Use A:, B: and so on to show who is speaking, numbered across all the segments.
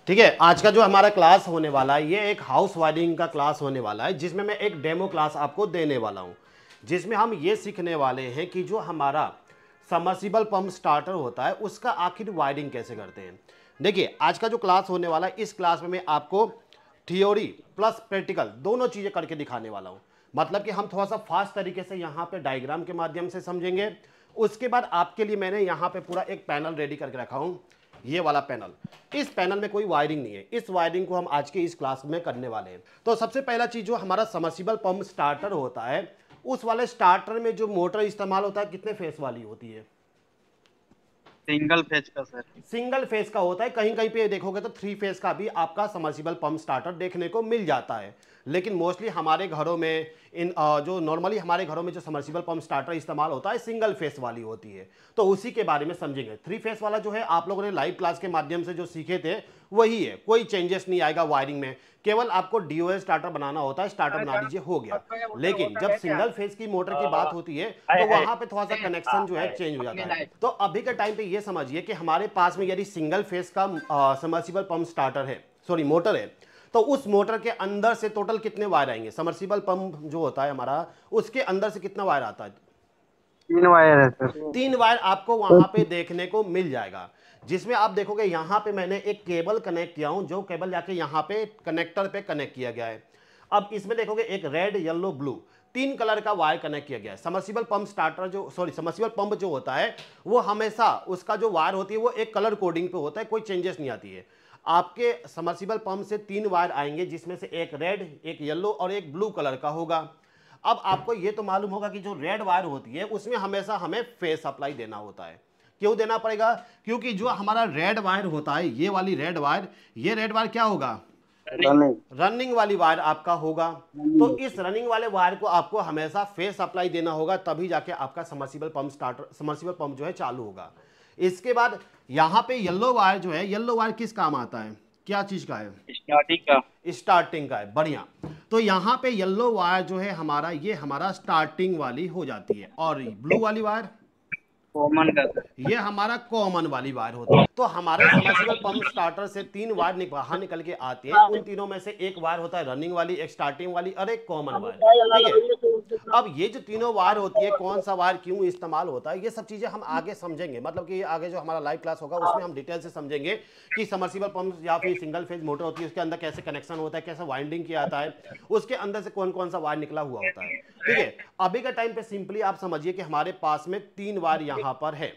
A: ठीक है, आज का जो हमारा क्लास होने वाला है ये एक हाउस वायरिंग का क्लास होने वाला है, जिसमें मैं एक डेमो क्लास आपको देने वाला हूं, जिसमें हम ये सीखने वाले हैं कि जो हमारा सबमर्सिबल पंप स्टार्टर होता है उसका आखिर वायरिंग कैसे करते हैं। देखिए, आज का जो क्लास होने वाला है इस क्लास में मैं आपको थियोरी प्लस प्रैक्टिकल दोनों चीज़ें करके दिखाने वाला हूँ। मतलब कि हम थोड़ा सा फास्ट तरीके से यहाँ पे डायग्राम के माध्यम से समझेंगे। उसके बाद आपके लिए मैंने यहाँ पे पूरा एक पैनल रेडी करके रखा हूँ, ये वाला पैनल। इस पैनल में कोई वायरिंग नहीं है, इस वायरिंग को हम आज के इस क्लास में करने वाले हैं। तो सबसे पहला चीज़ जो हमारा सबमर्सिबल पंप स्टार्टर होता है, उस वाले स्टार्टर में जो मोटर इस्तेमाल होता है कितने फेस वाली होती है?
B: सिंगल फेज का सर।
A: सिंगल फेस का होता है। कहीं कहीं पे देखोगे तो 3 फेस का भी आपका सबमर्सिबल पंप स्टार्टर देखने को मिल जाता है, लेकिन मोस्टली हमारे घरों में जो नॉर्मली हमारे घरों में जो सबमर्सिबल पंप स्टार्टर इस्तेमाल होता है सिंगल फेस वाली होती है। तो उसी के बारे में समझेंगे। 3 फेस वाला जो है आप लोगों ने लाइव क्लास के माध्यम से जो सीखे थे वही है, कोई चेंजेस नहीं आएगा वायरिंग में। केवल आपको डीओएस स्टार्टर बनाना होता है, स्टार्टर बना दीजिए, हो गया। लेकिन जब सिंगल फेस की मोटर की बात होती है तो वहां पे थोड़ा सा कनेक्शन जो है चेंज हो जाता है। तो अभी के टाइम पे ये समझिए कि हमारे पास में यदि सिंगल फेस का सबमर्सिबल पंप स्टार्टर है, सॉरी मोटर है, तो उस मोटर के अंदर से टोटल कितने वायर आएंगे? सबमर्सिबल पंप जो होता है हमारा, उसके अंदर से कितना वायर आता है?
B: 3 वायर है सर।
A: 3 वायर आपको वहां पे देखने को मिल जाएगा, जिसमें आप देखोगे यहां पे मैंने एक केबल कनेक्ट किया हूं, जो केबल जाके यहां पे कनेक्टर पे कनेक्ट किया गया है। अब इसमें देखोगे एक रेड, येलो, ब्लू 3 कलर का वायर कनेक्ट किया गया है। सबमर्सिबल पंप स्टार्टर जो सबमर्सिबल पंप जो होता है वो हमेशा उसका जो वायर होती है वो एक कलर कोडिंग पे होता है, कोई चेंजेस नहीं आती है। आपके सबमर्सिबल पंप से 3 वायर आएंगे, जिसमें से एक रेड, एक येलो और एक ब्लू कलर का होगा। अब आपको ये तो मालूम होगा कि जो रेड वायर होती है उसमें हमेशा हमें फेस सप्लाई देना होता है। क्यों देना पड़ेगा? क्योंकि जो हमारा रेड वायर होता है, ये वाली रेड वायर, ये रेड वायर क्या होगा? रनिंग वाली वायर आपका होगा। तो इस रनिंग वाले वायर को आपको हमेशा फेस सप्लाई देना होगा, तभी जाके आपका submersible pump starter, submersible pump जो है चालू होगा। इसके बाद यहाँ पे येलो वायर जो है, येलो वायर किस काम आता है, क्या चीज का है?
B: स्टार्टिंग का।
A: स्टार्टिंग का है, बढ़िया। तो यहाँ पे येलो वायर जो है हमारा, ये हमारा स्टार्टिंग वाली हो जाती है, और ब्लू वाली वायर
B: कॉमन का सर।
A: ये हमारा कॉमन वाली वायर होती है। तो हमारे सबमर्सिबल पंप स्टार्टर से 3 वायर बाहर निकल के आती है। उन तीनों में से एक वायर होता है रनिंग वाली, एक स्टार्टिंग वाली और एक कॉमन वायर। ठीक है, अब ये जो तीनों वायर होती है, कौन सा वायर क्यों इस्तेमाल होता है, ये सब चीजें हम आगे समझेंगे। मतलब कि आगे जो हमारा लाइव क्लास होगा उसमें हम डिटेल से समझेंगे कि सबमर्सिबल पंप या फिर सिंगल फेज मोटर होती है उसके अंदर कैसे कनेक्शन होता है, कैसे वाइंडिंग किया जाता है, उसके अंदर से कौन कौन सा वायर निकला हुआ होता है। ठीक है, अभी के टाइम पे सिंपली आप समझिए कि हमारे पास में 3 वायर यहाँ पर है।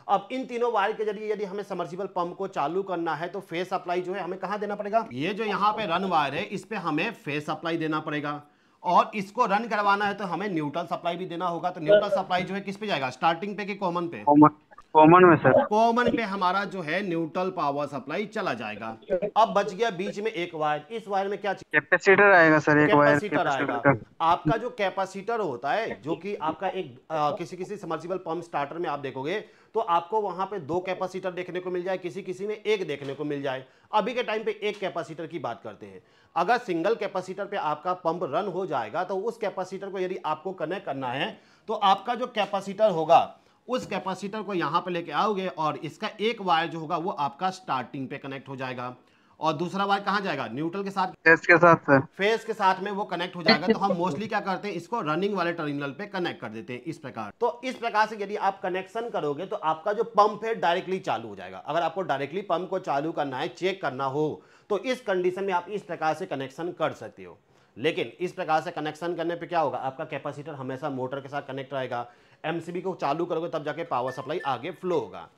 A: अब इन तीनों वायर के जरिए यदि हमें सबमर्सिबल पंप को चालू करना है तो फेस सप्लाई जो है हमें कहां देना पड़ेगा? ये जो यहाँ पे रन वायर है इस पे हमें फेस सप्लाई देना पड़ेगा, और इसको रन करवाना है तो हमें न्यूट्रल सप्लाई भी देना होगा। तो न्यूट्रल सप्लाई जो है किस पे जाएगा, स्टार्टिंग पे कि कॉमन पे?
B: कॉमन में सर।
A: कॉमन पे हमारा जो है न्यूट्रल पावर सप्लाई चला जाएगा। अब बच गया बीच में एक वायर। इस वायर में क्या?
B: कैपेसिटर आएगा सर, एक वायर
A: कैपेसिटर आएगा। आपका जो कैपेसिटर होता है, जो कि आपका एक किसी किसी सबमर्सिबल पंप स्टार्टर में आप देखोगे तो आपको वहां पे 2 कैपेसिटर देखने को मिल जाए, किसी किसी में एक देखने को मिल जाए। अभी के टाइम पे एक कैपेसिटर की बात करते हैं। अगर सिंगल कैपेसिटर पे आपका पंप रन हो जाएगा तो उस कैपेसिटर को यदि आपको कनेक्ट करना है तो आपका जो कैपेसिटर होगा उस कैपेसिटर को यहां पे लेके आओगे, और इसका एक वायर जो होगा वो आपका स्टार्टिंग पे कनेक्ट हो जाएगा, और दूसरा वायर कहां जाएगा? न्यूट्रल के साथ,
B: फेस के साथ सर।
A: फेस के साथ में वो कनेक्ट हो जाएगा। तो हम मोस्टली क्या करते हैं, इसको रनिंग वाले टर्मिनल पे कनेक्ट कर देते हैं इस प्रकार। तो इस प्रकार से यदि आप कनेक्शन करोगे तो आपका जो पंप है डायरेक्टली चालू हो जाएगा। अगर आपको डायरेक्टली पंप को चालू करना है, चेक करना हो, तो इस कंडीशन में आप इस प्रकार से कनेक्शन कर सकते हो। लेकिन इस प्रकार से कनेक्शन करने पे क्या होगा, आपका कैपेसिटर हमेशा मोटर के साथ कनेक्ट रहेगा। एमसीबी को चालू करोगे तब जाके पावर सप्लाई आगे फ्लो होगा।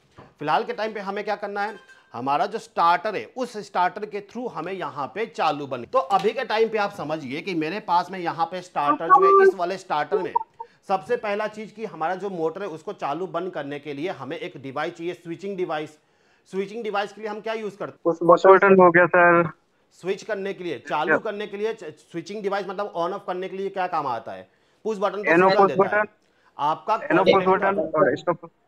A: फिलहाल के टाइम पे हमें क्या करना है, हमारा जो स्टार्टर है उस स्टार्टर के थ्रू हमें यहाँ पे चालू बनी। तो अभी के टाइम पे आप समझिए कि मेरे पास में यहाँ पे स्टार्टर जो है, इस वाले स्टार्टर में सबसे पहला चीज कि हमारा जो मोटर है उसको चालू बंद करने के लिए हमें एक डिवाइस चाहिए, स्विचिंग डिवाइस। स्विचिंग डिवाइस के लिए हम क्या यूज करते हैं?
B: उस बटन हो गया सर।
A: स्विच करने के लिए, चालू करने के लिए स्विचिंग डिवाइस मतलब ऑन ऑफ करने के लिए क्या काम आता है? पुश बटन तो सिग्नल देता है। आपका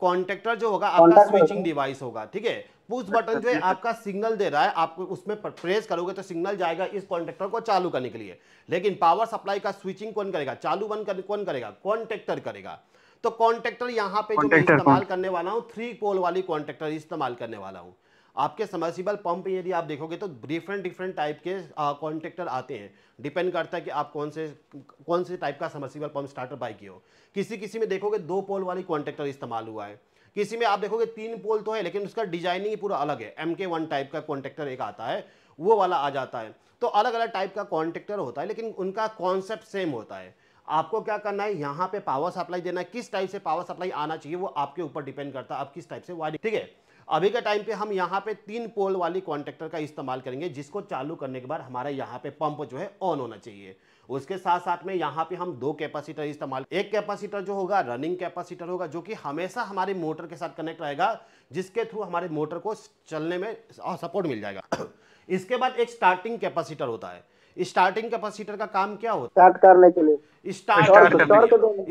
A: कॉन्टेक्टर जो होगा आपका स्विचिंग डिवाइस होगा। ठीक है, पुश बटन जो है आपका सिग्नल दे रहा है, आपको उसमें प्रेस करोगे तो सिग्नल जाएगा इस कॉन्टेक्टर को चालू करने के लिए। लेकिन पावर सप्लाई का स्विचिंग कौन करेगा, चालू बंद कौन करेगा? कॉन्टेक्टर करेगा। तो कॉन्टेक्टर यहाँ पे जो मैं इस्तेमाल करने वाला हूँ 3 पोल वाली कॉन्टेक्टर इस्तेमाल करने वाला हूँ। आपके सबमर्सिबल पंप में यदि आप देखोगे तो डिफरेंट डिफरेंट टाइप के कॉन्ट्रैक्टर आते हैं, डिपेंड करता है कि आप कौन से टाइप का सबमर्सिबल पंप स्टार्टर बाय किए हो। किसी में देखोगे 2 पोल वाली कॉन्ट्रैक्टर इस्तेमाल हुआ है, किसी में आप देखोगे 3 पोल तो है लेकिन उसका डिजाइनिंग ही पूरा अलग है, MK1 टाइप का कॉन्ट्रैक्टर एक आता है, वो वाला आ जाता है। तो अलग अलग टाइप का कॉन्ट्रैक्टर होता है लेकिन उनका कॉन्सेप्ट सेम होता है। आपको क्या करना है, यहाँ पे पावर सप्लाई देना है, किस टाइप से पावर सप्लाई आना चाहिए वो आपके ऊपर डिपेंड करता है, आप किस टाइप से वायरिंग। ठीक है, अभी के टाइम पे हम यहाँ पे 3 पोल वाली कॉन्ट्रैक्टर का इस्तेमाल करेंगे, जिसको चालू करने के बाद हमारा यहाँ पे पंप जो है ऑन होना चाहिए। उसके साथ साथ में यहाँ पे हम 2 कैपेसिटर इस्तेमाल, एक कैपेसिटर जो होगा रनिंग कैपेसिटर होगा, जो कि हमेशा हमारे मोटर के साथ कनेक्ट रहेगा, जिसके थ्रू हमारे मोटर को चलने में सपोर्ट मिल जाएगा। इसके बाद एक स्टार्टिंग कैपेसिटर होता है। स्टार्टिंग कैपेसिटर का काम क्या होता है?
C: स्टार्ट करने के लिए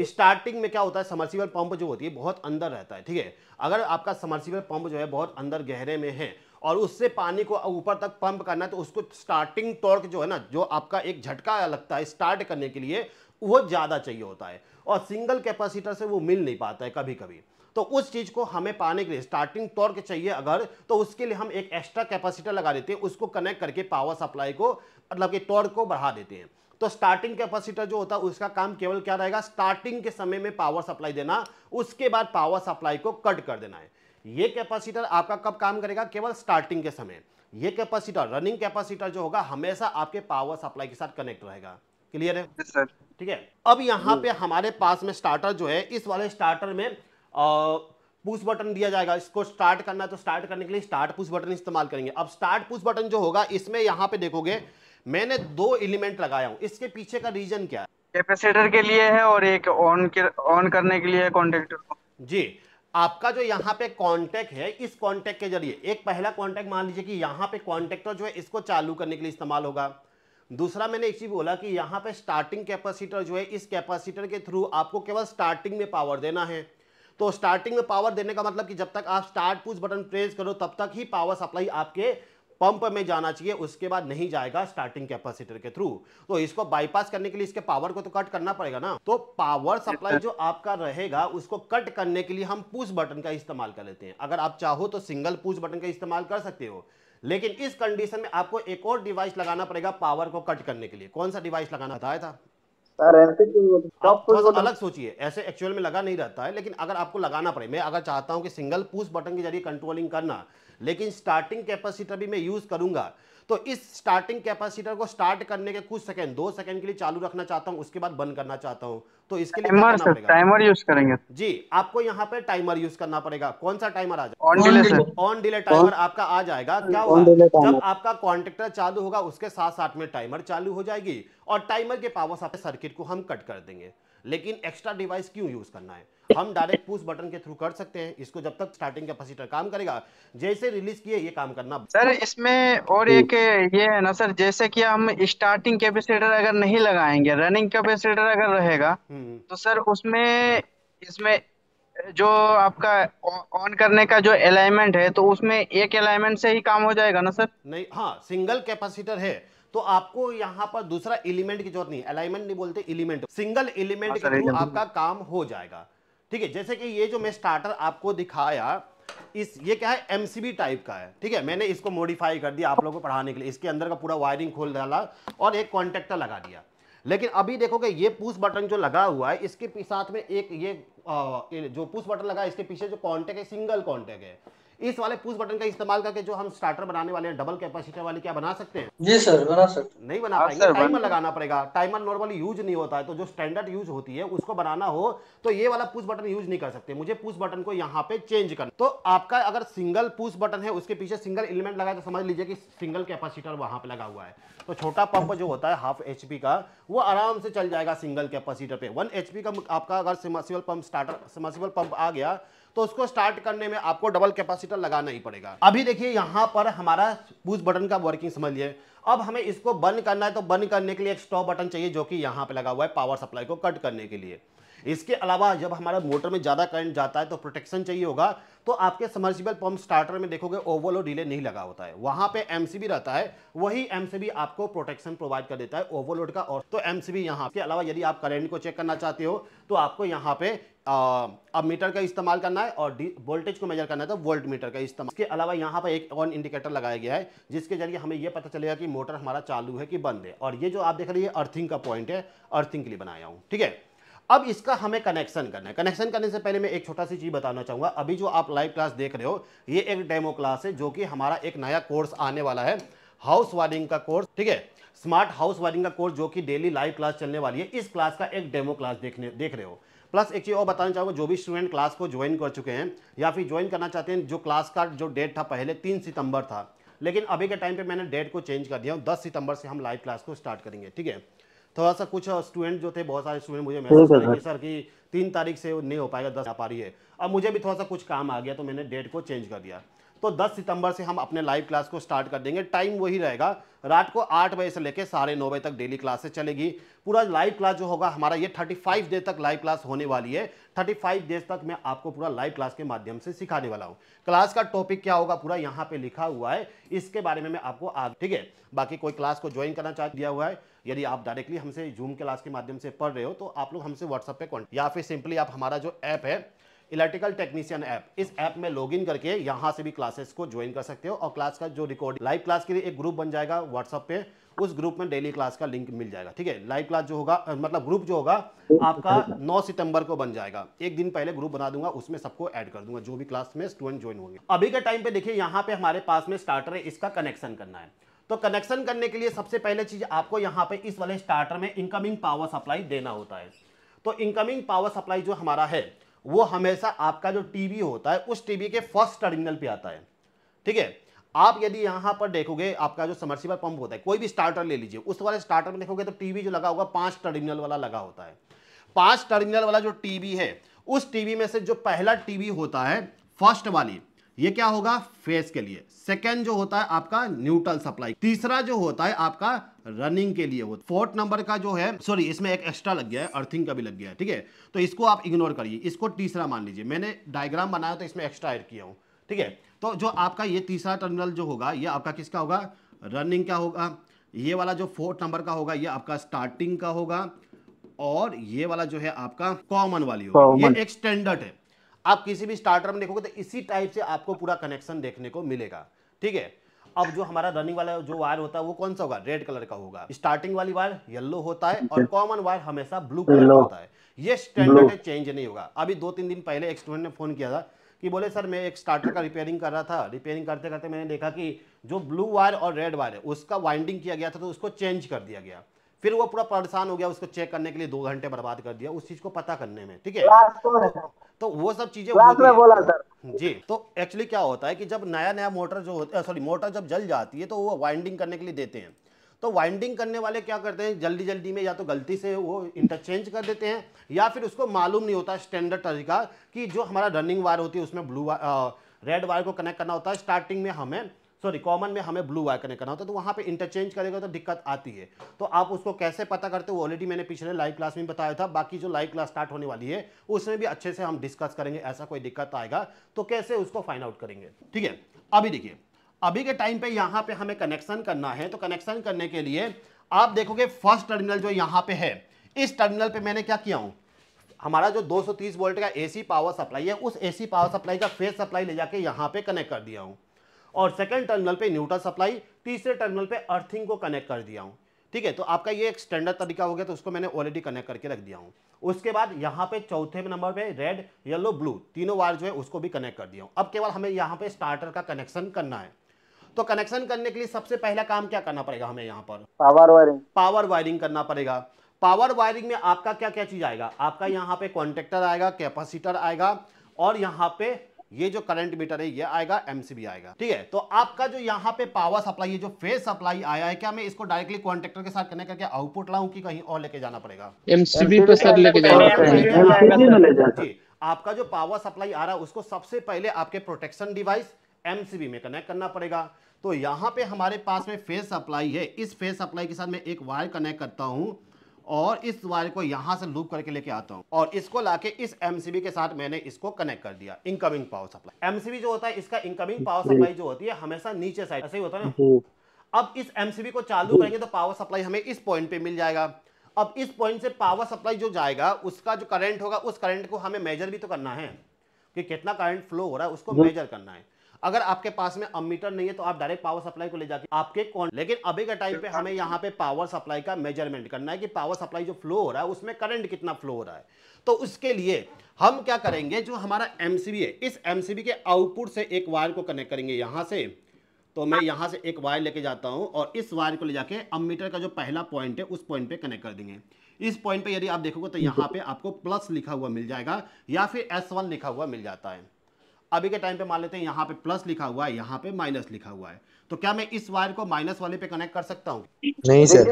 A: स्टार्टिंग में क्या होता है, समर्सिबल पंप जो होती है बहुत अंदर रहता है। ठीक है, अगर आपका समर्सिबल पंप जो है बहुत अंदर गहरे में है और उससे पानी को ऊपर तक पंप करना है, तो उसको स्टार्टिंग टॉर्क जो है ना, जो आपका एक झटका लगता है स्टार्ट करने के लिए, वो ज्यादा चाहिए होता है और सिंगल कैपेसिटर से वो मिल नहीं पाता है कभी कभी। तो उस चीज को हमें पाने के लिए स्टार्टिंग टॉर्क चाहिए अगर, तो उसके लिए हम एक एक्स्ट्रा कैपेसिटर लगा देते हैं, उसको कनेक्ट करके पावर सप्लाई को मतलब कि टॉर्क को बढ़ा देते हैं। तो स्टार्टिंग कैपेसिटर जो होता है उसका काम केवल क्या रहेगा, स्टार्टिंग के समय में पावर सप्लाई देना, उसके बाद पावर सप्लाई को कट कर देना है। ये कैपेसिटर आपका कब काम करेगा, केवल स्टार्टिंग के समय। ये कैपेसिटर रनिंग कैपेसिटर जो होगा हमेशा आपके पावर सप्लाई के साथ कनेक्ट रहेगा। क्लियर है
B: सर?
A: ठीक है, अब यहाँ पे हमारे पास में स्टार्टर जो है, इस वाले स्टार्टर में पुश बटन दिया जाएगा। इसको स्टार्ट करना है तो स्टार्ट करने के लिए स्टार्ट पुश बटन इस्तेमाल करेंगे। अब स्टार्ट पुश बटन जो होगा, इसमें यहाँ पे देखोगे मैंने 2 एलिमेंट लगाया हूं। इसके पीछे का रीजन क्या है?
B: कैपेसिटर के लिए है और एक ऑन करने के लिए है कॉन्ट्रैक्टर को।
A: जी, आपका जो यहाँ पे कॉन्टैक्ट है, इस कॉन्टैक्ट के जरिए एक पहला कॉन्टैक्ट मान लीजिए कि यहाँ पे कॉन्टैक्टर जो है इसको चालू करने के लिए इस्तेमाल होगा। दूसरा मैंने एक चीज बोला कि यहाँ पे स्टार्टिंग कैपेसिटर जो है, इस कैपेसिटर के थ्रू आपको केवल स्टार्टिंग में पावर देना है। तो स्टार्टिंग में पावर देने का मतलब कि जब तक आप स्टार्ट पुश बटन प्रेस करो तब तक ही पावर सप्लाई आपके पंप में जाना चाहिए, उसके बाद नहीं जाएगा स्टार्टिंग कैपेसिटर के थ्रू। तो इसको बाईपास करने के लिए इसके पावर को तो कट करना पड़ेगा ना। तो पावर सप्लाई जो आपका रहेगा उसको कट करने के लिए हम पुश बटन का इस्तेमाल कर लेते हैं। अगर आप चाहो तो सिंगल पुश बटन का इस्तेमाल कर सकते हो, लेकिन इस कंडीशन में आपको एक और डिवाइस लगाना पड़ेगा पावर को कट करने के लिए। कौन सा डिवाइस लगाना बताया था? आप थोड़ा सा अलग सोचिए, ऐसे एक्चुअल में लगा नहीं रहता है, लेकिन अगर आपको लगाना पड़े, मैं अगर चाहता हूं कि सिंगल पुश बटन के जरिए कंट्रोलिंग करना, लेकिन स्टार्टिंग कैपेसिटर भी मैं यूज करूंगा, तो इस स्टार्टिंग कैपेसिटर को स्टार्ट करने के कुछ सेकंड 2 सेकंड के लिए चालू रखना चाहता हूं, उसके बाद बंद करना चाहता हूं, तो इसके लिए क्या करना पड़ेगा?
B: टाइमर यूज करेंगे
A: जी, आपको यहाँ पे टाइमर यूज करना पड़ेगा। कौन सा टाइमर आ जाएगा?
B: On delay sir.
A: On delay timer आपका आ जाएगा। क्या होगा, जब आपका कॉन्ट्रैक्टर चालू होगा उसके साथ साथ में टाइमर चालू हो जाएगी और टाइमर के पावर से सर्किट को हम कट कर देंगे। लेकिन एक्स्ट्रा डिवाइस क्यों यूज करना है, हम डायरेक्ट पुश बटन के थ्रू कर सकते हैं इसको। जब तक स्टार्टिंग कैपेसिटर काम करेगा, जैसे रिलीज किए ये काम करना।
B: सर इसमें और एक ये है ना सर, जैसे कि हम स्टार्टिंग कैपेसिटर अगर नहीं लगाएंगे, रनिंग कैपेसिटर अगर रहेगा, तो सर उसमें इसमें जो आपका ऑन करने का जो अलाइनमेंट है, तो उसमें एक अलाइनमेंट से ही काम हो जाएगा ना सर?
A: नहीं, हाँ, सिंगल कैपेसिटर है तो आपको यहाँ पर दूसरा एलिमेंट की जरूरत नहीं। अलाइनमेंट नहीं बोलते, एलिमेंट। सिंगल एलिमेंट के थ्रू आपका काम हो जाएगा। ठीक है, जैसे कि ये जो मैं स्टार्टर आपको दिखाया, ये क्या है, एमसीबी टाइप का है। ठीक है, मैंने इसको मॉडिफाई कर दिया आप लोगों को पढ़ाने के लिए। इसके अंदर का पूरा वायरिंग खोल डाला और एक कॉन्टेक्टर लगा दिया। लेकिन अभी देखोगे ये पुश बटन जो लगा हुआ है, इसके साथ में एक ये जो पुश बटन लगा है, इसके पीछे जो कॉन्टेक्ट है, सिंगल कॉन्टेक्ट है। इस वाले पुश बटन का इस्तेमाल करके जो हम स्टार्टर बनाने वाले हैं, डबल कैपेसिटर वाली, क्या बना सकते हैं?
C: जी सर, बना सकते।
A: नहीं बना पाएंगे, टाइमर लगाना पड़ेगा। टाइमर नॉर्मली यूज नहीं होता है, तो जो स्टैंडर्ड यूज होती है उसको बनाना हो तो ये वाला पुश बटन यूज नहीं कर सकते। मुझे पुश बटन को यहाँ पे चेंज करना। तो आपका अगर सिंगल पुश बटन है, उसके पीछे सिंगल एलिमेंट लगा है, तो समझ लीजिए कि सिंगल कैपेसिटर वहां पे लगा हुआ है। तो छोटा पंप जो होता है 1/2 HP का, वो आराम से चल जाएगा सिंगल कैपेसिटर पे। 1 HP का आपका अगर सबमर्सिबल पंप आ गया तो उसको स्टार्ट करने में आपको डबल कैपेसिटर लगाना ही पड़ेगा। अभी देखिए यहां पर हमारा पुश बटन का वर्किंग समझिए। अब हमें इसको बंद करना है, तो बंद करने के लिए एक स्टॉप बटन चाहिए जो कि यहां पे लगा हुआ है पावर सप्लाई को कट करने के लिए। इसके अलावा जब हमारा मोटर में ज़्यादा करंट जाता है तो प्रोटेक्शन चाहिए होगा, तो आपके सबमर्सिबल पंप स्टार्टर में देखोगे ओवरलोड रिले नहीं लगा होता है, वहां पे एमसीबी रहता है, वही एमसीबी आपको प्रोटेक्शन प्रोवाइड कर देता है ओवरलोड का। और तो एमसीबी यहाँ के अलावा यदि आप करंट को चेक करना चाहते हो तो आपको यहाँ पे अब मीटर का इस्तेमाल करना है और वोल्टेज को मेजर करना है तो वोल्ट मीटर का इस्तेमाल। इसके अलावा यहाँ पर एक ऑन इंडिकेटर लगाया गया है जिसके जरिए हमें यह पता चलेगा कि मोटर हमारा चालू है कि बंद है। और ये जो आप देख रहे हैं अर्थिंग का पॉइंट है, अर्थिंग के लिए बनाया हूँ, ठीक है। अब इसका हमें कनेक्शन करना है। कनेक्शन करने से पहले मैं एक छोटा सी चीज बताना चाहूंगा। अभी जो आप लाइव क्लास देख रहे हो ये एक डेमो क्लास है जो कि हमारा एक नया कोर्स आने वाला है, हाउस वायरिंग का कोर्स, ठीक है, स्मार्ट हाउस वायरिंग का कोर्स जो कि डेली लाइव क्लास चलने वाली है। इस क्लास का एक डेमो क्लास देख रहे हो। प्लस एक चीज और बताना चाहूंगा, जो भी स्टूडेंट क्लास को ज्वाइन कर चुके हैं या फिर ज्वाइन करना चाहते हैं, जो क्लास का जो डेट था पहले 3 सितंबर था, लेकिन अभी के टाइम पे मैंने डेट को चेंज कर दिया, 10 सितंबर से हम लाइव क्लास को स्टार्ट करेंगे, ठीक है। थोड़ा सा कुछ स्टूडेंट जो थे, बहुत सारे स्टूडेंट मुझे मैसेज करें कि सर कि 3 तारीख से नहीं हो पाएगा, 10 आ पा रही है। अब मुझे भी थोड़ा सा कुछ काम आ गया तो मैंने डेट को चेंज कर दिया। तो 10 सितंबर से हम अपने लाइव क्लास को स्टार्ट कर देंगे। टाइम वही रहेगा, रात को 8 बजे से लेकर 9:30 बजे तक डेली क्लासेस चलेगी। पूरा लाइव क्लास जो होगा हमारा ये 35 डेज तक लाइव क्लास होने वाली है। 35 डेज तक मैं आपको पूरा लाइव क्लास के माध्यम से सिखाने वाला हूँ। क्लास का टॉपिक क्या होगा पूरा यहाँ पे लिखा हुआ है, इसके बारे में मैं आपको आज, ठीक है। बाकी कोई क्लास को ज्वाइन करना चाह दिया हुआ है, यदि आप डायरेक्टली हमसे जूम क्लास के माध्यम से पढ़ रहे हो तो आप लोग हमसे व्हाट्सएप पे कॉन्टेक्ट, या फिर सिंपली आप हमारा जो ऐप है इलेक्ट्रिकल टेक्नीशियन ऐप, इस ऐप में लॉगिन करके यहाँ से भी क्लासेस को ज्वाइन कर सकते हो। और क्लास का जो रिकॉर्ड लाइव क्लास के लिए एक ग्रुप बन जाएगा व्हाट्सएप पे, उस ग्रुप में डेली क्लास का लिंक मिल जाएगा, ठीक है। लाइव क्लास जो होगा मतलब ग्रुप जो होगा आपका 9 सितंबर को बन जाएगा। एक दिन पहले ग्रुप बना दूंगा, उसमें सबको ऐड कर दूंगा जो भी क्लास में स्टूडेंट ज्वाइन होंगे। अभी के टाइम पे देखिए यहाँ पे हमारे पास में स्टार्टर है, इसका कनेक्शन करना है। तो कनेक्शन करने के लिए सबसे पहले चीज आपको यहाँ पे इस वाले स्टार्टर में इनकमिंग पावर सप्लाई देना होता है। तो इनकमिंग पावर सप्लाई जो हमारा है वो हमेशा आपका जो टीवी होता है उस टीवी के फर्स्ट टर्मिनल पे आता है, ठीक है। आप यदि यहां पर देखोगे आपका जो सबमर्सिबल पंप होता है, कोई भी स्टार्टर ले लीजिए, उस वाले स्टार्टर में देखोगे तो टीवी जो लगा होगा 5 टर्मिनल वाला लगा होता है। 5 टर्मिनल वाला जो टीवी है उस टीवी में से जो पहला टीवी होता है फर्स्ट वाली, ये क्या होगा, फेज के लिए। सेकंड जो होता है आपका न्यूट्रल सप्लाई। तीसरा जो होता है आपका रनिंग के लिए होता है। 4th नंबर का जो है, सॉरी इसमें एक एक्स्ट्रा लग गया है, अर्थिंग का भी लग गया है, ठीक है। तो इसको आप इग्नोर करिए, इसको तीसरा मान लीजिए। मैंने डायग्राम बनाया तो इसमें एक्स्ट्रा ऐड किया हूं, ठीक है। तो जो आपका ये तीसरा टर्मिनल जो होगा ये आपका किसका होगा, रनिंग का होगा। ये वाला जो 4th नंबर का होगा ये आपका स्टार्टिंग का होगा। और ये वाला जो है आपका कॉमन वाली होगा। ये एक स्टैंडर्ड है, आप किसी भी स्टार्टर में देखोगे तो इसी टाइप से आपको पूरा कनेक्शन देखने को मिलेगा, ठीक है। अब जो हमारा रनिंग वाला जो वायर होता है वो कौन सा होगा, रेड कलर का होगा। स्टार्टिंग वाली वायर येलो होता है और कॉमन वायर हमेशा ब्लू कलर का होता है। ये स्टैंडर्ड है, चेंज नहीं होगा। अभी 2-3 दिन पहले एक स्टूडेंट ने फोन किया था कि बोले सर मैं एक स्टार्टर का रिपेयरिंग कर रहा था, रिपेयरिंग करते करते मैंने देखा कि जो ब्लू वायर और रेड वायर है उसका वाइंडिंग किया गया था तो उसको चेंज कर दिया गया। फिर वो पूरा परेशान हो गया, उसको चेक करने के लिए 2 घंटे बर्बाद कर दिया उस चीज को पता करने में, ठीक है। तो वो सब चीजें होती है जी। तो एक्चुअली क्या होता है कि जब नया नया मोटर जो होता है, सॉरी मोटर जब जल जाती है तो वो वाइंडिंग करने के लिए देते हैं। तो वाइंडिंग करने वाले क्या करते हैं, जल्दी जल्दी में या तो गलती से वो इंटरचेंज कर देते हैं या फिर उसको मालूम नहीं होता स्टैंडर्ड तरीका कि जो हमारा रनिंग वायर होती है उसमें ब्लू रेड वायर को कनेक्ट करना होता है, स्टार्टिंग में हमें सॉरी कॉमन में हमें ब्लू वायर कनेक्ट करना होता है। तो वहाँ पे इंटरचेंज करेगा तो दिक्कत आती है। तो आप उसको कैसे पता करते हो ऑलरेडी मैंने पिछले लाइव क्लास में बताया था। बाकी जो लाइव क्लास स्टार्ट होने वाली है उसमें भी अच्छे से हम डिस्कस करेंगे, ऐसा कोई दिक्कत आएगा तो कैसे उसको फाइंड आउट करेंगे, ठीक है। अभी देखिए अभी के टाइम पे यहाँ पे हमें कनेक्शन करना है। तो कनेक्शन करने के लिए आप देखोगे फर्स्ट टर्मिनल जो यहाँ पे है, इस टर्मिनल पे मैंने क्या किया हूँ, हमारा जो 230 वोल्ट का एसी पावर सप्लाई है उस एसी पावर सप्लाई का फेज सप्लाई ले जाके यहाँ पे कनेक्ट कर दिया हूँ। और सेकंड टर्मिनल पे न्यूट्रल सप्लाई, तीसरे टर्मिनल पे अर्थिंग को कनेक्ट कर दिया हूं, ठीक है। तो आपका ये एक स्टैंडर्ड तरीका हो गया, तो उसको मैंने ऑलरेडी कनेक्ट करके रख दिया हूं। उसके बाद यहाँ पे चौथे नंबर पे रेड येलो ब्लू तीनों वायर जो है उसको भी कनेक्ट कर दिया हूं। अब केवल हमें यहाँ पे स्टार्टर का कनेक्शन करना है। तो कनेक्शन करने के लिए सबसे पहला काम क्या करना पड़ेगा, हमें यहाँ पर पावर वायरिंग करना पड़ेगा। पावर वायरिंग में आपका क्या क्या चीज आएगा, आपका यहाँ पे कॉन्टेक्टर आएगा, कैपेसिटर आएगा और यहाँ पे ये जो करंट मीटर है ये आएगा, एमसीबी आएगा, ठीक है। तो आपका जो यहाँ पे पावर सप्लाई है, जो फेज सप्लाई आया है, क्या मैं इसको डायरेक्टली कॉन्टेक्टर के साथ कनेक्ट करके आउटपुट लाऊं कि कहीं और लेके जाना पड़ेगा,
D: एमसीबी पे सर लेके जाना
A: जी। आपका जो पावर सप्लाई आ रहा है उसको सबसे पहले आपके प्रोटेक्शन डिवाइस एमसीबी में कनेक्ट करना पड़ेगा। तो यहाँ पे हमारे पास में फेज सप्लाई है, इस फेज सप्लाई के साथ मैं एक वायर कनेक्ट करता हूँ और इस वायर को यहां से लूप करके लेके आता हूं और इसको लाके इस एमसीबी के साथ मैंने इसको कनेक्ट कर दिया, इनकमिंग पावर सप्लाई। एमसीबी जो होता है इसका इनकमिंग पावर सप्लाई जो होती है हमेशा नीचे साइड ऐसे ही होता है ना। अब इस एमसीबी को चालू करेंगे तो पावर सप्लाई हमें इस पॉइंट पे मिल जाएगा। अब इस पॉइंट से पावर सप्लाई जो जाएगा उसका जो करंट होगा उस करंट को हमें मेजर भी तो करना है कि कितना करंट फ्लो हो रहा है, उसको मेजर करना है। अगर आपके पास में अमीटर नहीं है तो आप डायरेक्ट पावर सप्लाई को ले जाके आपके लेकिन अभी के टाइम पे हमें यहाँ पे पावर सप्लाई का मेजरमेंट करना है कि पावर सप्लाई जो फ्लो हो रहा है उसमें करंट कितना फ्लो हो रहा है। तो उसके लिए हम क्या करेंगे, जो हमारा एमसीबी है इस एमसीबी के आउटपुट से एक वायर को कनेक्ट करेंगे यहां से। तो मैं यहां से एक वायर लेके जाता हूं और इस वायर को ले जाके अमीटर का जो पहला पॉइंट है उस पॉइंट पे कनेक्ट कर देंगे। इस पॉइंट पे यदि आप देखोगे तो यहाँ पे आपको प्लस लिखा हुआ मिल जाएगा या फिर S1 लिखा हुआ मिल जाता है। अभी के टाइम पे मान लेते हैं यहाँ पे प्लस लिखा हुआ है, यहाँ पे माइनस लिखा हुआ है। तो क्या मैं इस वायर को माइनस वाले पे कनेक्ट कर सकता हूँ?
D: नहीं सर।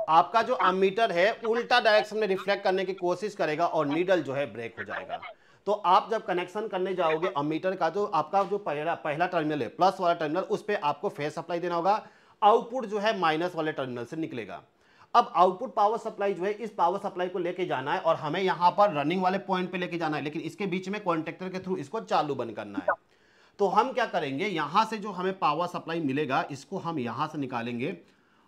A: आपका जो अमीटर है उल्टा डायरेक्शन में रिफ्लेक्ट करने की कोशिश करेगा और नीडल जो है ब्रेक हो जाएगा। तो आप जब कनेक्शन करने जाओगे अमीटर का, जो आपका जो पहला टर्मिनल है प्लस वाला टर्मिनल, उस पर आपको फेज सप्लाई देना होगा। आउटपुट जो है माइनस वाले टर्मिनल से निकलेगा। अब आउटपुट पावर सप्लाई जो है इस पावर सप्लाई को लेके जाना है और हमें यहां पर रनिंग वाले पॉइंट पे लेके जाना है, लेकिन इसके बीच में कॉन्टेक्टर के थ्रू इसको चालू बंद करना है। तो हम क्या करेंगे, यहां से जो हमें पावर सप्लाई मिलेगा इसको हम यहां से निकालेंगे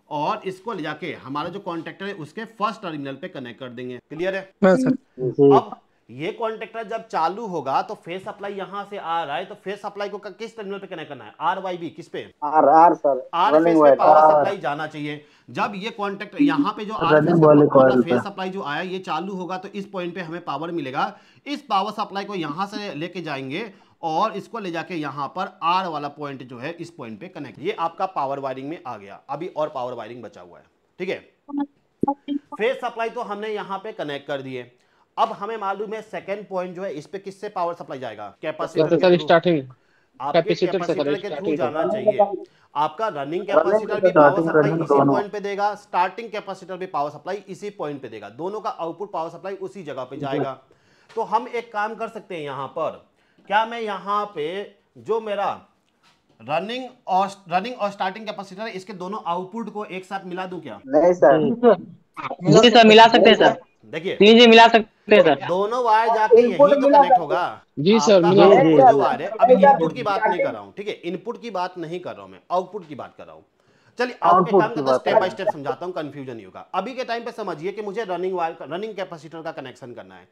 A: और इसको ले जाके हमारा जो कॉन्टेक्टर है उसके फर्स्ट टर्मिनल पे कनेक्ट कर देंगे। क्लियर है? अब ये कॉन्टेक्टर जब चालू होगा तो फेज सप्लाई यहां से आ रहा है, तो फेज सप्लाई को किस टर्मिनल पे कनेक्ट करना है? आर वाई बी, किस पे?
C: आर सर,
A: आर फेज पे पावर सप्लाई जाना चाहिए। जब ये कॉन्टेक्ट यहाँ पे जो आर फेज सप्लाई जो आया ये चालू होगा तो इस पॉइंट पे हमें पावर मिलेगा। इस पावर सप्लाई को यहाँ से लेके जाएंगे और इसको ले जाके यहाँ पर आर वाला पॉइंट जो है इस पॉइंट पे कनेक्ट। ये आपका पावर वायरिंग में आ गया। अभी और पावर वायरिंग बचा हुआ है, ठीक है। फेज सप्लाई तो हमने यहाँ पे कनेक्ट कर दिए। अब हमें मालूम है सेकंड पॉइंट जो है इस पे किससे पावर सप्लाई जाएगा? कैपेसिटर
D: स्टार्टिंग
A: कैपेसिटर के थ्रू जाना चाहिए। आपका रनिंग कैपेसिटर भी पावर सप्लाई इसी पॉइंट पे देगा, स्टार्टिंग कैपेसिटर भी पावर सप्लाई इसी पॉइंट पे देगा। दोनों का आउटपुट पावर सप्लाई उसी जगह पे जाएगा। तो हम एक काम कर सकते हैं, यहाँ पर क्या मैं यहाँ पे जो मेरा रनिंग और स्टार्टिंग कैपेसिटर है इसके दोनों आउटपुट को एक साथ मिला दूं क्या?
C: नहीं सर,
D: जी सर मिला सकते हैं सर।
A: देखिए
D: जी मिला सकते हैं सर।
A: दोनों वायर जाके यही तो कनेक्ट होगा।
D: जी सर
A: आपका आउटपुट जो वायर है, अभी इनपुट की बात नहीं कर रहा हूँ, ठीक है, इनपुट की बात नहीं कर रहा हूँ मैं, आउटपुट की बात कर रहा हूँ। चलिए आप एक काम करते हैं, स्टेप बाय स्टेप समझाता हूँ, कंफ्यूजन नहीं होगा। अभी के टाइम पे समझिए कि मुझे रनिंग कैपेसिटर का कनेक्शन करना है।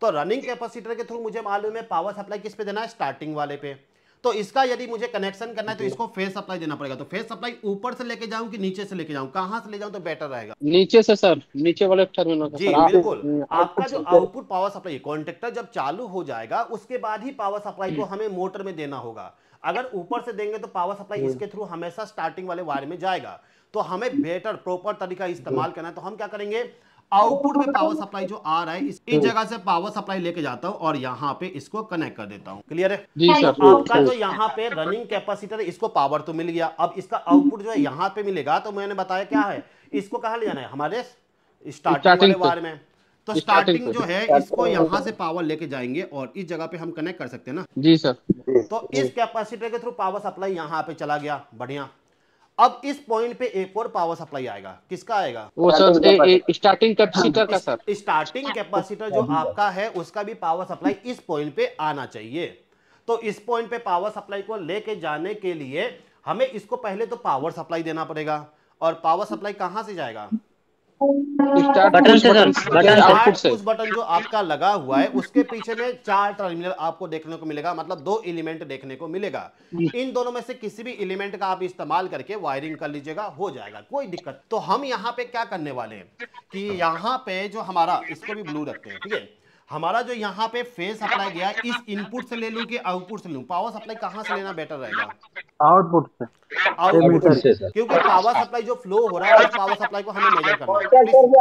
A: तो रनिंग कैपेसिटर के थ्रू मुझे मालूम है पावर सप्लाई किस पे देना है? स्टार्टिंग वाले पे। तो इसका यदि मुझे कनेक्शन करना है तो इसको फेज सप्लाई देना पड़ेगा। तो फेज सप्लाई ऊपर से लेके जाऊं कि नीचे से लेके जाऊं? कहां से ले जाऊं तो बेटर रहेगा?
D: नीचे से सर, नीचे वाले टर्मिनल
A: जी बिल्कुल। आपका जो आउटपुट पावर सप्लाई कॉन्टेक्टर जब चालू हो जाएगा उसके बाद ही पावर सप्लाई को हमें मोटर में देना होगा। अगर ऊपर से देंगे तो पावर सप्लाई इसके थ्रू हमेशा स्टार्टिंग वाले वायर में जाएगा। तो हमें बेटर प्रॉपर तरीका इस्तेमाल करना है। तो हम क्या करेंगे, आउटपुट में पावर सप्लाई जो आ रहा है इस जगह से पावर सप्लाई लेके जाता हूं और यहाँ पे इसको कनेक्ट कर देता हूं। क्लियर है?
D: जी सर।
A: आपका जो यहाँ पे रनिंग कैपेसिटर इसको पावर तो मिल गया, अब इसका आउटपुट जो है यहाँ पे मिलेगा। तो मैंने बताया क्या है, इसको कहाँ ले जाना है? हमारे स्टार्टिंग वाले वायर में। तो स्टार्टिंग जो है इसको यहाँ से पावर लेके जाएंगे और इस जगह पे हम कनेक्ट कर सकते हैं ना।
D: जी सर।
A: तो इस कैपेसिटर के थ्रू पावर सप्लाई यहाँ पे चला गया, बढ़िया। अब इस पॉइंट पे एक और पावर सप्लाई आएगा, किसका आएगा?
D: वो सर स्टार्टिंग कैपेसिटर का सर।
A: स्टार्टिंग कैपेसिटर जो आपका है उसका भी पावर सप्लाई इस पॉइंट पे आना चाहिए। तो इस पॉइंट पे पावर सप्लाई को लेके जाने के लिए हमें इसको पहले तो पावर सप्लाई देना पड़ेगा। और पावर सप्लाई कहां से जाएगा?
D: बटन से सर।
A: उस बटन जो आपका लगा हुआ है उसके पीछे में 4 टर्मिनल आपको देखने को मिलेगा, मतलब 2 एलिमेंट देखने को मिलेगा। इन दोनों में से किसी भी एलिमेंट का आप इस्तेमाल करके वायरिंग कर लीजिएगा, हो जाएगा, कोई दिक्कत। तो हम यहाँ पे क्या करने वाले हैं कि यहाँ पे जो हमारा, इसको भी ब्लू रखते हैं, ठीक है, हमारा जो यहाँ पे फेज सप्लाई गया इस इनपुट से ले लूं कि आउटपुट से लूं? पावर सप्लाई कहां से लेना बेटर रहेगा?
C: आउटपुट से।
A: आउटपुट से, क्योंकि पावर सप्लाई जो फ्लो हो रहा है उस पावर सप्लाई को हमें मेजर करना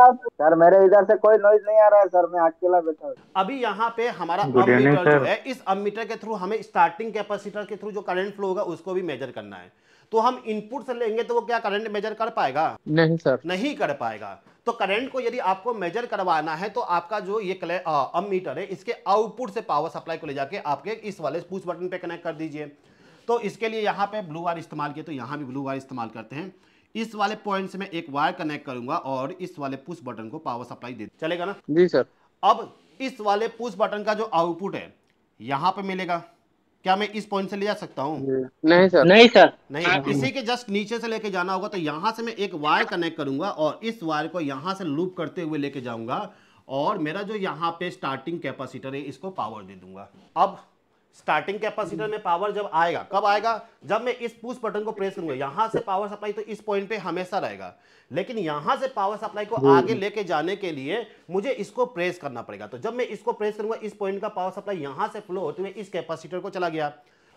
A: है।
C: सर मेरे इधर से कोई नॉइज नहीं आ रहा है सर, मैं अकेला बैठा हूं।
A: अभी यहाँ पे हमारा अमीटर जो है, इस अमीटर के थ्रू हमें स्टार्टिंग कैपेसिटर के थ्रू जो करंट फ्लो होगा उसको भी मेजर करना है। तो हम इनपुट से लेंगे तो वो क्या करंट मेजर कर पाएगा?
D: नहीं सर,
A: नहीं कर पाएगा। तो करंट को यदि आपको मेजर करवाना है तो आपका जो ये अमीटर है इसके आउटपुट से पावर सप्लाई को ले जाके आपके इस वाले पुश बटन पे कनेक्ट कर दीजिए। तो इसके लिए यहाँ पे ब्लू वायर इस्तेमाल किए, तो यहाँ भी ब्लू वायर इस्तेमाल करते हैं। इस वाले पॉइंट से मैं एक वायर कनेक्ट करूंगा और इस वाले पुश बटन को पावर सप्लाई दे, चलेगा ना?
D: जी सर।
A: अब इस वाले पुश बटन का जो आउटपुट है यहां पे मिलेगा, क्या मैं इस पॉइंट से ले जा सकता हूं?
D: नहीं सर, नहीं सर,
A: नहीं, इसी के जस्ट नीचे से लेके जाना होगा। तो यहां से मैं एक वायर कनेक्ट करूंगा और इस वायर को यहां से लूप करते हुए लेके जाऊंगा और मेरा जो यहाँ पे स्टार्टिंग कैपेसिटर है इसको पावर दे दूंगा। अब स्टार्टिंग कैपेसिटर में पावर जब आएगा, कब आएगा? जब मैं इस पुश बटन को प्रेस करूंगा। यहां से पावर सप्लाई तो इस पॉइंट पे हमेशा रहेगा, लेकिन यहां से पावर सप्लाई को आगे लेके जाने के लिए मुझे इसको प्रेस करना पड़ेगा। तो जब मैं इसको प्रेस करूंगा, इस पॉइंट का पावर सप्लाई यहां से फ्लो होते हुए इस कैपेसिटर को चला गया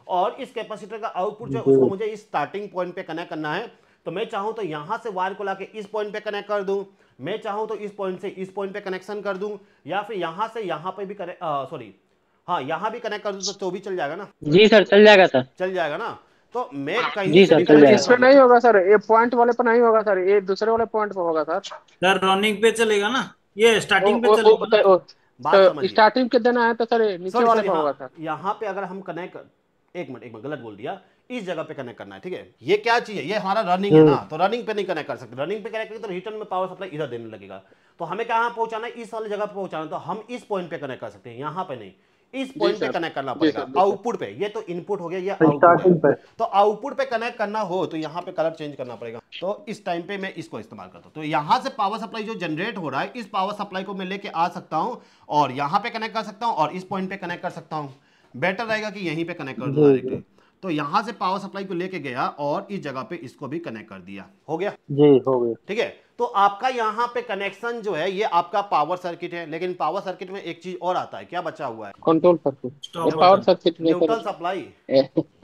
A: और इस कैपेसिटर का आउटपुट जो है उसको मुझे इस स्टार्टिंग पॉइंट पे कनेक्ट करना है। तो मैं चाहूं तो यहां से वायर को लाके इस पॉइंट पे कनेक्ट कर दूं, मैं चाहूं तो इस पॉइंट से इस पॉइंट पे कनेक्शन कर दूं, या फिर यहां से यहां पे भी कनेक्ट, सॉरी हाँ यहां भी कनेक्ट कर दूं तो भी चल जाएगा ना?
D: जी सर, चल जाएगा सर,
A: चल जाएगा ना? तो मैं कहीं
D: जी
A: से भी
D: सर, चल जाएगा।
E: इसमें नहीं होगा सर, ये पॉइंट वाले पे नहीं होगा सर, ये दूसरे वाले पॉइंट पे होगा सर।
F: सर रनिंग पे चलेगा ना, ये स्टार्टिंग पे
E: ओ,
F: चलेगा ना?
A: बात समझिए।
E: स्टार्टिंग के देना है तो सर नीचे वाले पे होगा सर।
A: यहाँ पे अगर हम कनेक्ट, एक मिनट गलत बोल दिया, इस जगह पे कनेक्ट करना है, ठीक है? ये क्या चीज है? ये हमारा रनिंग है ना, तो रनिंग पे नहीं कनेक्ट कर सकते। रनिंग पे कनेक्ट करेंगे तो रिटर्न में पावर सप्लाई इधर देने लगेगा। तो हमें कहाँ पहुंचाना है? इस वाली जगह पे पहुंचाना है। तो हम इस पॉइंट पे कनेक्ट कर सकते हैं, यहाँ पे नहीं, इस पॉइंट पे कनेक्ट करना पड़ेगा, आउटपुट पे। ये तो इनपुट हो गया, ये आउटपुट है। तो आउटपुट पे कनेक्ट करना हो तो यहाँ पे कलर चेंज करना पड़ेगा। तो इस टाइम पे मैं इसको इस्तेमाल करता हूँ। तो यहाँ से पावर सप्लाई जो जनरेट हो रहा है, इस पावर सप्लाई को मैं लेके आ सकता हूँ और यहाँ पे कनेक्ट कर सकता हूँ और इस पॉइंट पे कनेक्ट कर सकता हूँ। बेटर रहेगा कि यहीं पे कनेक्ट कर दूं डायरेक्टली। तो यहां से पावर सप्लाई को लेके गया और इस जगह पे इसको भी कनेक्ट कर दिया। हो गया
D: जी, हो गया।
A: ठीक है। तो आपका यहाँ पे कनेक्शन जो है ये आपका पावर सर्किट है, लेकिन पावर सर्किट में एक चीज और आता है, क्या बचा हुआ है?
D: Control circuit, power circuit,
A: neutral supply.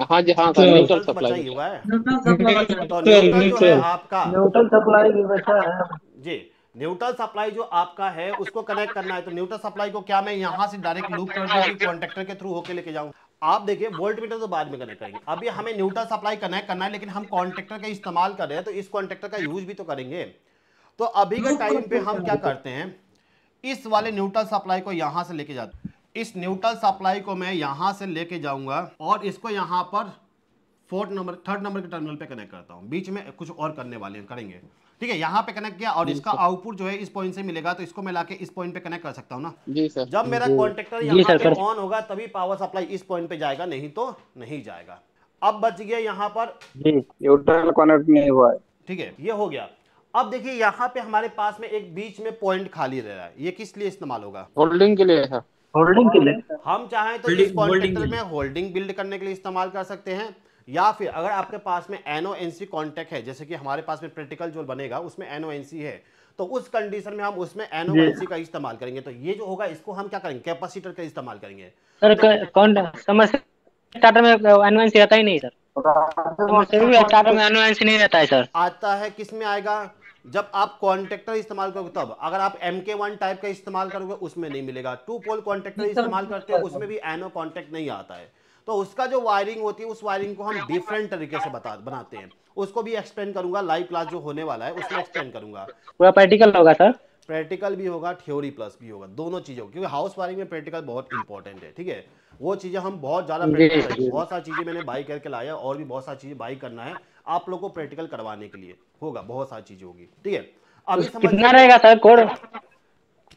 D: हाँ जी, हाँ सर, न्यूट्रल सप्लाई
A: हुआ है। तो न्यूट्रल जो है आपका,
C: न्यूट्रल सप्लाई भी बचा है
A: जी, न्यूट्रल सप्लाई जो आपका है उसको कनेक्ट करना है। तो न्यूट्रल सप्लाई को क्या मैं यहाँ से डायरेक्ट लूप कर दूं कि कॉन्टेक्टर के थ्रू होके लेके जाऊं? आप देखिए, वोल्ट मीटर तो बाद में कनेक्ट करेंगे, अभी हमें न्यूट्रल सप्लाई कनेक्ट करना है, लेकिन हम कॉन्टेक्टर का इस्तेमाल कर रहे हैं तो इस कॉन्टेक्टर का यूज भी तो करेंगे। तो अभी के टाइम पे हम क्या करते हैं, इस वाले न्यूट्रल सप्लाई को यहां से लेके जाते हैं। इस न्यूट्रल सप्लाई को मैं यहां से लेके जाऊंगा और इसको यहां पर थर्ड नंबर के टर्मिनल पे कनेक्ट करता हूं। बीच में कुछ और करने वाले हैं, करेंगे, ठीक है? यहाँ पे कनेक्ट किया और इसका आउटपुट जो है इस पॉइंट से मिलेगा, तो इसको मैं लाके इस पॉइंट पे कनेक्ट कर सकता हूँ ना?
D: जी सर।
A: जब मेरा कॉन्टेक्टर यहाँ पे ऑन होगा तभी पावर सप्लाई इस पॉइंट पे जाएगा, नहीं तो नहीं जाएगा। अब बच गया यहाँ पर,
C: न्यूट्रल कनेक्ट नहीं हुआ है,
A: ठीक है, ये हो गया। अब देखिए यहाँ पे हमारे पास में एक बीच में पॉइंट खाली रह रहा है, ये किस लिए इस्तेमाल होगा?
D: होल्डिंग के लिए सर, होल्डिंग के लिए।
A: हम चाहें तो इस कॉन्टेक्टर में होल्डिंग बिल्ड करने के लिए इस्तेमाल कर सकते हैं, या फिर अगर आपके पास में NONC कॉन्टैक्ट है, जैसे कि हमारे पास में प्रैक्टिकल जो बनेगा उसमें NONC है, तो उस कंडीशन में हम उसमें NONC का इस्तेमाल करेंगे। तो ये जो होगा इसको हम क्या करेंगे, कैपेसिटर का इस्तेमाल करेंगे।
D: सर कौन समझ, स्टार्टर में NONC रहता ही नहीं सर, स्टार्टर में NONC नहीं रहता है सर।
A: आता है किस में आएगा? जब आप कॉन्टेक्टर इस्तेमाल करोगे तब। अगर आप MK1 टाइप का इस्तेमाल करोगे उसमें नहीं मिलेगा। 2 पोल कॉन्टेक्टर इस्तेमाल करते हो उसमें भी NO कॉन्टेक्ट नहीं आता है। तो उसका जो वायरिंग होती है उस वायरिंग को हम डिफरेंट तरीके से बनाते हैं, उसको भी एक्सप्लेन करूंगा। लाइव क्लास जो होने वाला है उसमें एक्सप्लेन करूंगा।
D: पूरा प्रैक्टिकल होगा सर?
A: प्रैक्टिकल भी होगा, थ्योरी प्लस भी होगा, दोनों चीजें होगी, क्योंकि हाउस वायरिंग में प्रैक्टिकल बहुत इंपॉर्टेंट है, ठीक है? वो चीजें हम बहुत ज्यादा प्रैक्टिकल करेंगे। बहुत सारी चीजें मैंने बाई करके लाया और भी बहुत सारी चीजें बाई करना है आप लोग को प्रैक्टिकल करवाने के लिए, होगा बहुत सारी चीजें होगी, ठीक है? अभी
D: कितना रहेगा सर कोड?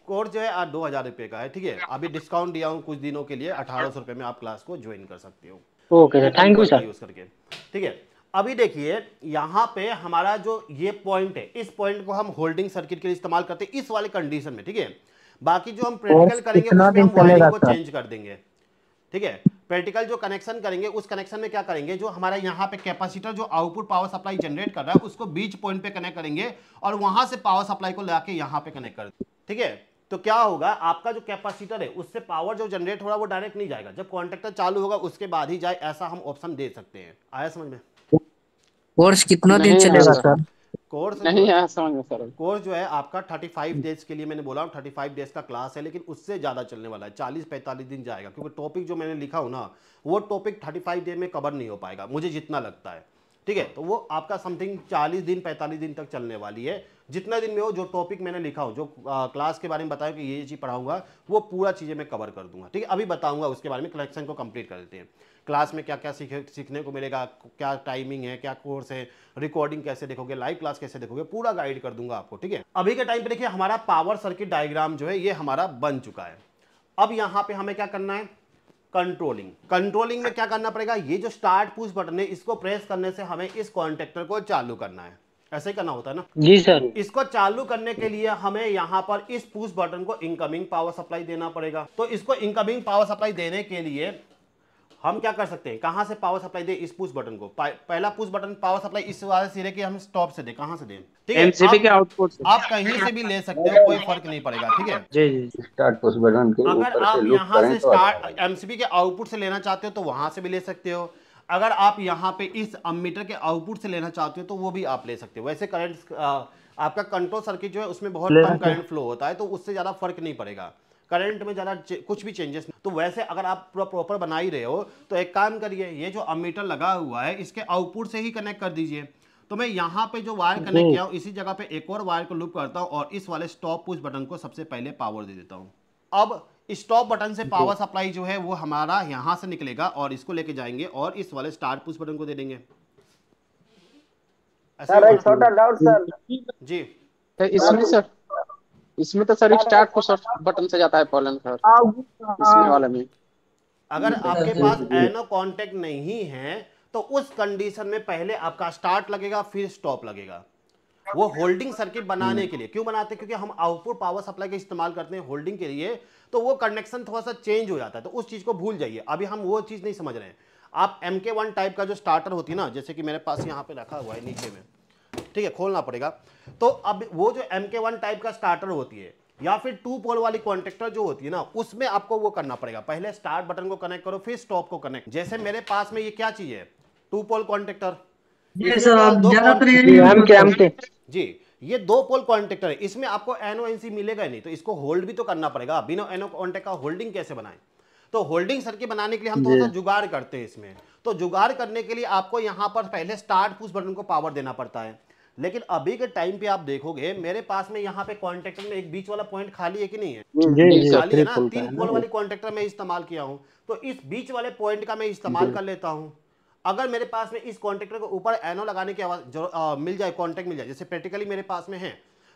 A: कोर्स जो है आज 2000 रुपए का है, ठीक है? अभी डिस्काउंट दिया हूँ कुछ दिनों के लिए, 1800 रुपए में आप क्लास को ज्वाइन कर सकते हो।
D: Okay sir, thank you sir.
A: Use करके, ठीक है? अभी देखिए यहाँ पे हमारा जो ये पॉइंट है, इस पॉइंट को हम होल्डिंग सर्किट के लिए इस्तेमाल करते हैं इस वाले कंडीशन में, ठीक है? बाकी जो हम प्रैक्टिकल करेंगे उसमें हम वायरिंग को चेंज कर देंगे, ठीक है? प्रैक्टिकल जो कनेक्शन करेंगे उस कनेक्शन में क्या करेंगे, जो हमारा यहाँ पे कैपेसिटर जो आउटपुट पावर सप्लाई जनरेट कर रहा है उसको बीच पॉइंट पे कनेक्ट करेंगे और वहां से पावर सप्लाई को लाके यहाँ पे कनेक्ट कर देंगे, ठीक है? तो क्या होगा, आपका जो कैपेसिटर है उससे पावर जो जनरेट हो रहा है वो डायरेक्ट नहीं जाएगा, जब कॉन्टेक्टर चालू होगा उसके बाद ही जाए, ऐसा हम ऑप्शन दे सकते हैं। आया समझ में?
G: कोर्स कितना दिन चलेगा सर?
A: कोर्स
D: नहीं आया समझ में सर।
A: कोर्स जो है आपका 35 डेज के लिए, मैंने बोला 35 डेज का क्लास है, लेकिन उससे ज़्यादा चलने वाला है, 40-45 दिन जाएगा, क्योंकि टॉपिक जो मैंने लिखा हूँ ना वो टॉपिक 35 डे में कवर नहीं हो पाएगा मुझे जितना लगता है, ठीक है। तो वो आपका समथिंग 40 दिन 45 दिन तक चलने वाली है। जितना दिन में हो, जो टॉपिक मैंने लिखा हो, जो क्लास के बारे में बताया कि ये चीज़ पढ़ाऊंगा, वो पूरा चीज़ें मैं कवर कर दूंगा, ठीक है। अभी बताऊंगा उसके बारे में, कलेक्शन को कंप्लीट कर लेते हैं। क्लास में क्या क्या सीखने को मिलेगा, क्या टाइमिंग है, क्या कोर्स है, रिकॉर्डिंग कैसे देखोगे, लाइव क्लास कैसे देखोगे, पूरा गाइड कर दूंगा आपको, ठीक है। अभी के टाइम पे देखिए हमारा पावर सर्किट डायग्राम जो है ये हमारा बन चुका है। अब यहाँ पे हमें क्या करना है, कंट्रोलिंग में क्या करना पड़ेगा, ये जो स्टार्ट पुश बटन है इसको प्रेस करने से हमें इस कॉन्टेक्टर को चालू करना है, ऐसे ही करना होता है ना
D: जी सर।
A: इसको चालू करने के लिए हमें यहाँ पर इस पुश बटन को इनकमिंग पावर सप्लाई देना पड़ेगा। तो इसको इनकमिंग पावर सप्लाई देने के लिए हम क्या कर सकते हैं, कहां से पावर सप्लाई दे, इस पुश बटन को, पहला पुश बटन पावर सप्लाई इस वाले सिरे के हम स्टॉप से दे, कहां से दें, ठीक है,
E: एमसीबी के आउटपुट से
A: आप कहीं से भी ले सकते हो, कोई फर्क नहीं पड़ेगा, ठीक है।
D: जी जी।
C: स्टार्ट पुश बटन के
A: अगर
C: ऊपर
A: आप
C: से लूप
A: यहाँ
C: करें
A: से
C: तो
A: स्टार्ट एमसीबी के आउटपुट से लेना चाहते हो तो वहां से भी ले सकते हो। अगर आप यहाँ पे इस अमीटर के आउटपुट से लेना चाहते हो तो वो भी आप ले सकते हो। वैसे करंट आपका कंट्रोल सर्किट जो है उसमें बहुत कम करंट फ्लो होता है, तो उससे ज़्यादा फर्क नहीं पड़ेगा, करंट में ज़्यादा कुछ भी चेंजेस नहीं। तो वैसे अगर आप पूरा प्रॉपर बना ही रहे हो तो एक काम करिए, ये जो अमीटर लगा हुआ है इसके आउटपुट से ही कनेक्ट कर दीजिए। तो मैं यहाँ पे जो वायर कनेक्ट किया हूँ इसी जगह पे एक और वायर को लूप करता हूँ और इस वाले स्टॉप पुश बटन को सबसे पहले पावर दे देता हूँ। अब स्टॉप बटन से पावर सप्लाई जो है वो हमारा यहाँ से निकलेगा और इसको लेके जाएंगे और इस वाले स्टार्ट पुश बटन को दे देंगे।
C: सर एक छोटा डाउट सर
A: जी,
E: इसमें सर, इसमें तो सर स्टार्ट पुश बटन से जाता है पोलन सर, इसमें वाले में
A: अगर आपके पास एनो कांटेक्ट नहीं है तो उस कंडीशन में पहले आपका स्टार्ट लगेगा फिर स्टॉप लगेगा। वो होल्डिंग सर्किट बनाने के लिए क्यों बनाते हैं, क्योंकि हम आउटपुट पावर सप्लाई का इस्तेमाल करते हैं होल्डिंग के लिए, तो वो कनेक्शन थोड़ा सा चेंज हो जाता है, तो उस चीज को भूल जाइए, अभी हम वो चीज नहीं समझ रहे हैं। आप MK1 टाइप का जो स्टार्टर होती है ना, जैसे कि मेरे पास यहाँ पे रखा हुआ है नीचे में, ठीक है, खोलना पड़ेगा। तो अब वो जो MK1 टाइप का स्टार्टर होती है या फिर 2 पोल वाली कॉन्टेक्टर जो होती है ना, उसमें आपको वो करना पड़ेगा, पहले स्टार्ट बटन को कनेक्ट करो फिर स्टॉप को कनेक्ट। जैसे मेरे पास में ये क्या चीज है, 2 पोल कॉन्टेक्टर, जी ये 2 पोल कॉन्टेक्टर है, इसमें आपको NONC मिलेगा ही नहीं, तो इसको होल्ड भी तो करना पड़ेगा। बिना एनो कॉन्टेक्ट का होल्डिंग कैसे बनाएं, तो होल्डिंग सर्किट बनाने के लिए हम थोड़ा सा जुगाड़ करते हैं इसमें। तो जुगाड़ करने के लिए आपको यहाँ पर पहले स्टार्ट पुश बटन को पावर देना पड़ता है। लेकिन अभी के टाइम पे आप देखोगे मेरे पास में यहाँ पे कॉन्टेक्टर में एक बीच वाला पॉइंट खाली है कि नहीं है, खाली है ना, 3 पोल वाली कॉन्टेक्टर में इस्तेमाल किया हूँ, तो इस बीच वाले पॉइंट का मैं इस्तेमाल कर लेता हूँ। अगर मेरे पास में इस कॉन्टेक्टर के ऊपर एनो लगाने की मिल जाए, कॉन्टेक्ट मिल जाए, जैसे प्रैक्टिकली मेरे पास में है,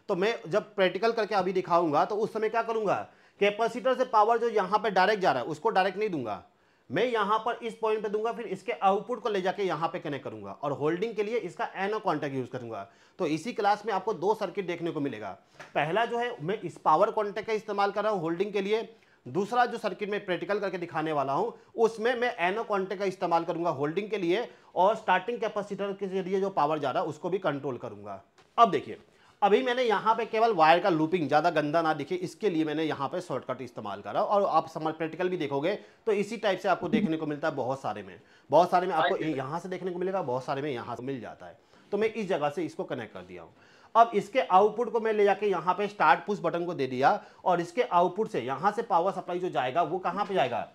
A: तो मैं जब प्रैक्टिकल करके अभी दिखाऊंगा तो उस समय क्या करूंगा, कैपेसिटर से पावर जो यहाँ पे डायरेक्ट जा रहा है उसको डायरेक्ट नहीं दूंगा, मैं यहाँ पर इस पॉइंट पे दूंगा, फिर इसके आउटपुट को ले जाके यहाँ पे कनेक्ट करूंगा और होल्डिंग के लिए इसका एनो कॉन्टेक्ट यूज करूंगा। तो इसी क्लास में आपको 2 सर्किट देखने को मिलेगा। पहला जो है मैं इस पावर कॉन्टेक्ट का इस्तेमाल कर रहा हूँ होल्डिंग के लिए, दूसरा जो सर्किट में प्रैक्टिकल करके दिखाने वाला हूं उसमें मैं एनो कॉन्टेक्ट का इस्तेमाल करूंगा होल्डिंग के लिए और स्टार्टिंग कैपेसिटर के जरिए जो पावर जा रहा है उसको भी कंट्रोल करूंगा। अब देखिए, अभी मैंने यहाँ पे केवल वायर का लूपिंग, ज़्यादा गंदा ना दिखे इसके लिए मैंने यहाँ पे शॉर्टकट इस्तेमाल करा, और आप समझ प्रैक्टिकल भी देखोगे तो इसी टाइप से आपको देखने को मिलता है। बहुत सारे में आपको यहाँ से देखने को मिलेगा, बहुत सारे में यहाँ से मिल जाता है। तो मैं इस जगह से इसको कनेक्ट कर दिया हूँ। अब इसके आउटपुट को मैं ले जाके यहाँ पे स्टार्ट पुश बटन को दे दिया और इसके आउटपुट से यहाँ से पावर सप्लाई जो जाएगा वो कहाँ पे जाएगा,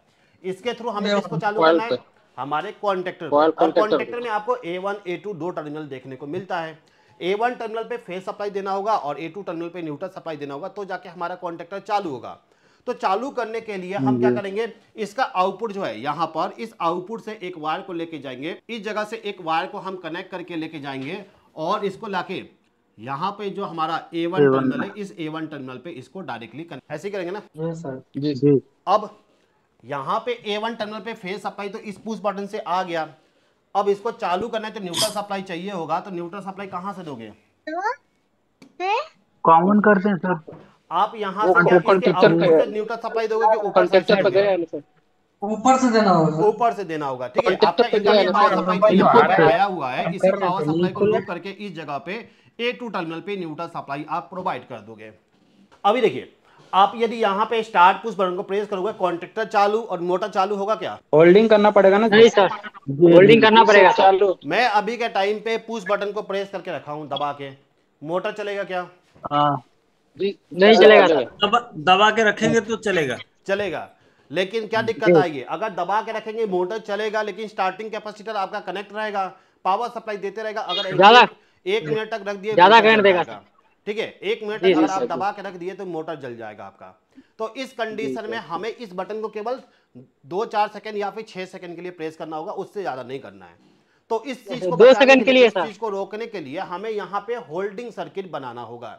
A: इसके थ्रू हमें इसको चालू करना है हमारे कॉन्टेक्टर को। और कॉन्टेक्टर में आपको A1 A2 2 टर्मिनल देखने को मिलता है। A1 टर्मिनल पे फेज सप्लाई देना होगा और A2 टर्मिनल पे न्यूट्रल सप्लाई देना होगा, तो जाके हमारा कॉन्टेक्टर चालू होगा। तो चालू करने के लिए हम क्या करेंगे, इसका आउटपुट जो है यहाँ पर इस आउटपुट से एक वायर को लेके जाएंगे, इस जगह से एक वायर को हम कनेक्ट करके लेके जाएंगे और इसको लाके यहाँ पे जो हमारा A1 टर्मिनल है इस A1 टर्मिनल पे इसको डायरेक्टली ऐसे करेंगे ना।
E: जी जी।
A: अब यहाँ पे A1 टर्मिनल पे फेज सप्लाई तो इस पुश बटन से आ गया। अब इसको चालू करना है तो न्यूट्रल सप्लाई चाहिए होगा, तो न्यूट्रल सप्लाई कहाँ से दोगे,
G: कॉमन करते हैं सर।
A: आप यहाँ से न्यूट्रल सप्लाई दोगे कि ऊपर से
H: ऊपर से देना होगा,
A: ऊपर से देना होगा, ठीक है। आपका इनकमिंग पावर सप्लाई यहाँ पे आया हुआ है, इसी पावर सप्लाई को लूप करके इस जगह पे A2 टर्मिनल पे न्यूट्रल सप्लाई आप प्रोवाइड कर दोगे। अभी देखिए, आप यदि यहाँ पे स्टार्ट पुश बटन को प्रेस करोगे कॉन्टेक्टर चालू और मोटर चालू होगा क्या,
E: होल्डिंग करना पड़ेगा ना।
D: नहीं सर, होल्डिंग करना पड़ेगा चालू।
A: मैं अभी के टाइम पे पुश बटन को प्रेस करके रखा हूँ दबा के, मोटर चलेगा क्या,
D: नहीं चलेगा सर।
F: दबा के रखेंगे तो चलेगा,
A: चलेगा। लेकिन क्या दिक्कत आएगी, अगर दबा के रखेंगे मोटर चलेगा लेकिन स्टार्टिंग कैपेसिटर आपका कनेक्ट रहेगा, पावर सप्लाई देते रहेगा। अगर
D: ज्यादा
A: एक मिनट तक रख दिए
D: ज्यादा
A: मोटर
D: करंट
A: जल
D: देगा
A: जाएगा। ठीक है, 1 मिनट
D: जी,
A: तक अगर
D: जी,
A: आप
E: सर।
A: दबा के रख दिए तो मोटर जल जाएगा आपका। तो इस कंडीशन में हमें इस बटन को केवल 2-4 सेकंड या फिर 6 सेकंड के लिए प्रेस करना होगा, उससे ज्यादा नहीं करना है। तो इस चीज को
D: 2
A: बचाने
D: सेकंड
A: के
D: के
A: लिए,
D: लिए
A: इस
D: सर।
A: चीज को रोकने के लिए हमें यहाँ पे होल्डिंग सर्किट बनाना होगा।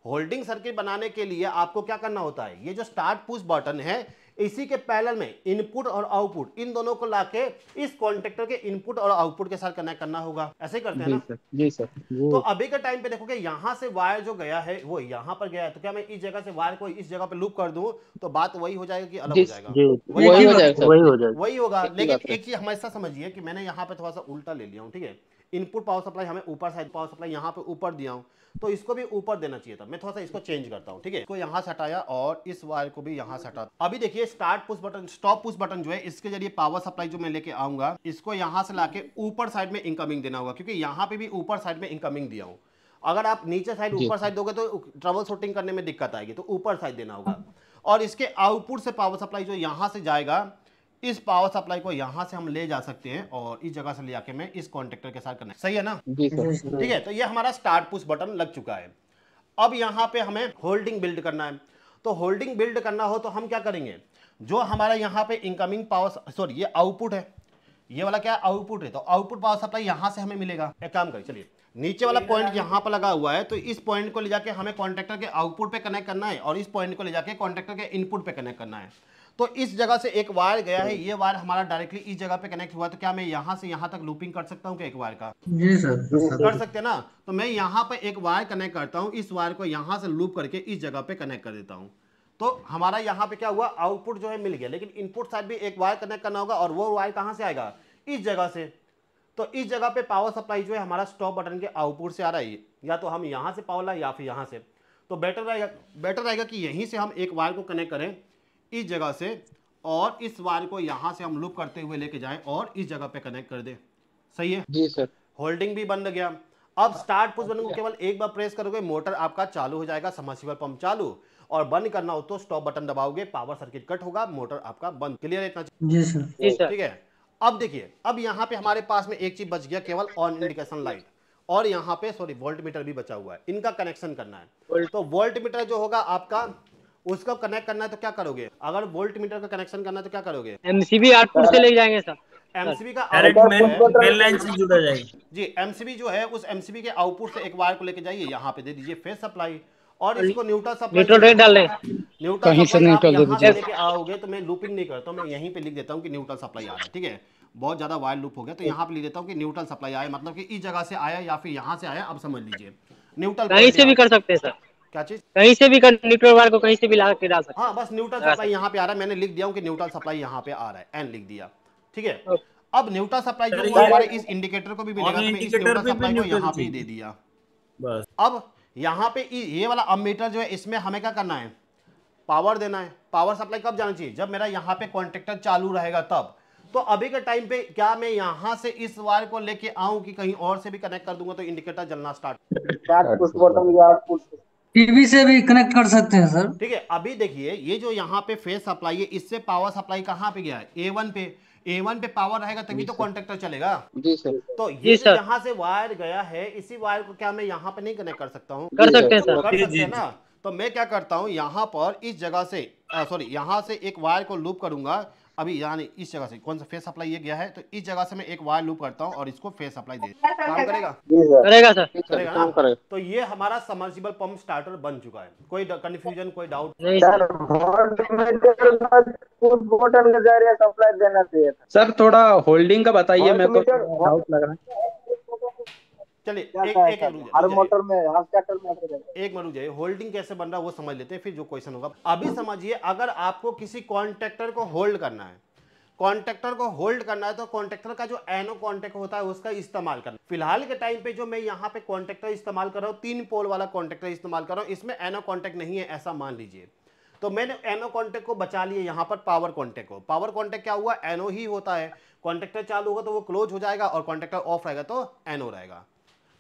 A: होल्डिंग सर्किट बनाने के लिए आपको क्या करना होता है, ये जो स्टार्ट पुश बटन है इसी के पैरेलल में इनपुट और आउटपुट इन दोनों को लाके इस कॉन्टेक्टर के इनपुट और आउटपुट के साथ कनेक्ट करना होगा। ऐसे ही करते हैं
E: जी
A: ना।
E: सर, जी सर।
A: तो अभी के टाइम पे देखोगे यहां से वायर जो गया है वो यहां पर गया है, तो क्या मैं इस जगह से वायर को इस जगह पे लूप कर दूं तो बात वही हो जाएगी कि अलग हो जाएगा?
E: वही
A: बात
E: हो
A: है।
E: जाएगा सर।
D: वही हो जाएगा।
A: वही होगा।
E: एक ही
A: लेकिन
E: बात है।
A: एक चीज हमेशा समझिए कि मैंने यहाँ पे थोड़ा सा उल्टा ले लिया हूँ। ठीक है, इनपुट पावर सप्लाई हमें ऊपर साइड पावर सप्लाई यहाँ पे ऊपर दिया हूँ, तो इसको भी ऊपर देना चाहिए था। मैं थोड़ा सा इसको चेंज करता हूँ। ठीक है, इसको यहाँ से हटाया और इस वायर को भी यहाँ से हटा। अभी देखिए start push button, stop push button जो है इसके जरिए पावर सप्लाई जो मैं लेके आऊंगा इसको यहाँ से लाके ऊपर साइड में इनकमिंग देना होगा, क्योंकि यहाँ पे भी ऊपर साइड में इनकमिंग दिया हूँ। अगर आप नीचे साइड
E: जी।
A: ऊपर साइड दोगे तो ट्रबल शूटिंग करने में दिक्कत आएगी, तो ऊपर साइड देना होगा। और इसके आउटपुट से पावर सप्लाई जो यहाँ से जाएगा, इस पावर सप्लाई को यहाँ से हम ले जा सकते हैं और इस जगह से ले जाके मैं इस कॉन्टेक्टर के साथ कनेक्ट। सही है ना?
E: जी सर।
A: ठीक है, तो ये हमारा स्टार्ट पुश बटन लग चुका है। अब यहाँ पे हमें होल्डिंग बिल्ड करना है। तो होल्डिंग बिल्ड करना हो तो हम क्या करेंगे, जो हमारा यहाँ पे इनकमिंग पावर, सॉरी ये आउटपुट है, ये वाला क्या आउटपुट है, तो आउटपुट पावर सप्लाई यहाँ से हमें मिलेगा। एक काम करिए, चलिए नीचे वाला पॉइंट यहाँ पर लगा हुआ है, तो इस पॉइंट को ले जाके हमें कॉन्ट्रेक्टर के आउटपुट पे कनेक्ट करना है और इस पॉइंट को ले जाके कॉन्ट्रेक्टर के इनपुट पे कनेक्ट करना है। तो इस जगह से एक वायर गया है, ये वायर हमारा डायरेक्टली इस जगह पे कनेक्ट हुआ है, तो क्या मैं यहाँ से यहाँ तक लूपिंग कर सकता हूँ क्या एक वायर का?
H: जी सर।
A: कर सकते हैं ना। तो मैं यहाँ पे एक वायर कनेक्ट करता हूँ, इस वायर को यहाँ से लूप करके इस जगह पे कनेक्ट कर देता हूँ। तो हमारा यहाँ पे क्या हुआ, आउटपुट जो है मिल गया, लेकिन इनपुट साइड भी एक वायर कनेक्ट करना होगा और वो वायर कहाँ से आएगा, इस जगह से। तो इस जगह पे पावर सप्लाई जो है हमारा स्टॉप बटन के आउटपुट से आ रहा है, या तो हम यहाँ से पावर लाए या फिर यहाँ से। तो बेटर रहेगा कि यहीं से हम एक वायर को कनेक्ट करें इस जगह से और इस वायर को यहाँ से हम लूप करते हुए लेके जाएं और इस जगह पे कनेक्ट कर दें। सही है
E: जी सर।
A: होल्डिंग भी बंद गया। अब स्टार्ट पुश बटन को केवल एक बार प्रेस करोगे, मोटर आपका चालू हो जाएगा, सबमर्सिबल पंप चालू। और बंद करना हो तो स्टॉप बटन दबाओगे, पावर सर्किट कट होगा, मोटर आपका बंद। क्लियर है इतना?
H: जी सर।
D: जी सर।
A: ठीक है, अब देखिए, अब यहाँ पे हमारे पास में एक चीज बच गया, केवल ऑन इंडिकेशन लाइट और यहाँ पे सॉरी वोल्ट मीटर भी बचा हुआ है, इनका कनेक्शन करना है। तो वोल्ट मीटर जो होगा आपका, उसको कनेक्ट करना है तो क्या करोगे, अगर वोल्ट मीटर का कनेक्शन करना है तो क्या करोगे,
D: एमसीबी आउटपुट से ले जाएंगे सर।
A: एमसीबी का
F: डायरेक्ट
A: आउटपुट
F: मेन लाइन से जुड़ा जाएगा।
A: जी, एमसीबी जो है उस एमसीबी के आउटपुट से एक वायर को लेके जाइए, यहाँ पे दे दीजिए फेस सप्लाई और इसको न्यूट्रल सप्लाई,
D: न्यूट्रल रेड डाल दें।
A: न्यूट्रल
E: कहीं से
A: सप्लाई आप
E: न्यूट्रल दे
A: यहाँ
E: दीजिए।
A: से लेके आओगे तो मैं लूपिंग नहीं करता हूँ, मैं यहीं पे लिख देता हूँ कि न्यूट्रल सप्लाई आ रहा है। ठीक है, बहुत ज्यादा वायर लूप हो गया तो यहाँ पे लिख देता हूँ कि न्यूट्रल सप्लाई आया, मतलब कि इस जगह से आया या फिर यहाँ से आया। अब समझ लीजिए न्यूट्रल
D: कहीं से भी कर सकते हैं सर,
A: क्या चीज,
D: कहीं से भी कर, न्यूट्रल वायर को कहीं से भी ला के डाल सकते
A: हाँ बस न्यूट्रल सप्लाई यहाँ पे आ रहा है, मैंने लिख दिया हूँ कि न्यूट्रल सप्लाई यहाँ पे आ रहा है, एन लिख दिया। ठीक है, अब न्यूट्रल सप्लाई जो हुआ हमारे इस इंडिकेटर को भी मिलेगा, तो मैं इस
F: इंडिकेटर
A: न्यूट्रल
F: पे भी
A: सप्लाई को
F: न्यूट्रल
A: यहाँ पे ही
F: चाहिए।
A: दे दिया।
F: बस
A: अब यहाँ पे ये वाला अमीटर जो है इसमें हमें क्या करना है, पावर देना है। पावर सप्लाई कब जाना चाहिए, जब मेरा यहाँ पे कॉन्ट्रेक्टर चालू रहेगा तब। तो अभी के टाइम पे क्या मैं यहाँ से इस वायर को लेके आऊं कि कहीं और से भी कनेक्ट कर दूंगा तो इंडिकेटर जलना स्टार्ट।
C: स्टार्ट पुश बटन या आउटपुट
H: टीवी से भी कनेक्ट कर सकते हैं सर।
A: ठीक है, अभी देखिए ये जो यहाँ पे फेस सप्लाई है, इससे पावर सप्लाई कहाँ पे गया है, A1 पे। A1 पे पावर रहेगा तभी तो कॉन्ट्रेक्टर चलेगा।
E: जी सर।
A: तो
D: जी
A: ये
D: सर।
A: यहाँ से वायर गया है, इसी वायर को क्या मैं यहाँ पे नहीं कनेक्ट कर सकता हूँ?
D: कर सकते हैं सर।
A: कर
F: जी,
A: सकते हैं
F: जी।
A: ना। तो मैं क्या करता हूँ, यहाँ पर इस जगह से सॉरी यहाँ से एक वायर को लूप करूंगा। अभी यानी इस जगह से कौन सा फेस सप्लाई ये गया है, तो इस जगह से मैं एक वायर लूप करता हूँ और इसको फेस सप्लाई दे, काम करेगा?
C: जी सर।
D: करेगा सर।
A: करेगा
E: काम
A: ना।
E: करेगा।
A: तो ये हमारा सबमर्सिबल पंप स्टार्टर बन चुका है। कोई कंफ्यूजन, कोई डाउट?
D: नहीं
C: sir
D: sir.
C: Volt meter push button के जरिए सप्लाई देना चाहिए था।
E: सर थोड़ा होल्डिंग का बताइए,
C: वोल्ट
E: मेरे को
C: मीटर
E: डाउट लग रहा है।
A: चलिए
C: क्या
A: एक
C: था
A: एक
C: सर?
A: रुक
C: हर
A: जाइए,
C: मोटर में हर स्टार्टर में ऐसे रहता है।
A: एक मिनट रुक जाइए, होल्डिंग कैसे बन रहा है वो समझ लेते हैं, फिर जो क्वेश्चन होगा। अभी समझिए, अगर आपको किसी कॉन्ट्रैक्टर को होल्ड करना है, कॉन्ट्रैक्टर को होल्ड करना है तो कॉन्ट्रैक्टर का जो एनो कॉन्टैक्ट होता है उसका इस्तेमाल करना। फिलहाल के टाइम पे जो मैं यहाँ पे कॉन्ट्रैक्टर इस्तेमाल कर रहा हूँ, 3 पोल वाला कॉन्ट्रैक्टर इस्तेमाल कर रहा हूँ, इसमें एनो कॉन्टैक्ट नहीं है ऐसा मान लीजिए। तो मैंने एनो कॉन्टैक्ट को बचा लिए यहाँ पर पावर कॉन्टैक्ट को। पावर कॉन्टैक्ट क्या हुआ, एनो ही होता है। कॉन्ट्रैक्टर चालू होगा तो वो क्लोज हो जाएगा और कॉन्ट्रैक्टर ऑफ रहेगा तो एनो रहेगा।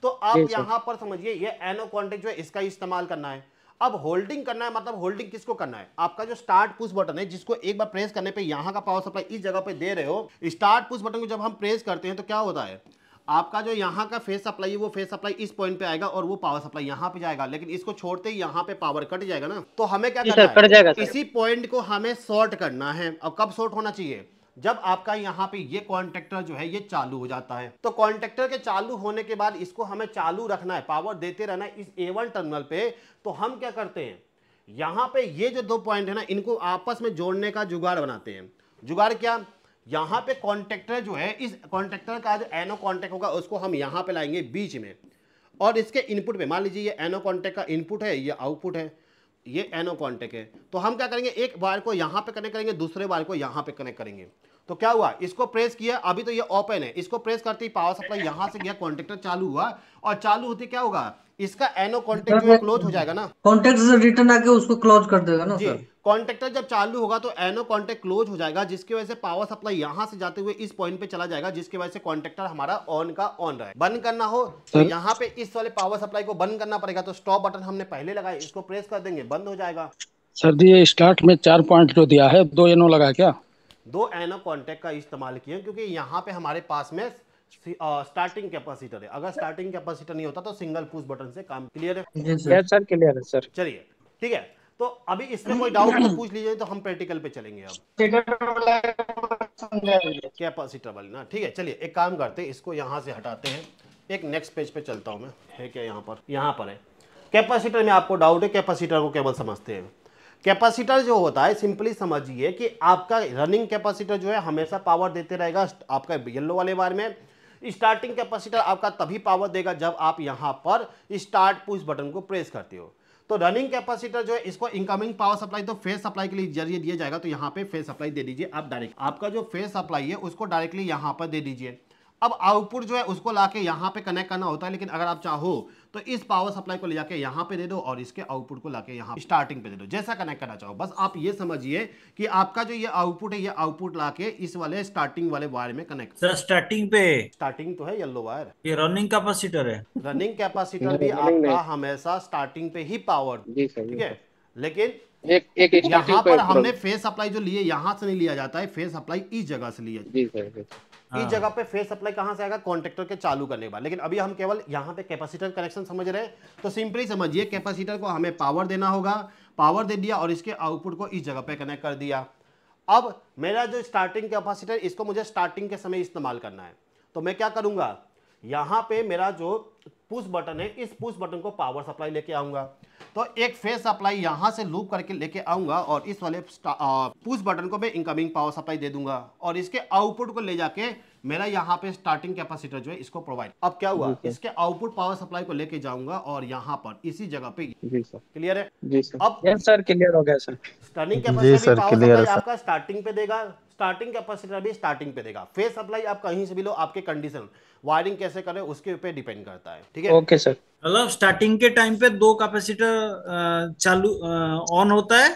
A: तो आप यहाँ पर समझिए ये एनो कॉन्टैक्ट जो है इसका इस्तेमाल करना है। अब होल्डिंग करना है, मतलब होल्डिंग किसको करना है, आपका जो स्टार्ट पुश बटन है जिसको एक बार प्रेस करने पे यहाँ का पावर सप्लाई इस जगह पे दे रहे हो, स्टार्ट पुश बटन को जब हम प्रेस करते हैं तो क्या होता है, आपका जो यहाँ का फेस सप्लाई है वो फेस सप्लाई इस पॉइंट पे आएगा और वो पावर सप्लाई यहाँ पे जाएगा, लेकिन इसको छोड़ते ही यहाँ पे पावर कट जाएगा ना। तो हमें क्या करना
D: कट जाएगा
A: है,
D: सर।
A: इसी पॉइंट को हमें शॉर्ट करना है। और कब शॉर्ट होना चाहिए, जब आपका यहाँ पे ये कॉन्टेक्टर जो है ये चालू हो जाता है। तो कॉन्टेक्टर के चालू होने के बाद इसको हमें चालू रखना है, पावर देते रहना है इस A1 टर्मिनल पे। तो हम क्या करते हैं, यहाँ पे ये जो 2 पॉइंट है ना, इनको आपस में जोड़ने का जुगाड़ बनाते हैं। जुगाड़ क्या, यहाँ पे कॉन्टेक्टर जो है, इस कॉन्टेक्टर का जो एनो कॉन्टेक्ट होगा उसको हम यहाँ पे लाएंगे बीच में, और इसके इनपुट पे मान लीजिए ये एनो कॉन्टेक्ट का इनपुट है, ये आउटपुट है, ये एनो कॉन्टेक्ट है। तो हम क्या करेंगे, एक वायर को यहाँ पे कनेक्ट करेंगे, दूसरे वायर को यहाँ पे कनेक्ट करेंगे। तो क्या हुआ, इसको प्रेस किया, अभी तो ये ओपन है, इसको प्रेस करते ही पावर सप्लाई यहाँ से गया, कॉन्टेक्टर चालू हुआ, और चालू होते क्या होगा, इसका एनो कॉन्टेक्ट जो है क्लोज हो जाएगा ना,
H: कॉन्टेक्ट से रिटर्न आके उसको क्लोज कर देगा ना
A: जी।
H: सर।
A: कॉन्टेक्टर जब चालू होगा तो एनो कॉन्टेक्ट क्लोज हो जाएगा, जिसकी वजह से पावर सप्लाई यहां से जाते हुए इस पॉइंट पे चला जाएगा, जिसकी वजह से कॉन्टेक्टर हमारा ऑन का ऑन रहे। बंद करना हो तो यहाँ पे इस वाले पावर सप्लाई को बंद करना पड़ेगा। तो स्टॉप बटन हमने पहले लगाया, इसको प्रेस कर देंगे, बंद हो जाएगा।
I: सर ये स्टार्ट में 4 पॉइंट जो दिया है 2 एनो लगा क्या?
A: 2 एनो कॉन्टेक्ट का इस्तेमाल किया क्योंकि यहाँ पे हमारे पास में स्टार्टिंग कैपेसिटर है। अगर स्टार्टिंग कैपेसिटर नहीं होता तो सिंगल पुश बटन से काम। क्लियर है?
E: यस सर, क्लियर है सर।
A: चलिए ठीक है, तो अभी इसमें कोई डाउट तो पूछ लीजिए, तो हम प्रैक्टिकल पे चलेंगे अब। कैपेसिटर वाली ना, ठीक है। चलिए एक काम करते हैं, इसको यहाँ से हटाते हैं, एक नेक्स्ट पेज पे चलता हूँ मैं। है क्या यहाँ पर है कैपेसिटर में आपको डाउट है, कैपेसिटर को केवल समझते हैं। कैपेसिटर जो होता है, सिंपली समझिए कि आपका रनिंग कैपेसिटर जो है हमेशा पावर देते रहेगा। आपका येलो वाले वायर में स्टार्टिंग कैपेसिटर आपका तभी पावर देगा जब आप यहाँ पर स्टार्ट पुश बटन को प्रेस करते हो। तो रनिंग कैपेसिटर जो है इसको इनकमिंग पावर सप्लाई तो फेज सप्लाई के लिए जरिए दिया जाएगा, तो यहाँ पे फेज सप्लाई दे दीजिए आप डायरेक्ट। आपका जो फेज सप्लाई है उसको डायरेक्टली यहाँ पर दे दीजिए। अब आउटपुट जो है उसको लाके यहाँ पे कनेक्ट करना होता है, लेकिन अगर आप चाहो तो इस पावर सप्लाई को ले जाके यहाँ पे दे दो और इसके आउटपुट को लाके यहाँ स्टार्टिंग पे दे दो, जैसा कनेक्ट करना चाहो। बस आप ये समझिए कि आपका जो ये आउटपुट है, ये आउटपुट लाके इस वाले स्टार्टिंग वाले वायर में कनेक्ट।
F: सर स्टार्टिंग पे,
A: स्टार्टिंग तो है येलो वायर,
F: ये रनिंग कैपेसिटर है।
A: रनिंग कैपेसिटर भी आपका हमेशा स्टार्टिंग पे ही पावर, ठीक है। लेकिन
E: एक
A: यहाँ पर हमने फेज सप्लाई जो लिए यहाँ से नहीं लिया जाता है, फेज सप्लाई इस जगह से लिया। इस जगह पे फेज सप्लाई कहां से आएगा, कॉन्टेक्टर के चालू करने के बाद। लेकिन अभी हम केवल यहाँ पे कैपेसिटर कनेक्शन समझ रहे हैं, तो सिंपली समझिए कैपेसिटर को हमें पावर देना होगा, पावर दे दिया और इसके आउटपुट को इस जगह पे कनेक्ट कर दिया। अब मेरा जो स्टार्टिंग कैपेसिटर, इसको मुझे स्टार्टिंग के समय इस्तेमाल करना है, तो मैं क्या करूंगा, यहाँ पे मेरा जो पुश बटन है, इस पुश बटन को पावर सप्लाई लेके आऊंगा। तो एक फेज सप्लाई यहाँ से लूप करके लेके आऊंगा और इस वाले पुश बटन को मैं इनकमिंग पावर सप्लाई दे दूंगा और इसके आउटपुट को ले जाके मेरा यहाँ पे स्टार्टिंग कैपेसिटर जो है इसको प्रोवाइड। अब क्या हुआ, इसके आउटपुट पावर सप्लाई को लेके जाऊंगा और यहाँ पर इसी जगह पे। जी सर, क्लियर है?
E: जी सर।
A: अब
E: यस सर, क्लियर हो गया sir.
A: Starting capacitor power supply आपका स्टार्टिंग पे देगा, स्टार्टिंग कैपेसिटर भी स्टार्टिंग पे देगा। फेज सप्लाई आप कहीं से भी लो, आपके कंडीशन वायरिंग कैसे करें उसके ऊपर डिपेंड करता है, ठीक है?
E: Okay sir.
F: मतलब स्टार्टिंग के टाइम पे 2 कैपेसिटर चालू ऑन होता है,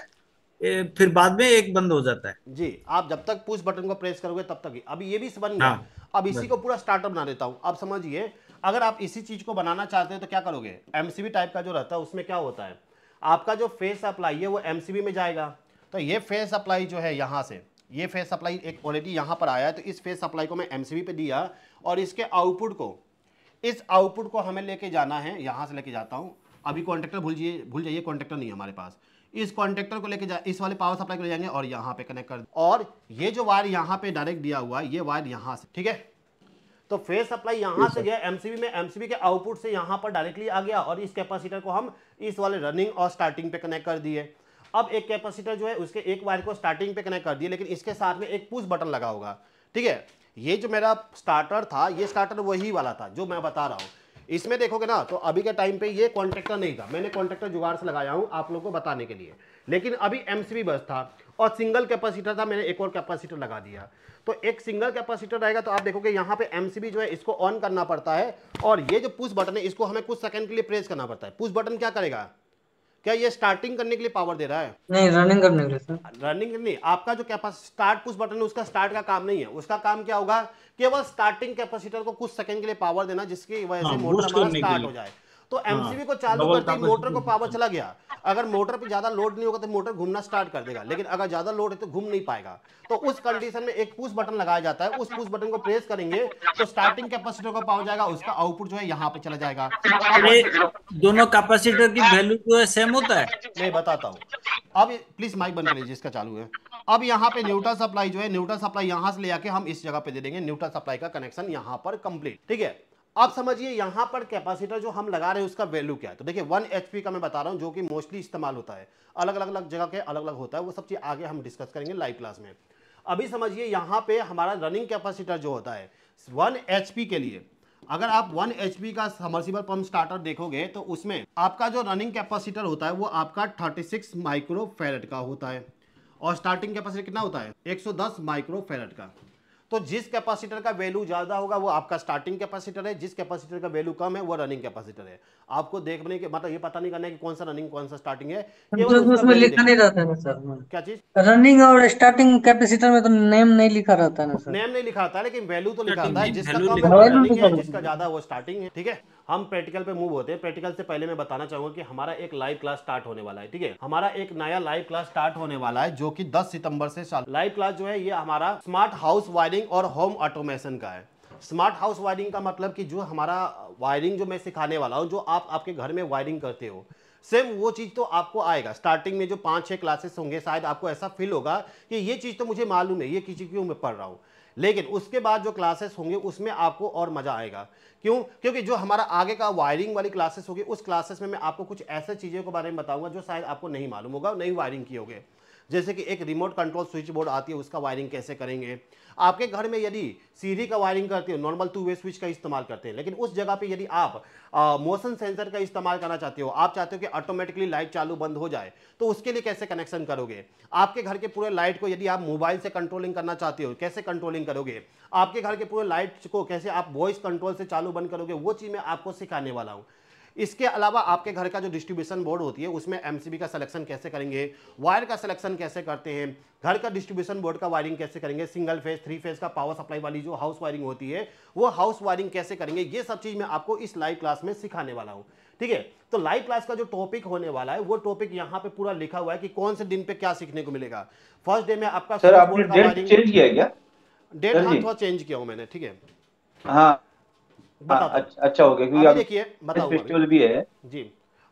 F: फिर बाद में एक बंद हो जाता है।
A: जी, आप जब तक पुश बटन को प्रेस करोगे तब तक ही। अब ये भी बन गया। अब इसी को पूरा स्टार्टर बना देता हूं। अब समझिए, अगर आप इसी चीज को बनाना चाहते हैं तो क्या करोगे, एमसीबी टाइप का जो रहता है उसमें क्या होता है, आपका जो फेज सप्लाई है वो एमसीबी में जाएगा। तो ये फेज सप्लाई जो है यहाँ से, ये फेज सप्लाई एक ऑलरेडी यहाँ पर आया है, तो इस फेज सप्लाई को मैं एमसीबी पे दिया और इसके आउटपुट को, इस आउटपुट को हमें लेके जाना है, यहाँ से लेके जाता हूँ। अभी कॉन्टेक्टर भूल जाइए, कॉन्टेक्टर नहीं है हमारे पास। इस कॉन्टेक्टर को लेके इस वाले पावर सप्लाई को ले जाएंगे और यहाँ पे कनेक्ट कर, और ये जो वायर यहाँ पे डायरेक्ट दिया हुआ है, ये वायर यहाँ से, ठीक है। तो फेज सप्लाई यहाँ से गया एमसीबी में, एमसीबी के आउटपुट से यहाँ पर डायरेक्टली आ गया और इस कैपेसिटर को हम इस वाले रनिंग और स्टार्टिंग पे कनेक्ट कर दिए। अब एक कैपेसिटर जो है उसके एक वायर को स्टार्टिंग पे कनेक्ट कर दिए, लेकिन इसके साथ में एक पुश बटन लगा होगा, ठीक है। ये जो मेरा स्टार्टर था, ये स्टार्टर वही वाला था जो मैं बता रहा हूँ। इसमें देखोगे ना, तो अभी के टाइम पे ये कॉन्टेक्टर नहीं था, मैंने कॉन्टेक्टर जुगाड़ से लगाया हूँ आप लोगों को बताने के लिए। लेकिन अभी एमसीबी बस था और सिंगल कैपेसिटर था, मैंने एक और कैपेसिटर लगा दिया। तो एक सिंगल कैपेसिटर रहेगा तो आप देखोगे यहाँ पे एमसीबी जो है इसको ऑन करना पड़ता है, और ये जो पुश बटन है इसको हमें कुछ सेकंड के लिए प्रेस करना पड़ता है। पुश बटन क्या करेगा, क्या ये स्टार्टिंग करने के लिए पावर दे रहा है?
H: नहीं, रनिंग करने के लिए सर।
A: रनिंग नहीं, आपका जो स्टार्ट पुश बटन है उसका स्टार्ट का काम नहीं है। उसका काम क्या होगा, केवल स्टार्टिंग कैपेसिटर को कुछ सेकंड के लिए पावर देना, जिसकी वजह से मोटर हमारा स्टार्ट हो जाए। तो एमसीबी को चालू करते ही मोटर को पावर चला गया, अगर मोटर पे ज्यादा लोड नहीं होगा तो मोटर घूमना स्टार्ट कर देगा, लेकिन अगर ज्यादा लोड है तो घूम नहीं पाएगा। तो उस कंडीशन में एक पुश बटन लगाया जाता है, उस पुश बटन को प्रेस करेंगे तो स्टार्टिंग कैपेसिटर का पावर जाएगा, उसका आउटपुट जो है यहाँ पे चला जाएगा।
F: दोनों कैपेसिटर की वैल्यू जो है सेम होता है?
A: मैं बताता हूँ, अब प्लीज माइक बंद कर लीजिए, इसका चालू है। अब यहाँ पे न्यूट्रल सप्लाई जो है, न्यूट्रल सप्लाई यहाँ से ले आके हम इस जगह पे दे देंगे, न्यूट्रल सप्लाई का कनेक्शन यहाँ पर कंप्लीट, ठीक है। अब समझिए यहाँ पर कैपेसिटर जो हम लगा रहे हैं उसका वैल्यू क्या है। तो देखिए 1 HP का मैं बता रहा हूँ, जो कि मोस्टली इस्तेमाल होता है, अलग अलग जगह के अलग अलग होता है, वो सब चीज आगे हम डिस्कस करेंगे लाइव क्लास में। अभी समझिए यहाँ पे हमारा रनिंग कैपेसिटर जो होता है 1 HP के लिए, अगर आप 1 HP का सबमर्सिबल पंप स्टार्टर देखोगे तो उसमें आपका जो रनिंग कैपेसिटर होता है वो आपका 36 माइक्रोफैरड का होता है, और स्टार्टिंग कैपेसिटर कितना होता है 110 माइक्रोफैरड का। तो जिस कैपेसिटर का वैल्यू ज्यादा होगा वो आपका स्टार्टिंग कैपेसिटर है, जिस कैपेसिटर का वैल्यू कम है वो रनिंग कैपेसिटर है। आपको देखने के मतलब ये पता नहीं करना है कि कौन सा रनिंग कौन सा स्टार्टिंग है,
H: उसमें लिखा नहीं रहता है ना सर?
A: क्या चीज?
H: रनिंग और स्टार्टिंग कैपेसिटर में तो नेम नहीं लिखा रहता है ना सर?
A: नेम नहीं लिखा आता है, लेकिन वैल्यू तो लिखा आता है, जिसका कम
H: है
A: वो
H: value
A: रनिंग है,
H: लिखा
A: जिसका ज्यादा वो स्टार्टिंग है, ठीक है। हम प्रैक्टिकल पे मूव होते हैं। प्रैक्टिकल से पहले मैं बताना चाहूंगा कि हमारा एक लाइव क्लास स्टार्ट होने वाला है, ठीक है। हमारा एक नया लाइव क्लास स्टार्ट होने वाला है जो कि 10 सितंबर से लाइव क्लास जो है ये हमारा स्मार्ट हाउस वायरिंग और होम ऑटोमेशन का है। स्मार्ट हाउस वायरिंग का मतलब कि जो हमारा वायरिंग जो मैं सिखाने वाला हूं, जो आप आपके घर में वायरिंग करते हो, सेम वो चीज तो आपको आएगा। स्टार्टिंग में जो 5-6 क्लासेस होंगे शायद आपको ऐसा फील होगा कि ये चीज तो मुझे मालूम है, ये चीज क्यों मैं पढ़ रहा हूं, लेकिन उसके बाद जो क्लासेस होंगे उसमें आपको और मजा आएगा। क्यों? क्योंकि जो हमारा आगे का वायरिंग वाली क्लासेस होगी उस क्लासेस में मैं आपको कुछ ऐसे चीजों के बारे में बताऊंगा जो शायद आपको नहीं मालूम होगा, नहीं वायरिंग किए होगे। जैसे कि एक रिमोट कंट्रोल स्विच बोर्ड आती है, उसका वायरिंग कैसे करेंगे। आपके घर में यदि सीढ़ी का वायरिंग करते हो, नॉर्मल 2 वे स्विच का इस्तेमाल करते हैं, लेकिन उस जगह पे यदि आप मोशन सेंसर का इस्तेमाल करना चाहते हो, आप चाहते हो कि ऑटोमेटिकली लाइट चालू बंद हो जाए, तो उसके लिए कैसे कनेक्शन करोगे। आपके घर के पूरे लाइट को यदि आप मोबाइल से कंट्रोलिंग करना चाहते हो, कैसे कंट्रोलिंग करोगे। आपके घर के पूरे लाइट को कैसे आप वॉइस कंट्रोल से चालू बंद करोगे, वो चीज मैं आपको सिखाने वाला हूँ। इसके अलावा आपके घर का जो डिस्ट्रीब्यूशन बोर्ड होती है उसमें एमसीबी का सिलेक्शन कैसे करेंगे, वायर का सिलेक्शन कैसे करते हैं, घर का डिस्ट्रीब्यूशन बोर्ड का वायरिंग कैसे करेंगे, सिंगल फेज 3 फेज का पावर सप्लाई वाली जो हाउस वायरिंग होती है वो हाउस वायरिंग कैसे करेंगे, ये सब चीज मैं आपको इस लाइव क्लास में सिखाने वाला हूं, ठीक है। तो लाइव क्लास का जो टॉपिक होने वाला है वो टॉपिक यहाँ पे पूरा लिखा हुआ है कि कौन से दिन पे क्या सीखने को मिलेगा। फर्स्ट डे में आपका
J: सर आपने डेट चेंज किया है क्या?
A: डेट हाँ थोड़ा चेंज किया हूं मैंने, ठीक है।
J: हाँ अच्छा हो गया, क्योंकि
A: देखिए बताऊंगा
J: फेस्टिवल भी है
A: जी।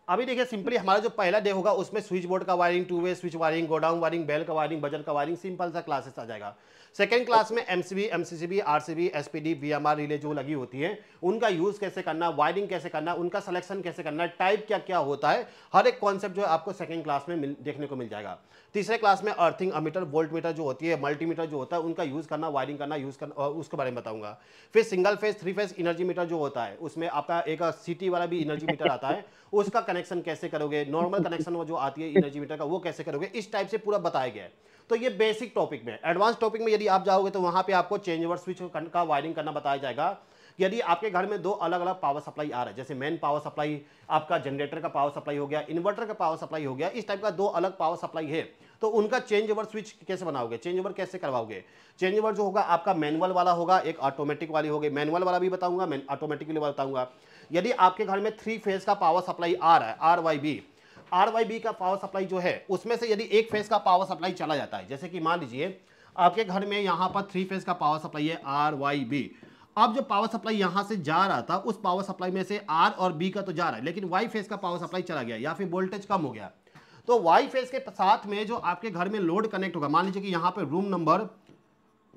A: अभी देखिए सिंपली हमारा जो पहला डे होगा उसमें स्विच बोर्ड का wiring, 2 way switch wiring, godown wiring, bell का वायरिंग, बजर का वायरिंग, सिंपल सा क्लासेस आ जाएगा। सेकेंड क्लास में MCB, MCCB, RCB, SPD, VMR relay जो लगी होती है उनका यूज कैसे करना, वायरिंग कैसे करना, उनका सिलेक्शन कैसे करना, टाइप क्या क्या होता है, हर एक कॉन्सेप्ट जो है आपको सेकंड क्लास में देखने को मिल जाएगा। तीसरे क्लास में अर्थिंग, अमीटर, वोल्ट मीटर जो होती है, मल्टीमीटर जो होता है उनका यूज करना, वायरिंग करना, यूज करना, उसके बारे में बताऊंगा। फिर single phase 3 phase energy meter जो होता है उसमें आपका एक सिटी वाला भी एनर्जी मीटर आता है, उसका कनेक्शन कैसे करोगे, नॉर्मल कनेक्शन वो जो आती है एनर्जी मीटर का वो कैसे करोगे, इस टाइप से पूरा बताया गया है। तो ये बेसिक टॉपिक में। एडवांस टॉपिक में यदि आप जाओगे तो वहां पे आपको चेंज ओवर स्विच का वायरिंग करना बताया जाएगा। यदि आपके घर में 2 अलग अलग पावर सप्लाई आ रहा है, जैसे मेन पावर सप्लाई, आपका जनरेटर का पावर सप्लाई हो गया, इन्वर्टर का पावर सप्लाई हो गया, इस टाइप का 2 अलग पावर सप्लाई है, तो उनका चेंज ओवर स्विच कैसे बनाओगे, चेंज ओवर कैसे करवाओगे। चेंज ओवर जो होगा आपका मैनुअल वाला होगा, एक ऑटोमेटिक वाली होगी। मैनुअल वाला भी बताऊंगा, मैं ऑटोमेटिक वाला बताऊंगा। यदि आपके घर में 3 फेज का पावर सप्लाई आ रहा है, आरवाईबी का पावर सप्लाई जो है उसमें से यदि 1 फेज का पावर सप्लाई चला जाता है, जैसे कि मान लीजिए आपके घर में यहाँ पर 3 फेज का पावर सप्लाई है आरवाईबी। अब जो पावर सप्लाई यहां से जा रहा था उस पावर सप्लाई में से आर और बी का तो जा रहा है, लेकिन वाई फेज का पावर सप्लाई चला गया या फिर वोल्टेज कम हो गया, तो वाई फेज के साथ में जो आपके घर में लोड कनेक्ट होगा, मान लीजिए कि यहाँ पे रूम नंबर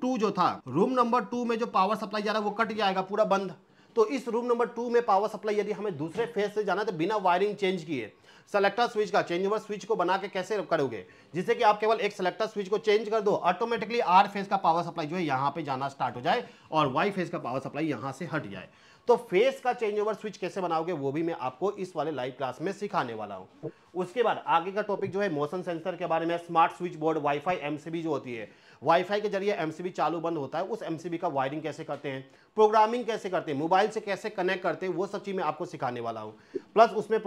A: 2 जो था, रूम नंबर 2 में जो पावर सप्लाई जा रहा है वो कट जाएगा पूरा बंद। तो इस रूम नंबर 2 में पावर सप्लाई यदि हमें दूसरे फेज से जाना है तो बिना वायरिंग चेंज किए सेलेक्टर स्विच का चेंज ओवर स्विच को बना के कैसे करोगे, जिससे कि आप केवल एक सेलेक्टर स्विच को चेंज कर दो, ऑटोमेटिकली आर फेज का पावर सप्लाई जो है यहां पे जाना स्टार्ट हो जाए और वाई फेज का पावर सप्लाई यहां से हट जाए। तो फेज का चेंज ओवर स्विच कैसे बनाओगे वो भी मैं आपको इस वाले लाइव क्लास में सिखाने वाला हूं। उसके बाद आगे का टॉपिक जो है मोशन सेंसर के बारे में, smart switch board, wifi MCB जो होती है, वाईफाई के जरिए एमसीबी चालू बंद होता है, उस एमसीबी का वायरिंग कैसे करते हैं, प्रोग्रामिंग कैसे करते हैं, मोबाइल से कैसे कनेक्ट करते हैं, वो सब चीज मैं आपको सिखाने वाला हूं। प्लस उसमें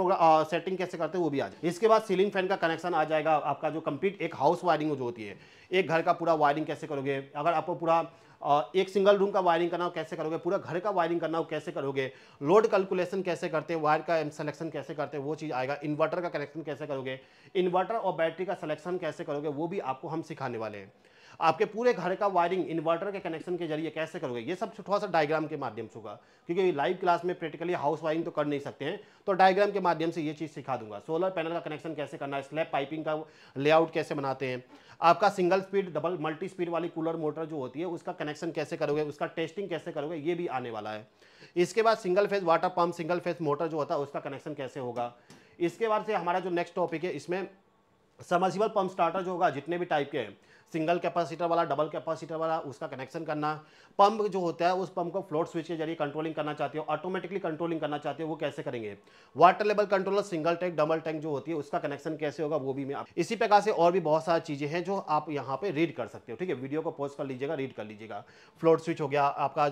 A: सेटिंग कैसे करते हैं वो भी आ जाए। इसके बाद सीलिंग फैन का कनेक्शन आ जाएगा, आपका जो कंप्लीट एक हाउस वायरिंग जो होती है, एक घर का पूरा वायरिंग कैसे करोगे। अगर आपको पूरा एक सिंगल रूम का वायरिंग करना हो कैसे करोगे, पूरा घर का वायरिंग करना हो कैसे करोगे, लोड कैलकुलेशन कैसे करते हैं, वायर का सिलेक्शन कैसे करते हैं वो चीज़ आएगा, इन्वर्टर का कनेक्शन कैसे करोगे, इन्वर्टर और बैटरी का सिलेक्शन कैसे करोगे वो भी आपको हम सिखाने वाले हैं। आपके पूरे घर का वायरिंग इन्वर्टर के कनेक्शन के जरिए कैसे करोगे, ये सब थोड़ा सा डायग्राम के माध्यम से होगा, क्योंकि लाइव क्लास में प्रैक्टिकली हाउस वायरिंग तो कर नहीं सकते हैं, तो डायग्राम के माध्यम से ये चीज़ सिखा दूंगा। सोलर पैनल का कनेक्शन कैसे करना है, स्लैब पाइपिंग का लेआउट कैसे बनाते हैं, आपका single speed double multi speed वाली कूलर मोटर जो होती है उसका कनेक्शन कैसे करोगे, उसका टेस्टिंग कैसे करोगे, ये भी आने वाला है। इसके बाद single phase water pump, single phase motor जो होता है उसका कनेक्शन कैसे होगा। इसके बाद से हमारा जो नेक्स्ट टॉपिक है इसमें सबमर्सिबल पंप स्टार्टर जो होगा, जितने भी टाइप के हैं, सिंगल कैपेसिटर वाला, डबल कैपेसिटर वाला, उसका कनेक्शन करना। पंप जो होता है उस पंप को फ्लोट स्विच के जरिए कंट्रोलिंग करना चाहते हो, ऑटोमेटिकली कंट्रोलिंग करना चाहते हो, वो कैसे करेंगे। Water level controller, single tank double tank जो होती है उसका कनेक्शन कैसे होगा वो भी मैं इसी प्रकार से और भी बहुत सारी चीज़ें हैं जो आप यहाँ पे रीड कर सकते हो। ठीक है, वीडियो को पॉज कर लीजिएगा, रीड कर लीजिएगा। फ्लोट स्विच हो गया आपका,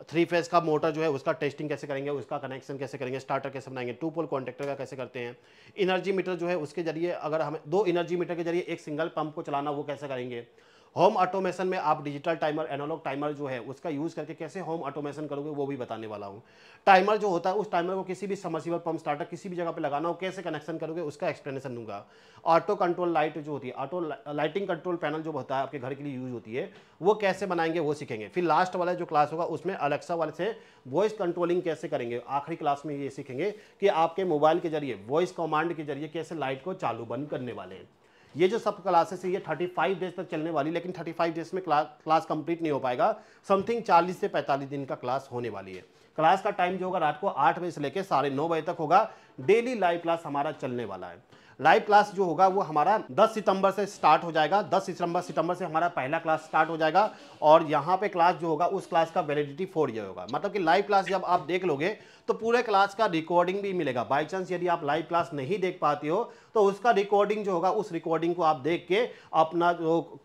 A: 3 फेज का मोटर जो है उसका टेस्टिंग कैसे करेंगे, उसका कनेक्शन कैसे करेंगे, स्टार्टर कैसे बनाएंगे, 2 पोल कॉन्टेक्टर का कैसे करते हैं, एनर्जी मीटर जो है उसके जरिए अगर हमें 2 एनर्जी मीटर के जरिए एक सिंगल पंप को चलाना वो कैसे करेंगे। होम ऑटोमेशन में आप डिजिटल टाइमर, एनालॉग टाइमर जो है उसका यूज़ करके कैसे होम ऑटोमेशन करोगे वो भी बताने वाला हूँ। टाइमर जो होता है उस टाइमर को किसी भी सबमर्सिबल पंप स्टार्टर किसी भी जगह पे लगाना हो कैसे कनेक्शन करोगे उसका एक्सप्लेनेशन दूंगा। ऑटो कंट्रोल लाइट जो होती है, ऑटो लाइटिंग कंट्रोल पैनल जो होता है आपके घर के लिए यूज होती है वो कैसे बनाएंगे वो सीखेंगे। फिर लास्ट वाला जो क्लास होगा उसमें अलेक्सा वाले से वॉइस कंट्रोलिंग कैसे करेंगे। आखिरी क्लास में ये सीखेंगे कि आपके मोबाइल के जरिए वॉइस कमांड के जरिए कैसे लाइट को चालू बंद करने वाले हैं। ये जो सब क्लासेस है ये 35 डेज तक चलने वाली, लेकिन 35 डेज में क्लास कंप्लीट नहीं हो पाएगा। समथिंग 40 से 45 दिन का क्लास होने वाली है। क्लास का टाइम जो होगा रात को 8 बजे से लेकर 9:30 बजे तक होगा। डेली लाइव क्लास हमारा चलने वाला है। लाइव क्लास जो होगा वो हमारा 10 सितंबर से स्टार्ट हो जाएगा। 10 सितंबर से हमारा पहला क्लास स्टार्ट हो जाएगा और यहाँ पे क्लास जो होगा उस क्लास का वैलिडिटी 4 ईयर होगा। मतलब कि लाइव क्लास जब आप देख लोगे तो पूरे क्लास का रिकॉर्डिंग भी मिलेगा। बाई चांस यदि आप लाइव क्लास नहीं देख पाते हो तो उसका रिकॉर्डिंग जो होगा उस रिकॉर्डिंग को आप देख के अपना जो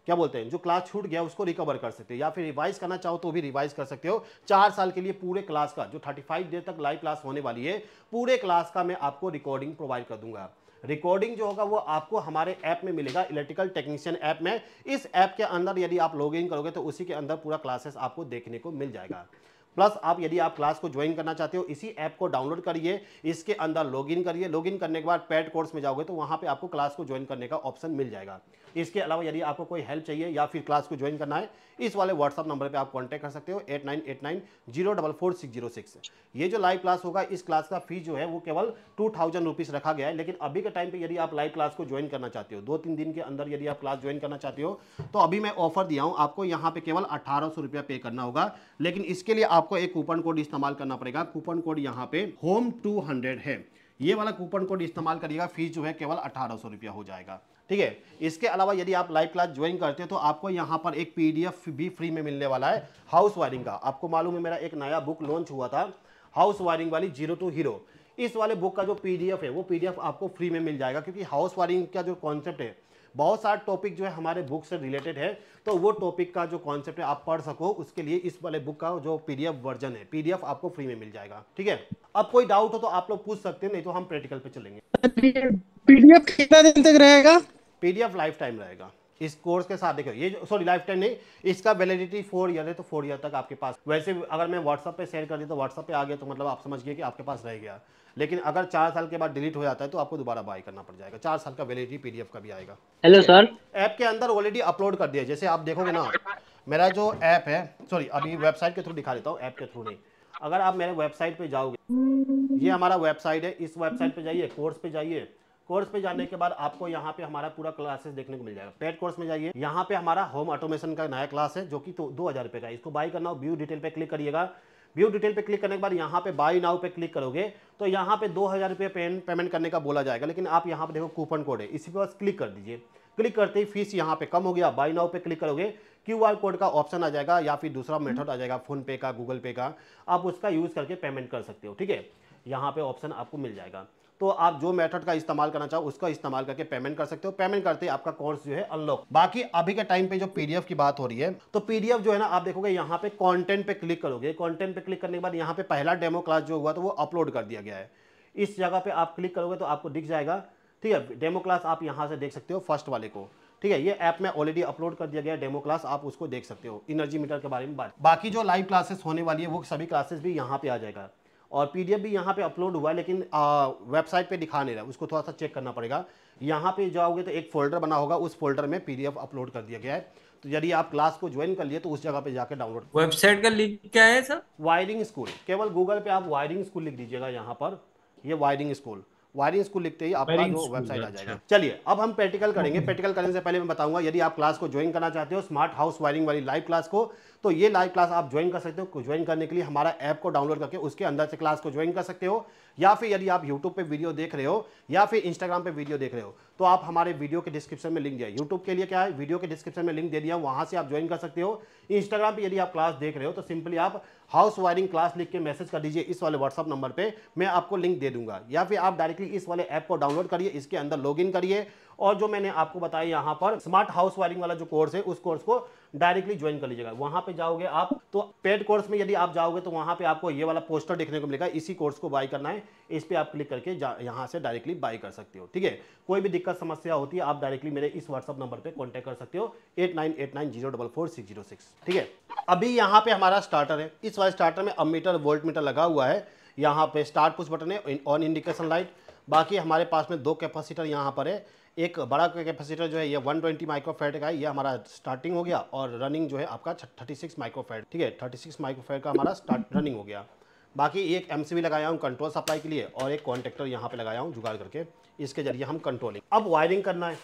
A: क्या बोलते हैं जो क्लास छूट गया उसको रिकवर कर सकते हो, या फिर रिवाइज करना चाहो तो भी रिवाइज कर सकते हो। 4 साल के लिए पूरे क्लास का जो 35 डेज तक लाइव क्लास होने वाली है पूरे क्लास का मैं आपको रिकॉर्डिंग प्रोवाइड कर दूंगा। रिकॉर्डिंग जो होगा वो आपको हमारे ऐप में मिलेगा, इलेक्ट्रिकल टेक्नीशियन ऐप में। इस ऐप के अंदर यदि आप लॉग इन करोगे तो उसी के अंदर पूरा क्लासेस आपको देखने को मिल जाएगा। प्लस आप यदि आप क्लास को ज्वाइन करना चाहते हो इसी ऐप को डाउनलोड करिए, इसके अंदर लॉगिन करिए। लॉगिन करने के बाद पेड कोर्स में जाओगे तो वहां पे आपको क्लास को ज्वाइन करने का ऑप्शन मिल जाएगा। इसके अलावा यदि आपको कोई हेल्प चाहिए या फिर क्लास को ज्वाइन करना है इस वाले व्हाट्सअप नंबर पे आप कांटेक्ट कर सकते हो 8989044606। ये जो लाइव क्लास होगा इस क्लास का फीस जो है वो केवल 2000 रुपीज़ रखा गया है। लेकिन अभी के टाइम पे यदि आप लाइव क्लास को ज्वाइन करना चाहते हो 2-3 दिन के अंदर यदि आप क्लास ज्वाइन करना चाहते हो तो अभी मैं ऑफर दिया हूँ आपको। यहाँ पे केवल 1800 रुपया पे करना होगा, लेकिन इसके लिए आपको एक कूपन कोड इस्तेमाल करना पड़ेगा। कूपन कोड यहाँ पे होम 200 है, ये वाला कूपन कोड इस्तेमाल करिएगा। फीस जो है केवल 1800 रुपया हो जाएगा। ठीक है, इसके अलावा यदि आप लाइव क्लास ज्वाइन करते हो तो आपको यहाँ पर एक PDF भी फ्री में मिलने वाला है हाउस वायरिंग का। आपको मालूम है मेरा एक नया बुक लॉन्च हुआ था हाउस वायरिंग वाली, जीरो टू हीरो। इस वाले बुक का जो PDF है वो PDF आपको फ्री में मिल जाएगा, क्योंकि हाउस वायरिंग का जो कॉन्सेप्ट है बहुत सारा टॉपिक जो है हमारे बुक से रिलेटेड है, तो वो टॉपिक का जो कॉन्सेप्ट है आप पढ़ सको उसके लिए इस वाले बुक का जो PDF वर्जन है PDF आपको फ्री में मिल जाएगा। ठीक है, अब कोई डाउट हो तो आप लोग पूछ सकते हैं, नहीं तो हम प्रैक्टिकल पे चलेंगे।
K: PDF कितना दिन तक रहेगा?
A: PDF लाइफ टाइम रहेगा इस कोर्स के साथ। देखो ये सॉरी लाइफ टाइम नहीं, इसका वैलिडिटी 4 ईयर है, तो 4 ईयर तक आपके पास। वैसे अगर मैं व्हाट्सअप पे शेयर कर दी तो व्हाट्सअप पे आ गया तो मतलब आप समझ गए कि आपके पास रह गया। लेकिन अगर 4 साल के बाद डिलीट हो जाता है तो आपको दोबारा बाय करना पड़ जाएगा। 4 साल का वैलिडिटी PDF का भी आएगा।
D: हेलो सर,
A: ऐप के अंदर ऑलरेडी अपलोड कर दिया। जैसे आप देखोगे ना मेरा जो ऐप है, सॉरी अभी वेबसाइट के थ्रू दिखा देता हूँ, ऐप के थ्रू नहीं। अगर आप मेरे वेबसाइट पे जाओगे, ये हमारा वेबसाइट है, इस वेबसाइट पे जाइए, कोर्स पे जाइए। कोर्स पे जाने के बाद आपको यहाँ पे हमारा पूरा क्लासेस देखने को मिल जाएगा। पेड कोर्स में जाइए, यहाँ पे हमारा होम ऑटोमेशन का नया क्लास है जो कि 2000 रुपये का है। इसको बाय करना हो व्यू डिटेल पे क्लिक करिएगा। व्यू डिटेल पे क्लिक करने के बाद यहाँ पे बाय नाउ पे क्लिक करोगे तो यहाँ पे 2000 रुपये पेमेंट करने का बोला जाएगा। लेकिन आप यहाँ पे देखो कूपन कोड है, इसी पे बस क्लिक कर दीजिए। क्लिक करते ही फीस यहाँ पे कम हो गया। बाय नाउ पे क्लिक करोगे QR कोड का ऑप्शन आ जाएगा या फिर दूसरा मेथड आ जाएगा फोन पे का, गूगल पे का, आप उसका यूज करके पेमेंट कर सकते हो। ठीक है, यहाँ पे ऑप्शन आपको मिल जाएगा, तो आप जो मेथड का इस्तेमाल करना चाहो उसका इस्तेमाल करके पेमेंट कर सकते हो। पेमेंट करते ही आपका कोर्स जो है अनलॉक। बाकी अभी के टाइम पे जो PDF की बात हो रही है तो PDF जो है ना आप देखोगे यहाँ पे कंटेंट पे क्लिक करोगे। कंटेंट पे क्लिक करने के बाद यहाँ पे पहला डेमो क्लास जो हुआ तो वो अपलोड कर दिया गया है। इस जगह पे आप क्लिक करोगे तो आपको दिख जाएगा। ठीक है, डेमो क्लास आप यहाँ से देख सकते हो फर्स्ट वाले को। ठीक ठीक है, ये ऐप में ऑलरेडी अपलोड कर दिया गया डेमो क्लास, आप उसको देख सकते हो एनर्जी मीटर के बारे में बात। बाकी जो लाइव क्लासेस होने वाली है वो सभी क्लासेस भी यहाँ पे आ जाएगा और पीडीएफ भी यहाँ पे अपलोड हुआ है, लेकिन वेबसाइट पे दिखा नहीं रहा, उसको थोड़ा सा चेक करना पड़ेगा। यहाँ पे जाओगे तो एक फोल्डर बना होगा, उस फोल्डर में पीडीएफ अपलोड कर दिया गया है, तो यदि आप क्लास को ज्वाइन कर लिए तो उस जगह पे जाकर डाउनलोड।
F: वेबसाइट का लिंक क्या है सर?
A: वायरिंग स्कूल, केवल गूगल पे आप वायरिंग स्कूल लिख दीजिएगा, यहाँ पर ये वायरिंग स्कूल लिखते ही आपका जो वेबसाइट आ जाएगा। चलिए अब हम प्रैक्टिकल करेंगे। प्रैक्टिकल करने से पहले मैं बताऊंगा, यदि आप क्लास को ज्वाइन करना चाहते हो स्मार्ट हाउस वायरिंग वाली लाइव क्लास को, तो ये लाइव क्लास आप ज्वाइन कर सकते हो। ज्वाइन करने के लिए हमारा ऐप को डाउनलोड करके उसके अंदर से क्लास को ज्वाइन कर सकते हो, या फिर यदि आप यूट्यूब पे वीडियो देख रहे हो या फिर इंस्टाग्राम पे वीडियो देख रहे हो तो आप हमारे वीडियो के डिस्क्रिप्शन में लिंक दिया। यूट्यूब के लिए क्या है, वीडियो के डिस्क्रिप्शन में लिंक दे दिया, वहां से आप ज्वाइन कर सकते हो। इंस्टाग्राम पे यदि आप क्लास देख रहे हो तो सिंपली आप हाउस वायरिंग क्लास लिख के मैसेज कर दीजिए इस वाले व्हाट्सअप नंबर पे, मैं आपको लिंक दे दूंगा। या फिर आप डायरेक्टली इस वाले ऐप को डाउनलोड करिए, इसके अंदर लॉगिन करिए और जो मैंने आपको बताया यहाँ पर स्मार्ट हाउस वायरिंग वाला जो कोर्स है उस कोर्स को डायरेक्टली ज्वाइन कर लीजिएगा। वहां पे जाओगे आप तो पेड कोर्स में यदि आप जाओगे तो वहां पे आपको ये वाला पोस्टर देखने को मिलेगा, इसी कोर्स को बाय करना है, इस पे आप क्लिक करके यहाँ से डायरेक्टली बाय कर सकते हो। ठीक है, कोई भी दिक्कत समस्या होती है आप डायरेक्टली मेरे इस व्हाट्सअप नंबर पे कांटेक्ट कर सकते हो 8989044606। ठीक है, अभी यहाँ पे हमारा स्टार्टर है, इस वाले स्टार्टर में अमीटर वोल्ट मीटर लगा हुआ है, यहाँ पे स्टार्ट पुश बटन है, ऑन इंडिकेशन लाइट। बाकी हमारे पास में 2 कैपेसिटर यहाँ पर है, एक बड़ा कैपेसिटर जो है ये 120 माइक्रोफैराड का है, ये हमारा स्टार्टिंग हो गया और रनिंग जो है आपका 36 माइक्रोफैराड। ठीक है, 36 माइक्रोफैराड का हमारा स्टार्ट रनिंग हो गया। बाकी एक एमसीबी लगाया हूँ कंट्रोल सप्लाई के लिए और एक कॉन्टेक्टर यहाँ पे लगाया हूँ जुगाड़ करके, इसके जरिए हम कंट्रोलिंग। अब वायरिंग करना है,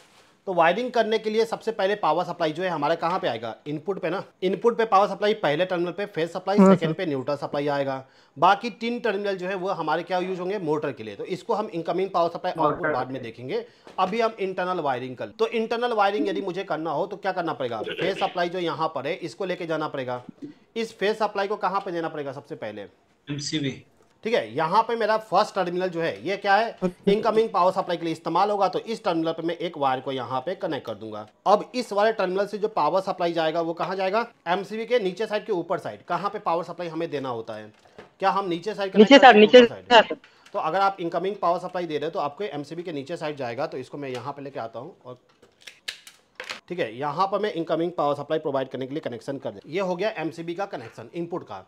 A: तो वायरिंग करने के लिए सबसे पहले पावर सप्लाई जो है हमारे कहाँ पे आएगा, इनपुट पे ना। इनपुट पे पावर सप्लाई, पहले टर्मिनल पे फेज सप्लाई, सेकंड पे न्यूट्रल सप्लाई आएगा। बाकी 3 टर्मिनल जो है वो हमारे क्या यूज होंगे, मोटर के लिए, तो इसको हम इनकमिंग पावर सप्लाई आउटपुट बाद में देखेंगे। अभी हम इंटरनल वायरिंग कर, तो इंटरनल वायरिंग यदि मुझे करना हो तो क्या करना पड़ेगा, फेज सप्लाई जो यहाँ पर है इसको लेके जाना पड़ेगा। इस फेज सप्लाई को कहाँ पे देना पड़ेगा, सबसे पहले
F: एमसीबी।
A: ठीक है, यहाँ पे मेरा फर्स्ट टर्मिनल जो है ये क्या है, इनकमिंग पावर सप्लाई के लिए इस्तेमाल होगा, तो इस टर्मिनल पे मैं एक वायर को यहाँ पे कनेक्ट कर दूंगा। अब इस वाले टर्मिनल से जो पावर सप्लाई जाएगा वो कहाँ जाएगा, एमसीबी के नीचे साइड के ऊपर साइड। कहाँ पे पावर सप्लाई हमें देना होता है, क्या हम नीचे साइड, नीचे साइड। तो अगर आप इनकमिंग पावर सप्लाई दे रहे हो तो आपके एमसीबी के नीचे साइड जाएगा, तो इसको मैं यहाँ पे लेके आता हूँ और ठीक है, यहाँ पर मैं इनकमिंग पावर सप्लाई प्रोवाइड करने के लिए कनेक्शन कर दे। ये हो गया एमसीबी का कनेक्शन इनपुट का।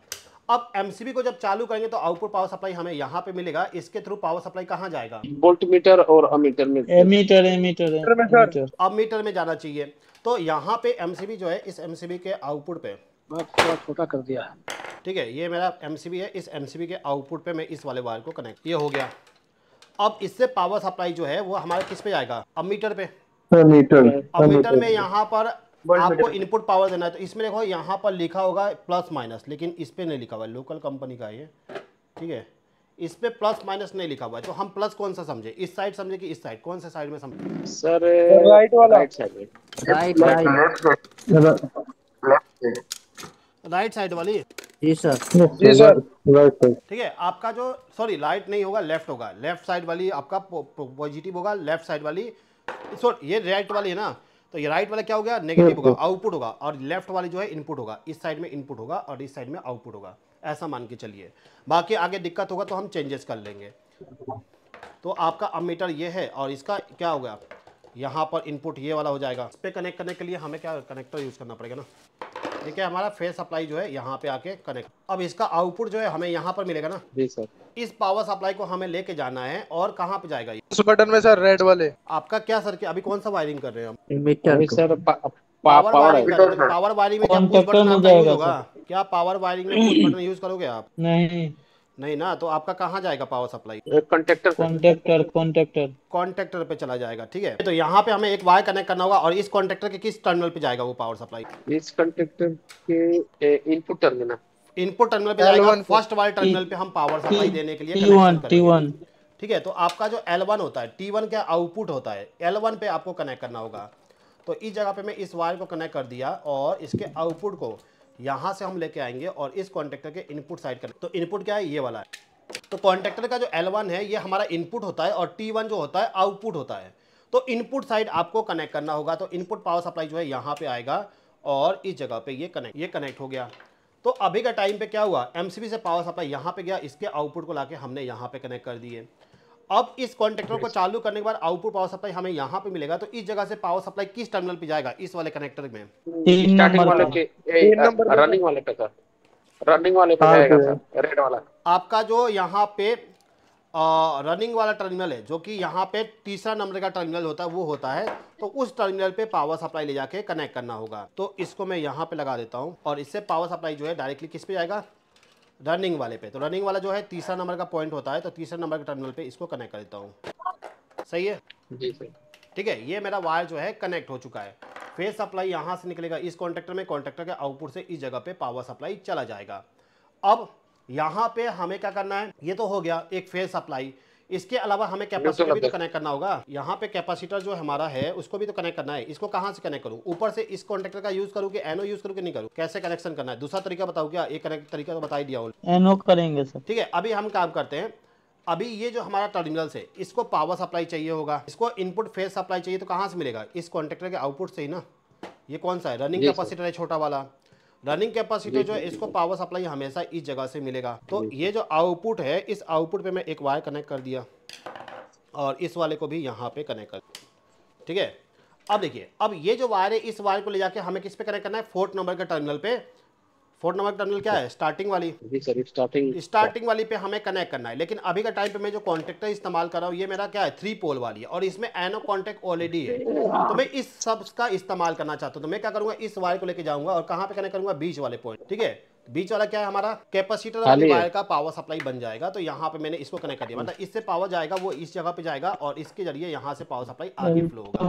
A: अब एमसीबी को जब चालू करेंगे तो आउटपुट पावर सप्लाई हमें यहाँ पे मिलेगा, इसके थ्रू पावर सप्लाई कहाँ जाएगा,
E: वोल्ट मीटर और अमीटर में,
A: अमीटर में जाना चाहिए। तो यहाँ पे एमसीबी जो है, इस एमसीबी के आउटपुट पे
I: थोड़ा छोटा कर दिया है।
A: ठीक है, ये मेरा एमसीबी है, इस एमसीबी के आउटपुट पे मैं इस वाले वायर को कनेक्ट, ये हो गया। अब इससे पावर सप्लाई जो है वो हमारे किस पे जाएगा, अमीटर पे। अमीटर में यहाँ पर आपको इनपुट पावर देना है, तो इसमें देखो यहाँ पर लिखा होगा प्लस माइनस, लेकिन इस पे नहीं लिखा हुआ है, लोकल कंपनी का है, ठीक है, इस पे प्लस माइनस नहीं लिखा हुआ है। तो हम प्लस कौन सा समझे, इस साइड समझे कि इस साइड, कौन से साइड में समझे
E: सर, राइट वाला,
A: राइट साइड वाली।
G: जी सर,
A: ठीक है, आपका जो सॉरी राइट नहीं होगा, लेफ्ट होगा, लेफ्ट साइड वाली आपका पॉजिटिव होगा, लेफ्ट साइड वाली सॉरी ये राइट वाली है ना, तो ये राइट वाला क्या हो गया, नेगेटिव होगा, आउटपुट होगा, और लेफ्ट वाली जो है इनपुट होगा। इस साइड में इनपुट होगा और इस साइड में आउटपुट होगा, ऐसा मान के चलिए। बाकी आगे दिक्कत होगा तो हम चेंजेस कर लेंगे। तो आपका अमीटर ये है और इसका क्या होगा, यहाँ पर इनपुट ये वाला हो जाएगा। इस पे कनेक्ट करने के लिए हमें क्या कनेक्टर यूज करना पड़ेगा ना, ठीक है, हमारा फेज सप्लाई जो है यहाँ पे आके कनेक्ट। अब इसका आउटपुट जो है हमें यहाँ पर मिलेगा ना,
E: जी सर।
A: इस पावर सप्लाई को हमें लेके जाना है और कहाँ पे जाएगा,
K: उस बटन में सर, रेड वाले।
A: आपका क्या सर, अभी कौन सा वायरिंग कर रहे हैं हम,
E: सर
A: पावर वायरिंग कर रहे हैं। पावर वायरिंग में क्या पुश बटन आपका यूज होगा, क्या पावर वायरिंग में पुश बटन यूज करोगे आप, नहीं ना, तो आपका कहाँ जाएगा पावर सप्लाई, कॉन्टेक्टर पे चला जाएगा। ठीक है, तो यहाँ पे हमें एक वायर कनेक्ट करना होगा और इस कॉन्टेक्टर के किस टर्मिनल पे जाएगा वो पावर सप्लाई,
E: इस कॉन्टेक्टर के इनपुट टर्मिनल
A: पे जाएगा। फर्स्ट वाले टर्मिनल पे हम पावर सप्लाई देने के लिए T1। ठीक है, तो आपका जो L1 होता है, T1 क्या आउटपुट होता है, L1 पे आपको कनेक्ट करना होगा। तो इस जगह पे मैं इस वायर को कनेक्ट कर दिया और इसके आउटपुट को यहाँ से हम लेके आएंगे और इस कॉन्टेक्टर के इनपुट साइड कनेक्ट। तो इनपुट क्या है, ये वाला है। तो कॉन्टेक्टर का जो L1 है ये हमारा इनपुट होता है और T1 जो होता है आउटपुट होता है। तो इनपुट साइड आपको कनेक्ट करना होगा। तो इनपुट पावर सप्लाई जो है यहाँ पे आएगा और इस जगह पे ये कनेक्ट हो गया। तो अभी का टाइम पे क्या हुआ, एमसीबी से पावर सप्लाई यहाँ पे गया, इसके आउटपुट को लाके हमने यहाँ पे कनेक्ट कर दिए। अब इस कॉन्टेक्टर को चालू करने के बाद आउटपुट पावर सप्लाई हमें यहाँ पे मिलेगा। तो इस जगह से पावर सप्लाई किस टर्मिनल पे जाएगा? इस वाले कनेक्टर में,
E: स्टार्टिंग वाले के रनिंग वाले पे सर, रनिंग वाले पे जाएगा सर, रेड वाला।
A: आपका जो यहाँ पे रनिंग वाला टर्मिनल है, जो कि यहाँ पे तीसरा नंबर का टर्मिनल होता है, वो होता है। तो उस टर्मिनल पे पावर सप्लाई ले जाके कनेक्ट करना होगा। तो इसको मैं यहाँ पे लगा देता हूँ और इससे पावर सप्लाई जो है डायरेक्टली किस पे जाएगा? रनिंग वाले पे। तो रनिंग वाला जो है तीसरा नंबर का पॉइंट होता है, तो तीसरा नंबर के टर्मिनल पे इसको कनेक्ट कर देता हूँ। सही है
E: जी सर।
A: ठीक है, ये मेरा वायर जो है कनेक्ट हो चुका है। फेज सप्लाई यहाँ से निकलेगा इस कॉन्टेक्टर में, कॉन्टेक्टर के आउटपुट से इस जगह पे पावर सप्लाई चला जाएगा। अब यहाँ पे हमें क्या करना है? ये तो हो गया एक फेज सप्लाई। इसके अलावा हमें कैपेसिटर भी तो कनेक्ट करना होगा। यहाँ पे कैपेसिटर जो हमारा है उसको भी तो कनेक्ट करना है। इसको कहाँ से कनेक्ट करूँ? ऊपर से इस कॉन्टेक्टर का यूज करूँ कि एनो यूज करूँ कि नहीं करूँ? कैसे कनेक्शन करना है? दूसरा तरीका बताओ क्या? एक कनेक्ट तरीका तो बता ही दिया हो।
H: एनो करेंगे सर।
A: ठीक है, अभी हम काम करते हैं। अभी ये जो हमारा टर्मिनल से इसको पावर सप्लाई चाहिए होगा, इसको इनपुट फेज सप्लाई चाहिए, तो कहाँ से मिलेगा? इस कॉन्टेक्टर के आउटपुट से ही ना। ये कौन सा है? रनिंग कैपेसिटर है छोटा वाला। रनिंग कैपेसिटर जो है इसको पावर सप्लाई हमेशा इस जगह से मिलेगा। तो ये जो आउटपुट है, इस आउटपुट पे मैं एक वायर कनेक्ट कर दिया और इस वाले को भी यहाँ पे कनेक्ट कर दिया। ठीक है, अब देखिए, अब ये जो वायर है, इस वायर को ले जाके हमें किस पे कनेक्ट करना है? 4th नंबर के टर्मिनल पे। 4th नंबर टर्मिनल क्या है? स्टार्टिंग वाली।
E: जी सर,
A: स्टार्टिंग वाली पे हमें कनेक्ट करना है। लेकिन अभी का टाइम पे मैं जो कॉन्टेक्टर इस्तेमाल कर रहा हूँ, ये मेरा क्या है? 3 पोल वाली है और इसमें एनो कॉन्टेक्ट ऑलरेडी है। तो मैं इस सब का इस्तेमाल करना चाहता हूँ। तो मैं क्या करूंगा? इस वायर को लेके जाऊंगा और कहाँ पे कनेक्ट करूंगा? बीच वाले पॉइंट। ठीक है, बीच वाला क्या है? हमारा कैपेसिटर वाली वायर का पावर सप्लाई बन जाएगा। तो यहाँ पे मैंने इसको कनेक्ट कर दिया, मतलब इससे पावर जाएगा वो इस जगह पे जाएगा और इसके जरिए यहाँ से पावर सप्लाई आगे फ्लो होगा।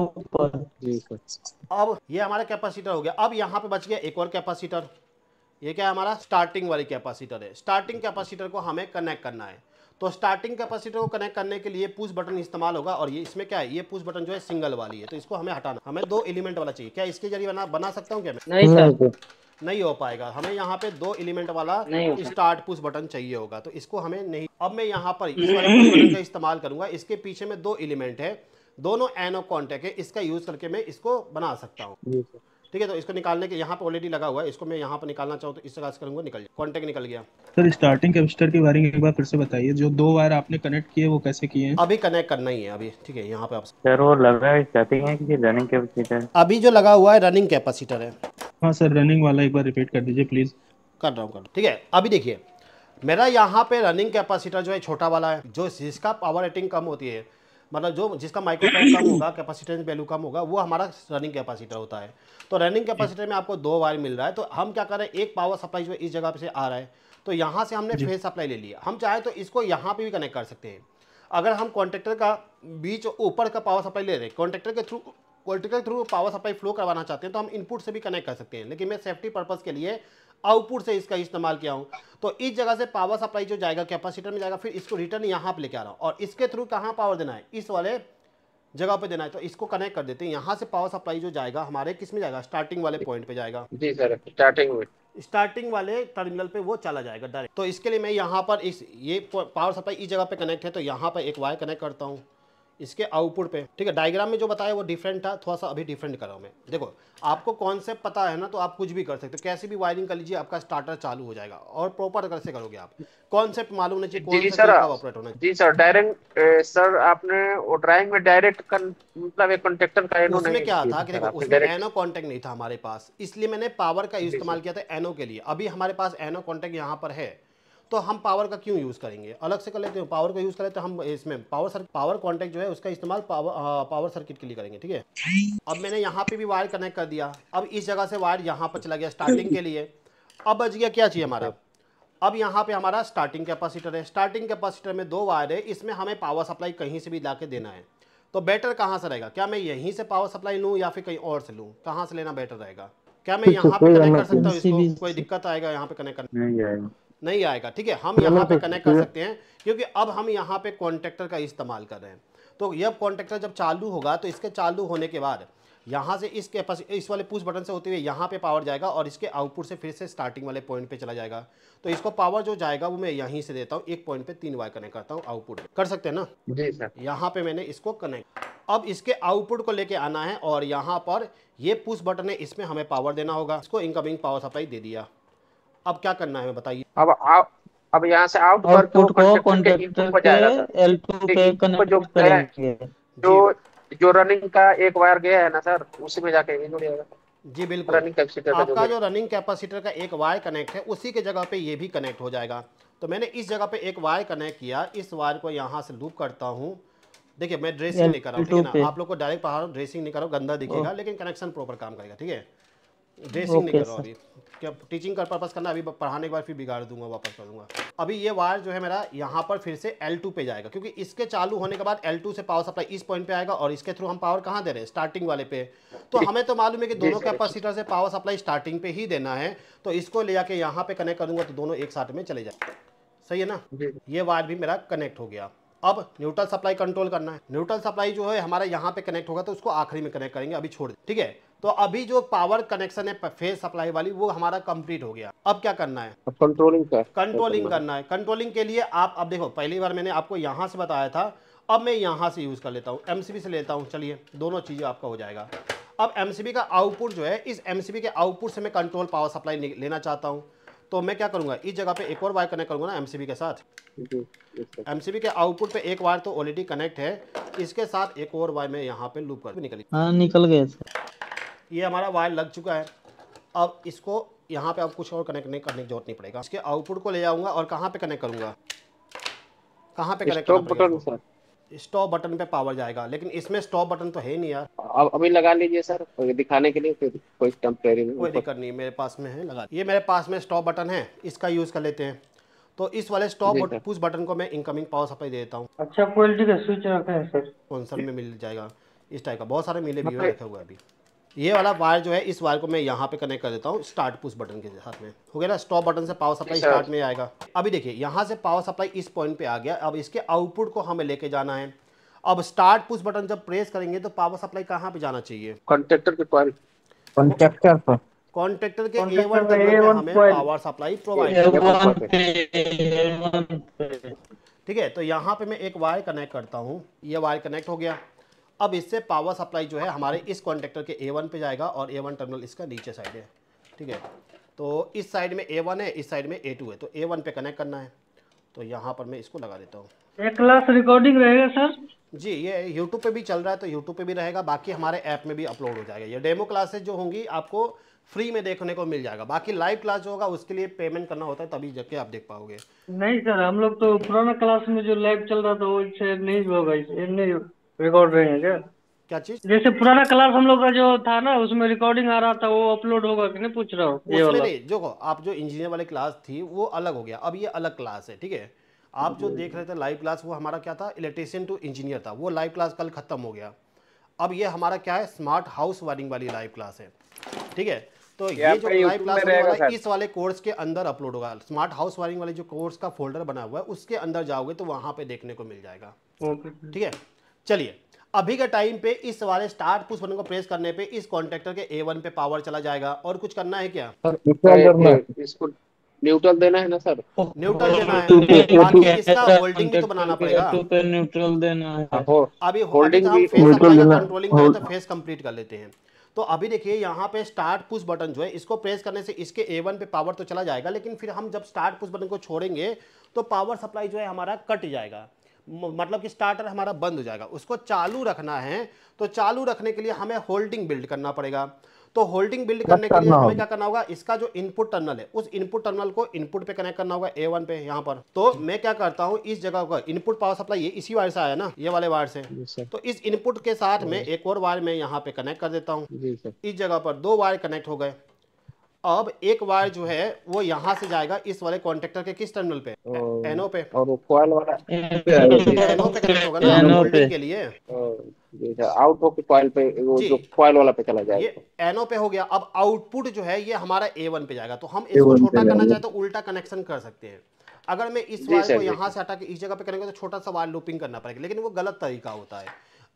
A: अब ये हमारा कैपेसिटर हो गया। अब यहाँ पे बच गया एक और कैपेसिटर। ये क्या है? हमारा स्टार्टिंग वाली कैपेसिटर है। स्टार्टिंग कैपेसिटर को हमें कनेक्ट करना है। तो स्टार्टिंग कैपेसिटर को कनेक्ट करने के लिए पुश बटन इस्तेमाल होगा और ये इसमें क्या है? ये पुश बटन जो है सिंगल वाली है, तो इसको हमें हटाना। हमें 2 एलिमेंट वाला चाहिए। क्या इसके जरिए बना सकता हूँ क्या मैं?
D: नहीं सर,
A: नहीं हो पाएगा। हमें यहाँ पे 2 एलिमेंट वाला स्टार्ट पुश बटन चाहिए होगा, तो इसको हमें नहीं। अब मैं यहाँ पर इस वाले पुश बटन का इस्तेमाल करूंगा। इसके पीछे में 2 एलिमेंट है, दोनों एनो कॉन्टेक्ट है। इसका यूज करके मैं इसको बना सकता हूँ। ठीक है, तो इसको निकालने के यहाँ पे ऑलरेडी लगा हुआ है। इसको मैं यहाँ पर निकालना चाहूँ तो इस जगह से करूँगा, निकल जाए, कॉन्टेक्ट निकल गया।
K: सर स्टार्टिंग कैपेसिटर की वायरिंग एक बार फिर से बताइए। जो 2 वायर आपने कनेक्ट किए वो कैसे किए हैं?
A: अभी कनेक्ट करना ही है अभी। ठीक है, यहाँ पे आप
L: सर वो लगा है स्टार्टिंग है कि रनिंग कैपेसिटर?
A: अभी जो लगा हुआ है रनिंग कैपेसिटर है।
K: हाँ सर, रनिंग वाला एक बार रिपीट कर दीजिए प्लीज।
A: कर रहा हूँ। ठीक है, अभी देखिए, मेरा यहाँ पे रनिंग कैपेसिटर जो है छोटा वाला है, जो जिसका पावर रेटिंग कम होती है, मतलब जो जिसका माइक्रोफैराड कम होगा, कैपेसिटेंस वैल्यू कम होगा, वो हमारा रनिंग कैपेसिटर होता है। तो रनिंग कैपेसिटर में आपको 2 वायर मिल रहा है। तो हम क्या कर रहे हैं? एक पावर सप्लाई जो इस जगह पे से आ रहा है, तो यहाँ से हमने फेज सप्लाई ले लिया। हम चाहे तो इसको यहाँ पे भी कनेक्ट कर सकते हैं। अगर हम कॉन्टेक्टर का बीच ऊपर का पावर सप्लाई ले रहे हैं, कॉन्टेक्टर के थ्रू पावर सप्लाई फ्लो करवाना चाहते हैं, तो हम इनपुट से भी कनेक्ट कर सकते हैं। लेकिन मैं सेफ्टी पर्पज़ के लिए आउटपुट से इसका इस्तेमाल किया हूँ। तो इस जगह से पावर सप्लाई जो जाएगा कैपेसिटर में जाएगा, फिर इसको रिटर्न यहाँ पे लेके आ रहा हूँ और इसके थ्रू कहाँ पावर देना है? इस वाले जगह पे देना है। तो इसको कनेक्ट कर देते हैं। यहाँ से पावर सप्लाई जो जाएगा हमारे किस में जाएगा? स्टार्टिंग वाले पॉइंट पे जाएगा।
E: जी सर, स्टार्टिंग
A: वाले टर्मिनल पे वो चला जाएगा डायरेक्ट। तो इसके लिए मैं यहाँ पर ये पावर सप्लाई इस जगह पे कनेक्ट है, तो यहाँ पर एक वायर कनेक्ट करता हूँ इसके आउटपुट पे। ठीक है, डायग्राम में जो बताया वो डिफरेंट था, थोड़ा सा अभी डिफरेंट कर रहा हूँ मैं। देखो, आपको कॉन्सेप्ट पता है ना, तो आप कुछ भी कर सकते हो, कैसे भी वायरिंग कर लीजिए, आपका स्टार्टर चालू हो जाएगा। और प्रॉपर कैसे करोगे आप? कॉन्सेप्ट मालूम होना चाहिए, कौन सा कब ऑपरेट होना चाहिए।
E: जी सर, डायरेक्ट सर आपने वो ड्राइंग में डायरेक्ट मतलब एक कॉन्टेक्टर का एनो नहीं,
A: उसमें क्या था कि देखो, उसमें एनो कॉन्टेक्ट नहीं था हमारे पास, इसलिए मैंने पावर का इस्तेमाल किया था एनो के लिए। अभी हमारे पास एनो कॉन्टेक्ट यहाँ पर है, तो हम पावर का क्यों यूज़ करेंगे? अलग से कर लेते हैं। पावर का यूज़ करें तो हम इसमें पावर कॉन्टेक्ट जो है उसका इस्तेमाल पावर सर्किट के लिए करेंगे। ठीक है, अब मैंने यहाँ पे भी वायर कनेक्ट कर दिया। अब इस जगह से वायर यहाँ पर चला गया स्टार्टिंग के लिए। अब बच गया क्या चाहिए हमारा? अब यहाँ पे हमारा स्टार्टिंग कैपेसिटर है। स्टार्टिंग कैपेसिटर में 2 वायर है, इसमें हमें पावर सप्लाई कहीं से भी ला के देना है। तो बेटर कहाँ से रहेगा? क्या मैं यहीं से पावर सप्लाई लूँ या फिर कहीं और से लूँ? कहाँ से लेना बेटर रहेगा? क्या मैं यहाँ पे कनेक्ट कर सकता हूँ इसको? कोई दिक्कत आएगा यहाँ पे कनेक्ट करने? नहीं आएगा। ठीक है, हम यहाँ पे कनेक्ट कर सकते हैं, क्योंकि अब हम यहाँ पे कॉन्टेक्टर का इस्तेमाल कर रहे हैं। तो यह कॉन्टेक्टर जब चालू होगा, तो इसके चालू होने के बाद यहाँ से इस वाले पुश बटन से होते हुए यहाँ पे पावर जाएगा और इसके आउटपुट से फिर से स्टार्टिंग वाले पॉइंट पे चला जाएगा। तो इसको पावर जो जाएगा वो मैं यहीं से देता हूँ। एक पॉइंट पे 3 वायर कनेक्ट करता हूँ आउटपुट। कर सकते हैं ना?
E: जी सर।
A: यहाँ पे मैंने इसको कनेक्ट। अब इसके आउटपुट को लेके आना है और यहाँ पर ये पुश बटन है, इसमें हमें पावर देना होगा। इसको इनकमिंग पावर सप्लाई दे दिया। अब क्या करना है बताइए?
E: अब यहाँ से आउट करके वो
M: आउटपुट को
E: कॉन्ट्रैक्टर के इनपुट
M: कॉन्ट्रैक्टर
E: पर
M: के
E: जाएगा सर।
M: L2 पे
E: इनपुट जो
M: कनेक्ट
E: गया है,
M: करेंगे।
E: जो जो रनिंग का एक वायर गया है ना सर, उसी में जाके ये जुड़ जाएगा
A: जी बिल्कुल।
E: रनिंग कैपेसिटर का
A: आपका जो रनिंग कैपेसिटर का एक वायर कनेक्ट है उसी के जगह पे ये भी कनेक्ट हो जाएगा। तो मैंने इस जगह पे एक वायर कनेक्ट किया, इस वायर को यहाँ से लूप करता हूँ। देखिए मैं ड्रेसिंग नहीं कर रहा हूँ, ठीक है ना, आप लोग को डायरेक्ट पढ़ा रहा हूँ, ड्रेसिंग नहीं कर रहा हूँ, गंदा दिखेगा लेकिन कनेक्शन प्रॉपर काम करेगा, ठीक है। ड्रेसिंग नहीं कर रहा हूँ अभी, क्या टीचिंग का पर्पस करना, अभी पढ़ाने के बाद फिर बिगाड़ दूंगा, वापस कर दूंगा। अभी ये वायर जो है मेरा यहाँ पर फिर से L2 पे जाएगा, क्योंकि इसके चालू होने के बाद L2 से पावर सप्लाई इस पॉइंट पे आएगा और इसके थ्रू हम पावर कहाँ दे रहे हैं, स्टार्टिंग वाले पे। तो हमें तो मालूम है कि दोनों कैपेसिटर से पावर सप्लाई स्टार्टिंग पे ही देना है, तो इसको ले जाके यहाँ पे कनेक्ट कर दूंगा तो दोनों एक साथ में चले जाए, सही है ना। ये वायर भी मेरा कनेक्ट हो गया। अब न्यूट्रल सप्लाई कंट्रोल करना है। न्यूट्रल सप्लाई जो है हमारा यहाँ पे कनेक्ट होगा तो उसको आखिरी में कनेक्ट करेंगे, अभी छोड़, ठीक है। तो अभी जो पावर कनेक्शन है फेज सप्लाई वाली वो हमारा कंप्लीट हो गया। अब क्या करना है,
E: कंट्रोलिंग
A: करना है। कंट्रोलिंग के लिए आप अब देखो, पहली बार मैंने आपको यहाँ से बताया था, अब मैं यहाँ से यूज़ कर लेता हूँ, MCB से लेता हूँ। चलिए दोनों चीज़ें आपका हो जाएगा। अब MCB का आउटपुट जो है, इस MCB के आउटपुट से मैं कंट्रोल पावर सप्लाई लेना चाहता हूँ, तो मैं क्या करूँगा, इस जगह पे एक और वायर कनेक्ट करूँगा ना MCB के साथ। MCB के आउटपुट पे एक वायर तो ऑलरेडी कनेक्ट है, इसके साथ एक और वायर मैं यहाँ पे लूप कर निकली।
M: हाँ निकल गए।
A: ये हमारा वायर लग चुका है। अब इसको यहाँ पे अब कुछ और कनेक्ट नहीं करने की जरूरत नहीं पड़ेगा। इसके आउटपुट को ले जाऊँगा और कहाँ पे कनेक्ट करूँगा, कहाँ पे कनेक्ट करूँगा, स्टॉप बटन पे पावर जाएगा, लेकिन इसमें स्टॉप बटन तो है नहीं यार।
E: अब अभी लगा लीजिए सर दिखाने के लिए, फिर कोई टेम्परेरी
A: कोई दिक्कत नहीं, मेरे पास में है, लगा। ये मेरे पास में स्टॉप बटन है, इसका यूज़ कर लेते हैं। तो इस वाले स्टॉप पुश बटन को मैं इनकमिंग पावर सप्लाई दे देता हूँ।
H: अच्छा क्वालिटी का स्विच रखा है सर,
A: कौन में मिल जाएगा इस टाइप का, बहुत सारे मिले भी रखे हुए अभी। ये वाला वायर जो है, इस वायर को मैं यहाँ पे कनेक्ट कर देता हूँ स्टार्ट पुश बटन के साथ में, हो गया ना। स्टॉप बटन से पावर सप्लाई स्टार्ट में आएगा। अभी देखिए यहाँ से पावर सप्लाई इस पॉइंट पे आ गया। अब इसके आउटपुट को हमें लेके जाना है। अब स्टार्ट पुश बटन जब प्रेस करेंगे तो पावर सप्लाई कहाँ पे जाना चाहिए,
E: कॉन्ट्रैक्टर के कॉइल,
M: कॉन्ट्रैक्टर पर,
A: कॉन्ट्रैक्टर के A1 टर्मिनल पे हमें पावर सप्लाई प्रोवाइड, ठीक है। तो यहाँ पे मैं एक वायर कनेक्ट करता हूँ, ये वायर कनेक्ट हो गया। अब इससे पावर सप्लाई जो है हमारे इस कॉन्ट्रैक्टर के A1 पे जाएगा और A1 टर्मिनल इसका नीचे साइड है, ठीक है। तो इस साइड में A1 है, इस साइड में A2 है, तो A1 पे कनेक्ट करना है। तो यहाँ पर मैं इसको लगा देता हूँ।
H: एक क्लास रिकॉर्डिंग रहेगा सर
A: जी, ये YouTube पे भी चल रहा है तो YouTube पे भी रहेगा, बाकी हमारे ऐप में भी अपलोड हो जाएगा। ये डेमो क्लासेस जो होंगी आपको फ्री में देखने को मिल जाएगा, बाकी लाइव क्लास जो होगा उसके लिए पेमेंट करना होता है, तभी जाके आप देख पाओगे।
H: नहीं सर, हम लोग तो पुराना क्लास में जो लाइव चल रहा था वो इससे नहीं होगा, ये नहीं रिकॉर्ड रहेंगे
A: क्या चीज,
H: जैसे पुराना क्लास हम लोग का जो था ना उसमें रिकॉर्डिंग आ रहा था, वो अपलोड होगा कि नहीं पूछ रहा हूँ।
A: उसमें नहीं, जो आप जो इंजीनियर वाली क्लास थी वो अलग हो गया, अब ये अलग क्लास है, ठीक है। आप जो देख रहे थे लाइव क्लास वो हमारा क्या था, इलेक्ट्रीशियन टू इंजीनियर था, वो लाइव क्लास कल खत्म हो गया। अब ये हमारा क्या है, स्मार्ट हाउस वायरिंग वाली लाइव क्लास है, ठीक है। तो ये जो लाइव क्लास होने वाला है इस वाले कोर्स के अंदर अपलोड होगा। स्मार्ट हाउस वायरिंग वाले जो कोर्स का फोल्डर बना हुआ है उसके अंदर जाओगे तो वहां पे देखने को मिल जाएगा, ठीक है। चलिए अभी के टाइम पे इस वाले स्टार्ट पुश बटन को प्रेस करने पे इस कॉन्ट्रैक्टर के A1 पे पावर चला जाएगा। और कुछ करना है क्या,
E: इसको न्यूट्रल देना है ना सर,
A: न्यूट्रल देना है, बाकी इसका होल्डिंग भी तो बनाना पड़ेगा,
M: न्यूट्रल देना है।
A: अभी होल्डिंग हम फेस कंट्रोलिंग करें तो फेस कंप्लीट कर लेते हैं। तो अभी देखिए यहाँ पे स्टार्ट पुश बटन जो है इसको प्रेस करने से इसके A1 पे पावर तो चला जाएगा, लेकिन फिर हम जब स्टार्ट पुश बटन को छोड़ेंगे तो पावर सप्लाई जो है हमारा कट जाएगा, मतलब कि स्टार्टर हमारा बंद हो जाएगा। उसको चालू रखना है तो चालू रखने के लिए हमें होल्डिंग बिल्ड करना पड़ेगा। तो होल्डिंग बिल्ड करने के लिए हमें क्या करना होगा, इसका जो इनपुट टर्मिनल है उस इनपुट टर्मिनल को इनपुट पे कनेक्ट करना होगा A1 पे यहाँ पर। तो मैं क्या करता हूँ, इस जगह का इनपुट पावर सप्लाई ये इसी वायर से आया ना, ये वाले वायर से, तो इस इनपुट के साथ में एक और वायर मैं यहाँ पे कनेक्ट कर देता हूँ। इस जगह पर दो वायर कनेक्ट हो गए। अब एक वायर जो है वो यहाँ से जाएगा इस वाले कॉन्ट्रैक्टर के किस टर्मिनल पे, एनो पे,
E: और वो कॉइल वाला
A: एनो पे कनेक्ट होगा ना होल्डिंग के लिए,
E: आउट होके कॉइल पे, वो जो कॉइल वाला पे चला जाएगा।
A: ये एनो पे हो गया। अब आउटपुट जो है ये हमारा A1 पे जाएगा। तो हम इसको छोटा करना चाहे तो उल्टा कनेक्शन कर सकते हैं। अगर मैं इस वायर को यहाँ से हटा के इस जगह पे करेंगे तो छोटा सा वायर लूपिंग करना पड़ेगा, लेकिन वो गलत तरीका होता है।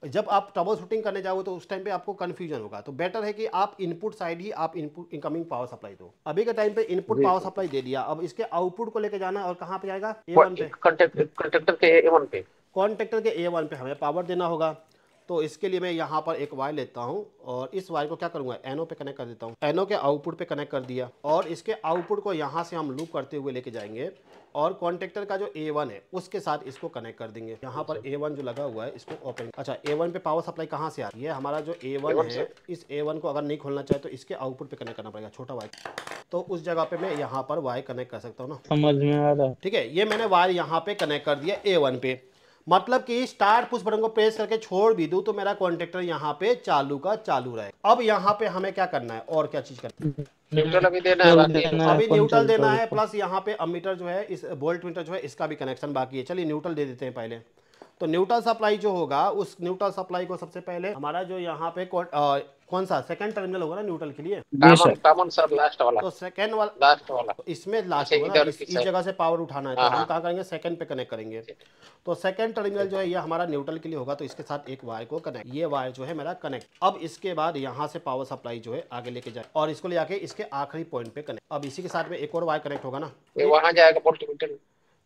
A: जब आप ट्रबल शूटिंग करने जाओगे तो उस टाइम पे आपको कंफ्यूजन होगा। तो बेटर है कि आप इनपुट साइड ही आप इनपुट इनकमिंग पावर सप्लाई दो। अभी के टाइम पे इनपुट पावर सप्लाई दे दिया, अब इसके आउटपुट को लेके जाना और कहाँ पे जाएगा, A1 पे,
E: कॉन्ट्रैक्टर के A1 पे,
A: कॉन्ट्रैक्टर के A1 पे हमें पावर देना होगा। तो इसके लिए मैं यहाँ पर एक वायर लेता हूँ और इस वायर को क्या करूँगा, एनो पे कनेक्ट कर देता हूँ। एनो के आउटपुट पे कनेक्ट कर दिया और इसके आउटपुट को यहाँ से हम लूप करते हुए लेके जाएंगे और कॉन्टेक्टर का जो A1 है उसके साथ इसको कनेक्ट कर देंगे। यहाँ पर A1 जो लगा हुआ है इसको ओपन, अच्छा A1 पे पावर सप्लाई कहाँ से आ रही है, हमारा जो A1 है इस A1 को अगर नहीं खोलना चाहे तो इसके आउटपुट पे कनेक्ट करना पड़ेगा, छोटा वायर, तो उस जगह पे मैं यहाँ पर वायर कनेक्ट कर सकता हूँ ना,
M: समझ में आ रहा है।
A: ठीक है। ये मैंने वायर यहाँ पे कनेक्ट कर दिया A1 पे, मतलब कि स्टार्ट पुश बटन को प्रेस करके छोड़ भी दूं तो मेरा कॉन्टेक्टर यहाँ पे चालू का चालू रहेगा। अब यहाँ पे हमें क्या करना है और क्या चीज करनी है,
E: न्यूट्रल अभी देना है,
A: अभी न्यूट्रल देना है, प्लस यहाँ पे अमीटर जो है इस वोल्ट मीटर जो है इसका भी कनेक्शन बाकी है। चलिए न्यूट्रल दे देते हैं पहले। तो न्यूट्रल सप्लाई जो होगा उस न्यूट्रल सप्लाई को सबसे पहले हमारा जो यहाँ पे कौन सा सेकंड टर्मिनल होगा ना न्यूट्रल के लिए,
E: कॉमन सर लास्ट वाला,
A: तो सेकंड वाला
E: लास्ट वाला,
A: तो इसमें लास्ट होगा ना, इस जगह से पावर उठाना है तो हम कहाँ करेंगे, सेकंड पे कनेक्ट करेंगे। तो सेकंड टर्मिनल जो है ये हमारा न्यूट्रल के लिए होगा, तो इसके साथ एक वायर को कनेक्ट, ये वायर जो है मेरा कनेक्ट। अब इसके बाद यहाँ से पावर सप्लाई जो है आगे लेके जाए और इसको ले जाके इसके आखिरी पॉइंट पे कनेक्ट। अब इसी के साथ में एक और वायर कनेक्ट होगा ना,
E: वहां जाएगा वोल्टमीटर,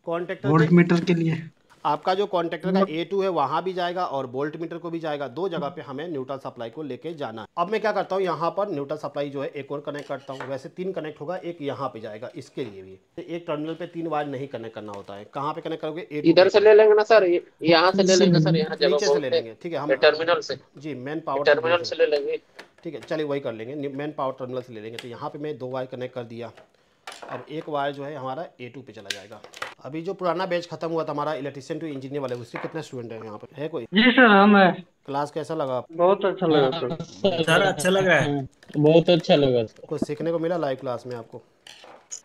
A: कॉन्टेक्टर
F: वोल्टमीटर के लिए
A: आपका जो कॉन्टेक्टर का A2 है वहां भी जाएगा और वोल्ट मीटर को भी जाएगा, दो जगह पे हमें न्यूट्रल सप्लाई को लेके जाना है। अब मैं क्या करता हूँ, यहाँ पर न्यूट्रल सप्लाई जो है एक और कनेक्ट करता हूँ, वैसे 3 कनेक्ट होगा, एक यहाँ पे जाएगा, इसके लिए भी एक टर्मिनल पे 3 वायर नहीं कनेक्ट करना होता है। कहाँ पे कनेक्ट करोगे,
E: इधर से ले लेंगे ना सर, यहाँ से ले लेंगे सर, यहाँ
A: नीचे से ले लेंगे, ठीक है, हम
E: टर्मिनल से
A: जी मेन पावर
E: टर्मिनल से ले लेंगे,
A: ठीक है, चलिए वही कर लेंगे, मेन पावर टर्मिनल से ले लेंगे। तो यहाँ पे मैं 2 वायर कनेक्ट कर दिया, अब एक वायर जो है हमारा A2 पे चला जाएगा। अभी जो पुराना बैच खत्म हुआ था हमारा इलेक्ट्रिशियन टू इंजीनियर वाले, उसके कितने स्टूडेंट हैं यहाँ पे, है कोई?
H: जी सर हम है।
A: क्लास कैसा लगा?
H: बहुत अच्छा लगा
F: सर, अच्छा लगा है,
M: बहुत अच्छा लगा,
A: कुछ सीखने को मिला लाइव क्लास में आपको?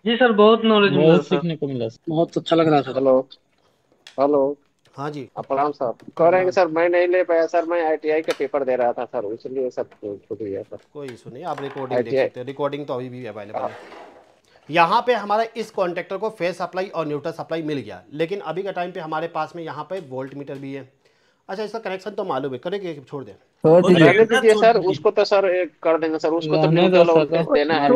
H: जी सर बहुत नॉलेज मिला,
M: बहुत सीखने को मिला, बहुत अच्छा लग रहा था।
E: हेलो हेलो,
A: हाँ जी
E: प्रणाम सर। कह रहे हैं सर मैं नहीं ले पाया सर, मैं ITI का पेपर दे रहा था सर, इसलिए सब छूट गया सर।
A: कोई इशू नहीं, आप रिकॉर्डिंग देख सकते हैं, रिकॉर्डिंग तो अभी भी अवेलेबल है। यहाँ पे हमारा इस कॉन्टेक्टर को फेस सप्लाई और न्यूट्रल सप्लाई मिल गया, लेकिन अभी के टाइम पे हमारे पास में यहाँ पे वोल्ट मीटर भी है। अच्छा इसका कनेक्शन तो मालूम है, करेंगे छोड़ दें?
E: रहने दीजिए सर, उसको तो सर कर देंगे सर, उसको तो न्यूट्रल देना है,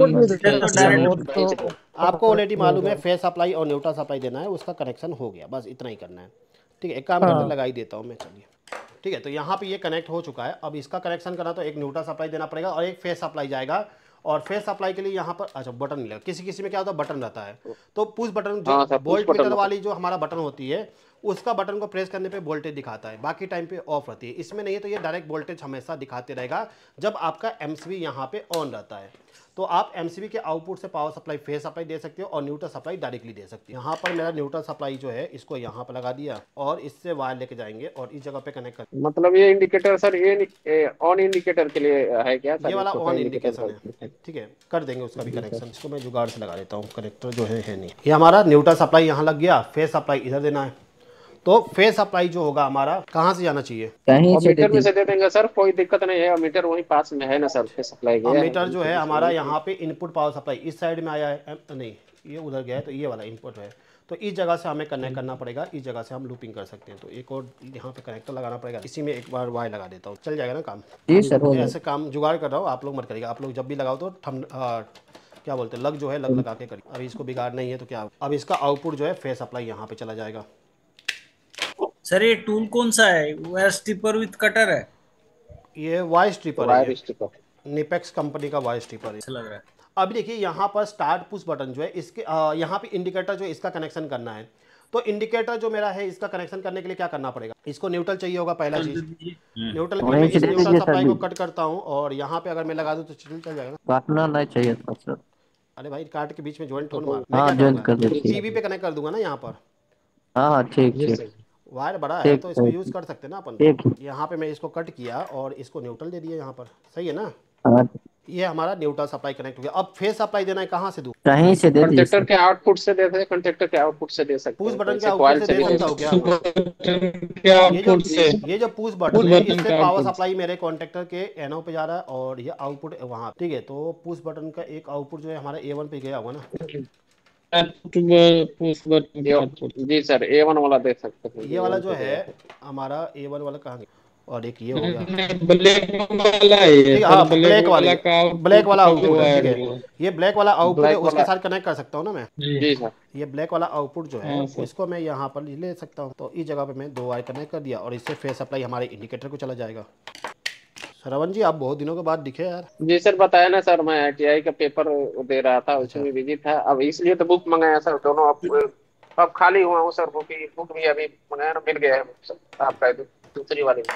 A: आपको ऑलरेडी मालूम है फेस सप्लाई और न्यूट्रल सप्लाई देना है, उसका कनेक्शन हो गया, बस इतना ही करना है, ठीक है। एक काम करके लगा ही देता हूँ मैं, चलिए ठीक है। तो यहाँ पे ये कनेक्ट हो चुका है, अब इसका कनेक्शन करना तो एक न्यूट्रल सप्लाई देना पड़ेगा और एक फेस सप्लाई जाएगा, और फेस सप्लाई के लिए यहाँ पर अच्छा बटन नहीं लगा, किसी किसी में क्या होता है बटन रहता है, तो पुश बटन जो वोल्ट मीटर वाली जो हमारा बटन होती है उसका बटन को प्रेस करने पे वोल्टेज दिखाता है, बाकी टाइम पे ऑफ रहती है। इसमें नहीं है, तो ये डायरेक्ट वोल्टेज हमेशा दिखाते रहेगा जब आपका MCB यहाँ पे ऑन रहता है। तो आप MCB के आउटपुट से पावर सप्लाई फेस सप्लाई दे सकते हो और न्यूट्रल सप्लाई डायरेक्टली दे सकते हो। यहाँ पर मेरा न्यूट्रल सप्लाई जो है इसको यहाँ पर लगा दिया और इससे वायर लेके जाएंगे और इस जगह पे कनेक्ट कर,
E: मतलब ये इंडिकेटर सर ये ऑन इंडिकेटर के लिए है क्या सर?
A: ये वाला ऑन इंडिकेशन है, ठीक है, कर देंगे उसका भी कनेक्शन। इसको मैं जुगाड़ से लगा देता हूँ, कनेक्टर जो है नहीं। ये हमारा न्यूट्रल सप्लाई यहाँ लग गया, फेस सप्लाई इधर देना है। तो फेस सप्लाई जो होगा हमारा कहाँ से जाना चाहिए,
E: मीटर में से दे देंगे सर, कोई दिक्कत नहीं है, मीटर वहीं पास में है ना सर, फेस सप्लाई के
A: मीटर जो है हमारा यहाँ पे इनपुट पावर सप्लाई इस साइड में आया है, नहीं ये उधर गया है, तो ये वाला इनपुट है, तो इस जगह से हमें कनेक्ट करना पड़ेगा, इस जगह से हम लूपिंग कर सकते हैं। तो एक और यहाँ पे कनेक्टर लगाना पड़ेगा, इसी में एक बार वायर लगा देता हूँ, चल जाएगा ना काम?
M: जी सर,
A: ऐसे काम जुगाड़ कर रहा हूँ, आप लोग मत करिएगा, आप लोग जब भी लगाओ तो क्या बोलते हैं लग जो है लग लगा के करिए। अभी इसको बिगाड़ नहीं है तो क्या, अब इसका आउटपुट जो है फेस सप्लाई यहाँ पे चला जाएगा।
F: सर ये टूल कौन सा है, वायर स्ट्रिपर विद कटर है?
A: ये वायर स्ट्रिपर है, निपेक्स कंपनी का वायर स्ट्रिपर है,
F: लग रहा है।
A: अभी देखिए यहाँ पर स्टार्ट पुश बटन जो है इसके यहाँ पे इंडिकेटर जो इसका कनेक्शन करना है, तो इंडिकेटर जो मेरा है इसका कनेक्शन करने के लिए क्या करना पड़ेगा, इसको न्यूट्रल चाहिए होगा पहला चीज, न्यूट्रल के लिए इस न्यूट्रल सप्लाई को कट करता हूँ और यहाँ पे अगर मैं लगा दूँ तो चल जाएगा ना?
M: काटना नहीं चाहिए था सर।
A: अरे भाई काट के बीच में ज्वाइंट थोड़ा मार, टीवी पे कनेक्ट कर दूंगा ना यहाँ पर।
M: हाँ ठीक,
A: वायर बड़ा है तो इसको यूज कर सकते हैं ना अपन। यहाँ पे मैं इसको कट किया और इसको न्यूट्रल दे दिया यहाँ पर, सही है ना? ये हमारा न्यूट्रल सप्लाई कनेक्ट हो गया। अब फेस सप्लाई देना है कहाँ से दूं?
M: कहीं से दे,
E: कंडक्टर के आउटपुट से दे दे, कंडक्टर के आउटपुट से दे सकते
A: हैं, पुश बटन के आउटपुट से दे सकता हूं क्या? ये जो पुश बटन है इससे पावर सप्लाई मेरे कॉन्टेक्टर के एनो पे जा रहा है और ये आउटपुट वहां, ठीक है। तो पुश बटन का एक आउटपुट जो है हमारा A1 पे गया होगा ना?
E: जी सर, A1 वाला दे सकते हैं।
A: ये वाला जो है हमारा A1 वाला कहाँ गया? और एक ये हो गया
M: ब्लैक वाला है,
A: हाँ ब्लैक वाला आउटपुट है, ठीक है। ये ब्लैक वाला आउटपुट है, उसके साथ कनेक्ट कर सकता हूँ ना मैं?
E: जी सर।
A: ये ब्लैक वाला आउटपुट जो है इसको मैं यहाँ पर ले सकता हूँ। तो इस जगह पे मैं 2 वायर कनेक्ट कर दिया और इससे फेस सप्लाई हमारे इंडिकेटर को चला जाएगा। श्रवण जी आप बहुत दिनों के बाद दिखे यार।
E: जी सर, बताया ना सर, मैं ITI का पेपर दे रहा था, उसमें बिजी था, अब इसलिए तो बुक मंगाया सर, दोनों आप अब खाली हुआ हूँ सर, बुक भी अभी मिल गया है आपका दूसरी वाली में।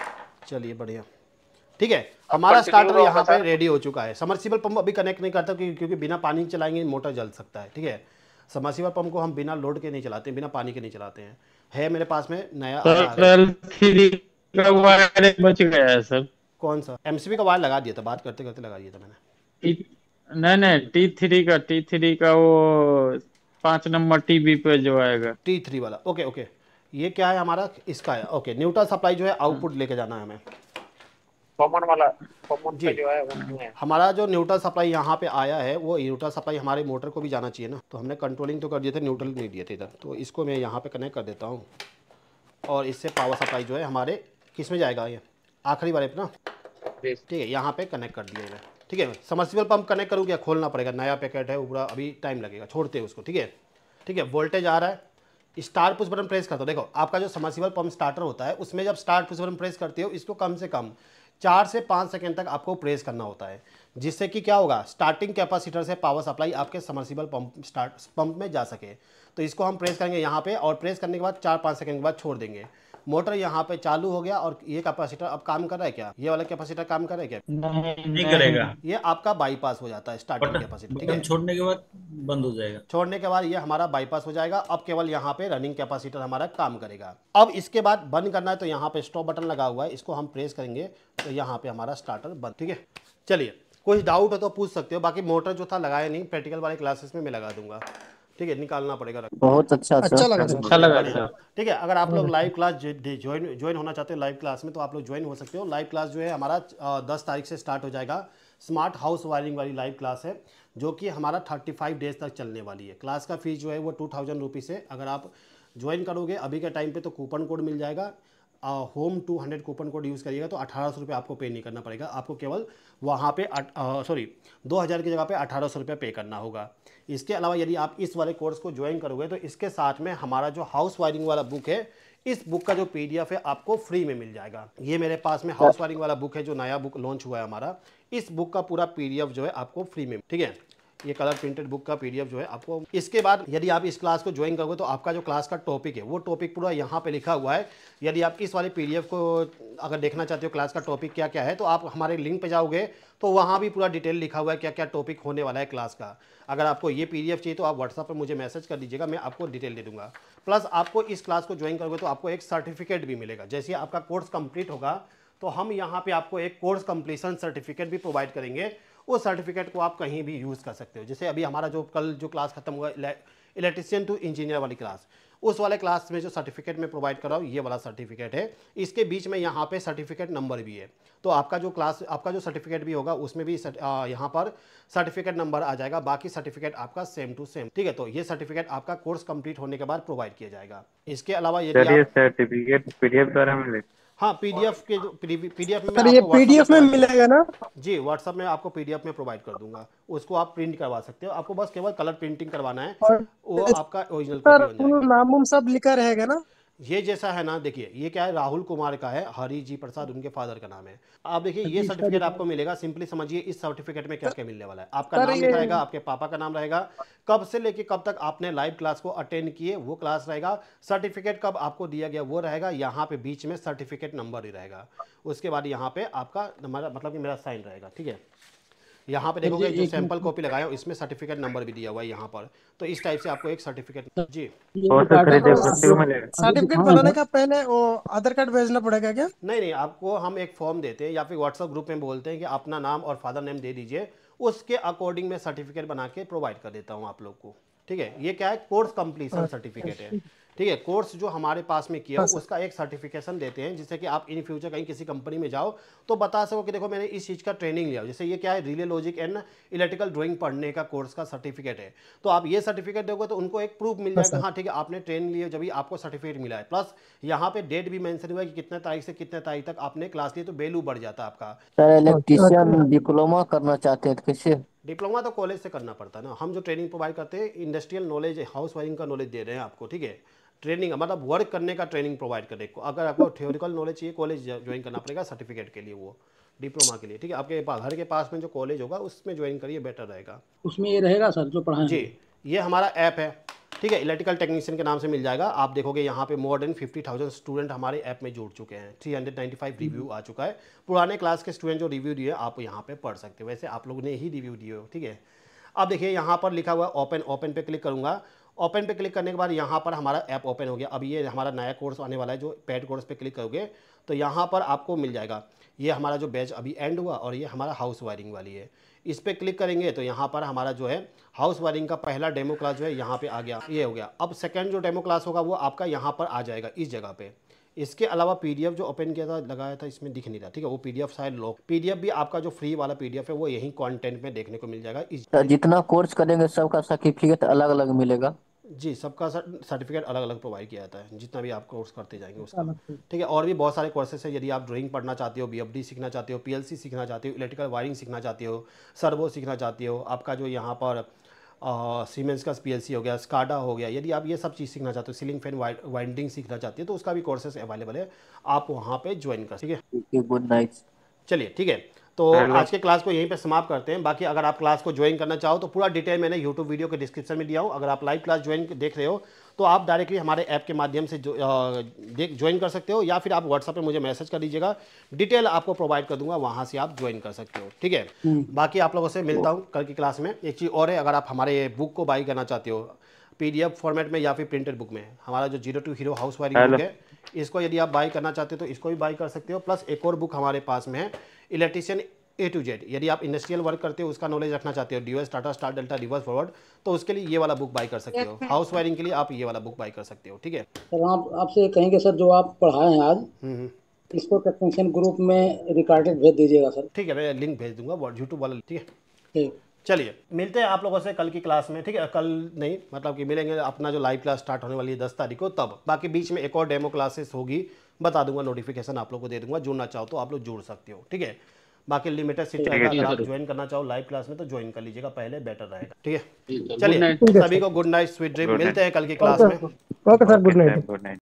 A: चलिए बढ़िया, ठीक है। हमारा स्टार्टर यहाँ पे रेडी हो चुका है। समर्सिबल पंप अभी कनेक्ट नहीं करता क्योंकि बिना पानी चलाएंगे मोटर जल सकता है, ठीक है। समर्सिबल पंप को हम बिना लोड के नहीं चलाते, बिना पानी के नहीं चलाते हैं। है मेरे पास में नया
L: L3 का वायर बच गया है सर।
A: कौन सा? एमसीबी का वायर लगा दिया था, बात करते करते लगा दिया था मैंने।
L: नहीं T3 का वो 5 नंबर टीबी पे जो आएगा,
A: T3 वाला। ओके ओके, ये क्या है हमारा? इसका है। ओके, न्यूट्रल सप्लाई जो है आउटपुट लेके जाना है हमें,
E: कॉमन वाला कॉमन पे जो है वो है।
A: हमारा जो न्यूट्रल सप्लाई यहाँ पे आया है वो न्यूट्रल सप्लाई हमारे मोटर को भी जाना चाहिए ना, तो हमने कंट्रोलिंग तो कर दिए थे, न्यूट्रल नहीं दिए थे इधर। तो इसको मैं यहाँ पे कनेक्ट कर देता हूँ और इससे पावर सप्लाई जो है हमारे किस में जाएगा, ये आखिरी वाले पे ना, ठीक है, यहाँ पे कनेक्ट कर दिया है, ठीक है। समर्सिबल पंप कनेक्ट करूँ क्या? खोलना पड़ेगा, नया पैकेट है पूरा, अभी टाइम लगेगा, छोड़ते हैं उसको, ठीक है। ठीक है, वोल्टेज आ रहा है, स्टार पुश बटन प्रेस करते हो। देखो आपका जो समर्सिबल पंप स्टार्टर होता है उसमें जब स्टार पुश बटन प्रेस करते हो, इसको कम से कम 4 से 5 सेकंड तक आपको प्रेस करना होता है, जिससे कि क्या होगा, स्टार्टिंग कैपेसिटर से पावर सप्लाई आपके समर्सिबल पंप में जा सके। तो इसको हम प्रेस करेंगे यहाँ पे, और प्रेस करने के बाद 4-5 सेकंड के बाद छोड़ देंगे। मोटर यहाँ पे चालू हो गया। और ये कैपेसिटर अब काम कर रहा है क्या? ये वाला कैपेसिटर काम कर रहा है क्या?
F: नहीं करेगा,
A: ये आपका बाईपास हो जाता है स्टार्टिंग कैपेसिटर, ठीक है।
F: छोड़ने के बाद बंद हो जाएगा।
A: छोड़ने के बाद ये हमारा बाईपास हो जाएगा। अब केवल यहाँ पे रनिंग कैपेसिटर हमारा काम करेगा। अब इसके बाद बंद करना है तो यहाँ पे स्टॉप बटन लगा हुआ है, इसको हम प्रेस करेंगे तो यहाँ पे हमारा स्टार्टर बंद, ठीक है। चलिए, कुछ डाउट हो तो पूछ सकते हो, बाकी मोटर जो था लगाया नहीं, प्रैक्टिकल वाले क्लासेस में मैं लगा दूंगा, ठीक है, निकालना पड़ेगा।
M: बहुत अच्छा
A: लगा, ठीक है। अगर आप लोग लाइव क्लास ज्वाइन होना चाहते हो लाइव क्लास में, तो आप लोग ज्वाइन हो सकते हो। लाइव क्लास जो है हमारा 10 तारीख से स्टार्ट हो जाएगा। स्मार्ट हाउस वायरिंग वाली लाइव क्लास है, जो कि हमारा 35 डेज तक चलने वाली है। क्लास का फीस जो है वो 2000 रुपीज़ है। अगर आप ज्वाइन करोगे अभी के टाइम पे तो कूपन कोड मिल जाएगा, होम 200 कूपन कोड यूज़ करिएगा तो 1800 रुपये आपको पे नहीं करना पड़ेगा। आपको केवल वहाँ पे 2000 की जगह पे 1800 रुपये पे करना होगा। इसके अलावा यदि आप इस वाले कोर्स को ज्वाइन करोगे तो इसके साथ में हमारा जो हाउस वायरिंग वाला बुक है, इस बुक का जो PDF है आपको फ्री में मिल जाएगा। ये मेरे पास में हाउस वायरिंग वाला बुक है, जो नया बुक लॉन्च हुआ है हमारा। इस बुक का पूरा PDF जो है आपको फ्री में, ठीक है। ये कलर प्रिंटेड बुक का PDF जो है आपको। इसके बाद यदि आप इस क्लास को ज्वाइन करोगे तो आपका जो क्लास का टॉपिक है वो टॉपिक पूरा यहाँ पे लिखा हुआ है। यदि आप इस वाले PDF को अगर देखना चाहते हो क्लास का टॉपिक क्या क्या है, तो आप हमारे लिंक पे जाओगे तो वहाँ भी पूरा डिटेल लिखा हुआ है क्या क्या टॉपिक होने वाला है क्लास का। अगर आपको ये PDF चाहिए तो आप व्हाट्सएप पर मुझे मैसेज कर दीजिएगा, मैं आपको डिटेल दे दूंगा। प्लस आपको इस क्लास को ज्वाइन करोगे तो आपको एक सर्टिफिकेट भी मिलेगा। जैसे आपका कोर्स कंप्लीट होगा तो हम यहाँ पे आपको एक कोर्स कंप्लीशन सर्टिफिकेट भी प्रोवाइड करेंगे। उस सर्टिफिकेट को आप कहीं भी यूज़ कर सकते हो। जैसे अभी हमारा जो कल जो क्लास खत्म हुआ इलेक्ट्रिशियन टू इंजीनियर वाली क्लास, उस वाले क्लास में जो सर्टिफिकेट में प्रोवाइड कर रहा हूँ ये वाला सर्टिफिकेट है। इसके बीच में यहाँ पे सर्टिफिकेट नंबर भी है, तो आपका जो क्लास आपका जो सर्टिफिकेट भी होगा उसमें भी यहाँ पर सर्टिफिकेट नंबर आ जाएगा। बाकी सर्टिफिकेट आपका सेम टू सेम, ठीक है। तो ये सर्टिफिकेट आपका कोर्स कंप्लीट होने के बाद प्रोवाइड किया जाएगा। इसके अलावा यदि
L: सर्टिफिकेट PDF द्वारा मिले,
A: हाँ PDF के PDF में
N: सर, ये PDF में मिलेगा ना जी?
A: व्हाट्सएप में आपको PDF में प्रोवाइड कर दूंगा, उसको आप प्रिंट करवा सकते हो। आपको बस केवल कलर प्रिंटिंग करवाना है, वो आपका ओरिजिनल कॉपी बन जाएगा।
N: नाम सब लिखा रहेगा ना?
A: ये जैसा है ना, देखिए ये क्या है, राहुल कुमार का है, हरी जी प्रसाद उनके फादर का नाम है। आप देखिए ये सर्टिफिकेट आपको मिलेगा। सिंपली समझिए इस सर्टिफिकेट में क्या क्या मिलने वाला है। आपका नाम लिखा रहेगा, आपके पापा का नाम रहेगा, कब से लेके कब तक आपने लाइव क्लास को अटेंड किए वो क्लास रहेगा, सर्टिफिकेट कब आपको दिया गया वो रहेगा, यहाँ पे बीच में सर्टिफिकेट नंबर ही रहेगा। उसके बाद यहाँ पे आपका मतलब कि मेरा साइन रहेगा, ठीक है। यहाँ पे देखोगे जो सैंपल कॉपी लगाया हो इसमें सर्टिफिकेट नंबर भी दिया हुआ है यहाँ पर। तो इस टाइप से आपको एक सर्टिफिकेट जी
N: सर्टिफिकेट बनाने का पहले वो आधार कार्ड भेजना पड़ेगा क्या?
A: नहीं, आपको हम एक फॉर्म देते हैं या फिर व्हाट्सएप ग्रुप में बोलते हैं कि अपना नाम और फादर नेम दे दीजिए, उसके अकॉर्डिंग मैं सर्टिफिकेट बना के प्रोवाइड कर देता हूँ आप लोग को, ठीक है। ये क्या है, कोर्स कंप्लीशन सर्टिफिकेट है, ठीक है। कोर्स जो हमारे पास में किया उसका एक सर्टिफिकेशन देते हैं, जिससे कि आप इन फ्यूचर कहीं किसी कंपनी में जाओ तो बता सको कि देखो मैंने इस चीज़ का ट्रेनिंग लिया। जैसे ये क्या है, relay logic and electrical drawing पढ़ने का कोर्स का सर्टिफिकेट है। तो आप ये सर्टिफिकेट दोगे तो उनको एक प्रूफ मिल जाएगा, हाँ ठीक है आपने ट्रेनिंग लिया जब आपको सर्टिफिकेट मिला है। प्लस यहाँ पे डेट भी मेंशन हुआ है कि कितने तारीख से कितने तारीख तक आपने क्लास ली, तो वैल्यू बढ़ जाता है आपका।
M: सर इलेक्ट्रिशियन डिप्लोमा करना चाहते हैं तो कैसे?
A: डिप्लोमा तो कॉलेज से करना पड़ता है ना। हम जो ट्रेनिंग प्रोवाइड करते हैं इंडस्ट्रियल नॉलेज, हाउस वायरिंग का नॉलेज दे रहे हैं आपको, ठीक है। ट्रेनिंग मतलब वर्क करने का ट्रेनिंग प्रोवाइड करें। अगर आपको थ्योरिकल नॉलेज चाहिए कॉलेज ज्वाइन करना पड़ेगा सर्टिफिकेट के लिए, वो डिप्लोमा के लिए, ठीक है। आपके घर के पास में जो कॉलेज होगा उसमें ज्वाइन करिए, बेटर रहेगा।
I: उसमें ये रहेगा सर जो पढ़ाएं?
A: जी ये हमारा ऐप है, ठीक है, इलेक्ट्रिकल टेक्नीशियन के नाम से मिल जाएगा। आप देखोगे यहाँ पे मोर देन 50,000 स्टूडेंट हमारे ऐप में जुड़ चुके हैं, 395 रिव्यू आ चुका है। पुराने क्लास के स्टूडेंट जो रिव्यू दिए आप यहाँ पे पढ़ सकते हो, वैसे आप लोगों ने ही रिव्यू दिए हो, ठीक है। अब देखिए यहाँ पर लिखा हुआ ओपन, ओपन पे क्लिक करूँगा। ओपन पे क्लिक करने के बाद यहाँ पर हमारा ऐप ओपन हो गया। अब ये हमारा नया कोर्स आने वाला है, जो पेड कोर्स पे क्लिक करोगे तो यहाँ पर आपको मिल जाएगा ये हमारा जो बैच अभी एंड हुआ और ये हमारा हाउस वायरिंग वाली है। इस पर क्लिक करेंगे तो यहाँ पर हमारा जो है हाउस वायरिंग का पहला डेमो क्लास जो है यहाँ पे आ गया, ये हो गया। अब सेकंड जो डेमो क्लास होगा वो आपका यहाँ पर आ जाएगा इस जगह पे। इसके अलावा पीडीएफ जो ओपन किया था लगाया था इसमें दिख नहीं रहा, ठीक है, वो पीडीएफ शायद लॉक, पीडीएफ भी आपका जो फ्री वाला पीडीएफ है वो यही कंटेंट में देखने को मिल जाएगा।
M: जितना कोर्स करेंगे सबका सर्टिफिकेट अलग अलग मिलेगा?
A: जी, सबका सर्टिफिकेट अलग अलग प्रोवाइड किया जाता है, जितना भी आप कोर्स करते जाएंगे उसका, ठीक है। और भी बहुत सारे कोर्सेस है, यदि आप ड्राइंग पढ़ना चाहते हो, बीएफडी सीखना चाहते हो, पीएलसी सीखना चाहते हो, इलेक्ट्रिकल वायरिंग सीखना चाहते हो, सर्वो सीखना चाहते हो, आपका जो यहाँ पर सीमेंस का पीएलसी हो गया, स्काडा हो गया, यदि आप ये सब चीज़ सीखना चाहते हो, सीलिंग फैन वाइंडिंग सीखना चाहते हो तो उसका भी कोर्सेस अवेलेबल है, आप वहाँ पे ज्वाइन कर, ठीक है।
M: Good night.
A: चलिए ठीक है, तो आज के क्लास को यहीं पे समाप्त करते हैं। बाकी अगर आप क्लास को ज्वाइन करना चाहो तो पूरा डिटेल मैंने यूट्यूब वीडियो के डिस्क्रिप्शन में दिया हूँ। अगर आप लाइव क्लास ज्वाइन देख रहे हो तो आप डायरेक्टली हमारे ऐप के माध्यम से ज्वाइन कर सकते हो, या फिर आप व्हाट्सएप पे मुझे मैसेज कर दीजिएगा, डिटेल आपको प्रोवाइड कर दूंगा, वहाँ से आप ज्वाइन कर सकते हो, ठीक है। बाकी आप लोगों से मिलता हूँ कल की क्लास में। एक चीज़ और है, अगर आप हमारे बुक को बाई करना चाहते हो पीडीएफ फॉर्मेट में या फिर प्रिंटेड बुक में, हमारा जो 02 हीरो हाउस वायरिंग बुक है, इसको यदि आप बाई करना चाहते हो तो इसको भी बाई कर सकते हो। प्लस एक और बुक हमारे पास में है, इलेक्ट्रीशियन A to Z, यदि आप इंडस्ट्रियल वर्क करते हो, उसका नॉलेज रखना चाहते हो, DOS, Tata, star, delta, reverse forward, तो उसके लिए ये वाला बुक बाई कर सकते हो। हाउस वायरिंग के लिए आप ये वाला बुक बाई कर सकते हो, ठीक है।
I: सर आप आपसे कहेंगे सर, जो आप पढ़ाए हैं आज इसको टेक्नीशियन ग्रुप में रिकॉर्डेड भेज दीजिएगा सर।
A: ठीक है, मैं लिंक भेज दूंगा यूट्यूब वाला, ठीक है।
I: ठीक,
A: चलिए मिलते हैं आप लोगों से कल की क्लास में, ठीक है। कल नहीं, मतलब कि मिलेंगे अपना जो लाइव क्लास स्टार्ट होने वाली है 10 तारीख को, तब। बाकी बीच में एक और डेमो क्लासेस होगी, बता दूंगा, नोटिफिकेशन आप लोग को दे दूंगा। जुड़ना चाहो तो आप लोग जुड़ सकते हो, ठीक है। बाकी लिमिटेड सीट रहेगा, अगर आप ज्वाइन करना चाहो लाइव क्लास में तो ज्वाइन कर लीजिएगा पहले, बेटर रहेगा, ठीक है। चलिए सभी को गुड नाइट, स्वीट ड्रीम। मिलते हैं कल की क्लास में।
N: Okay sir, good night.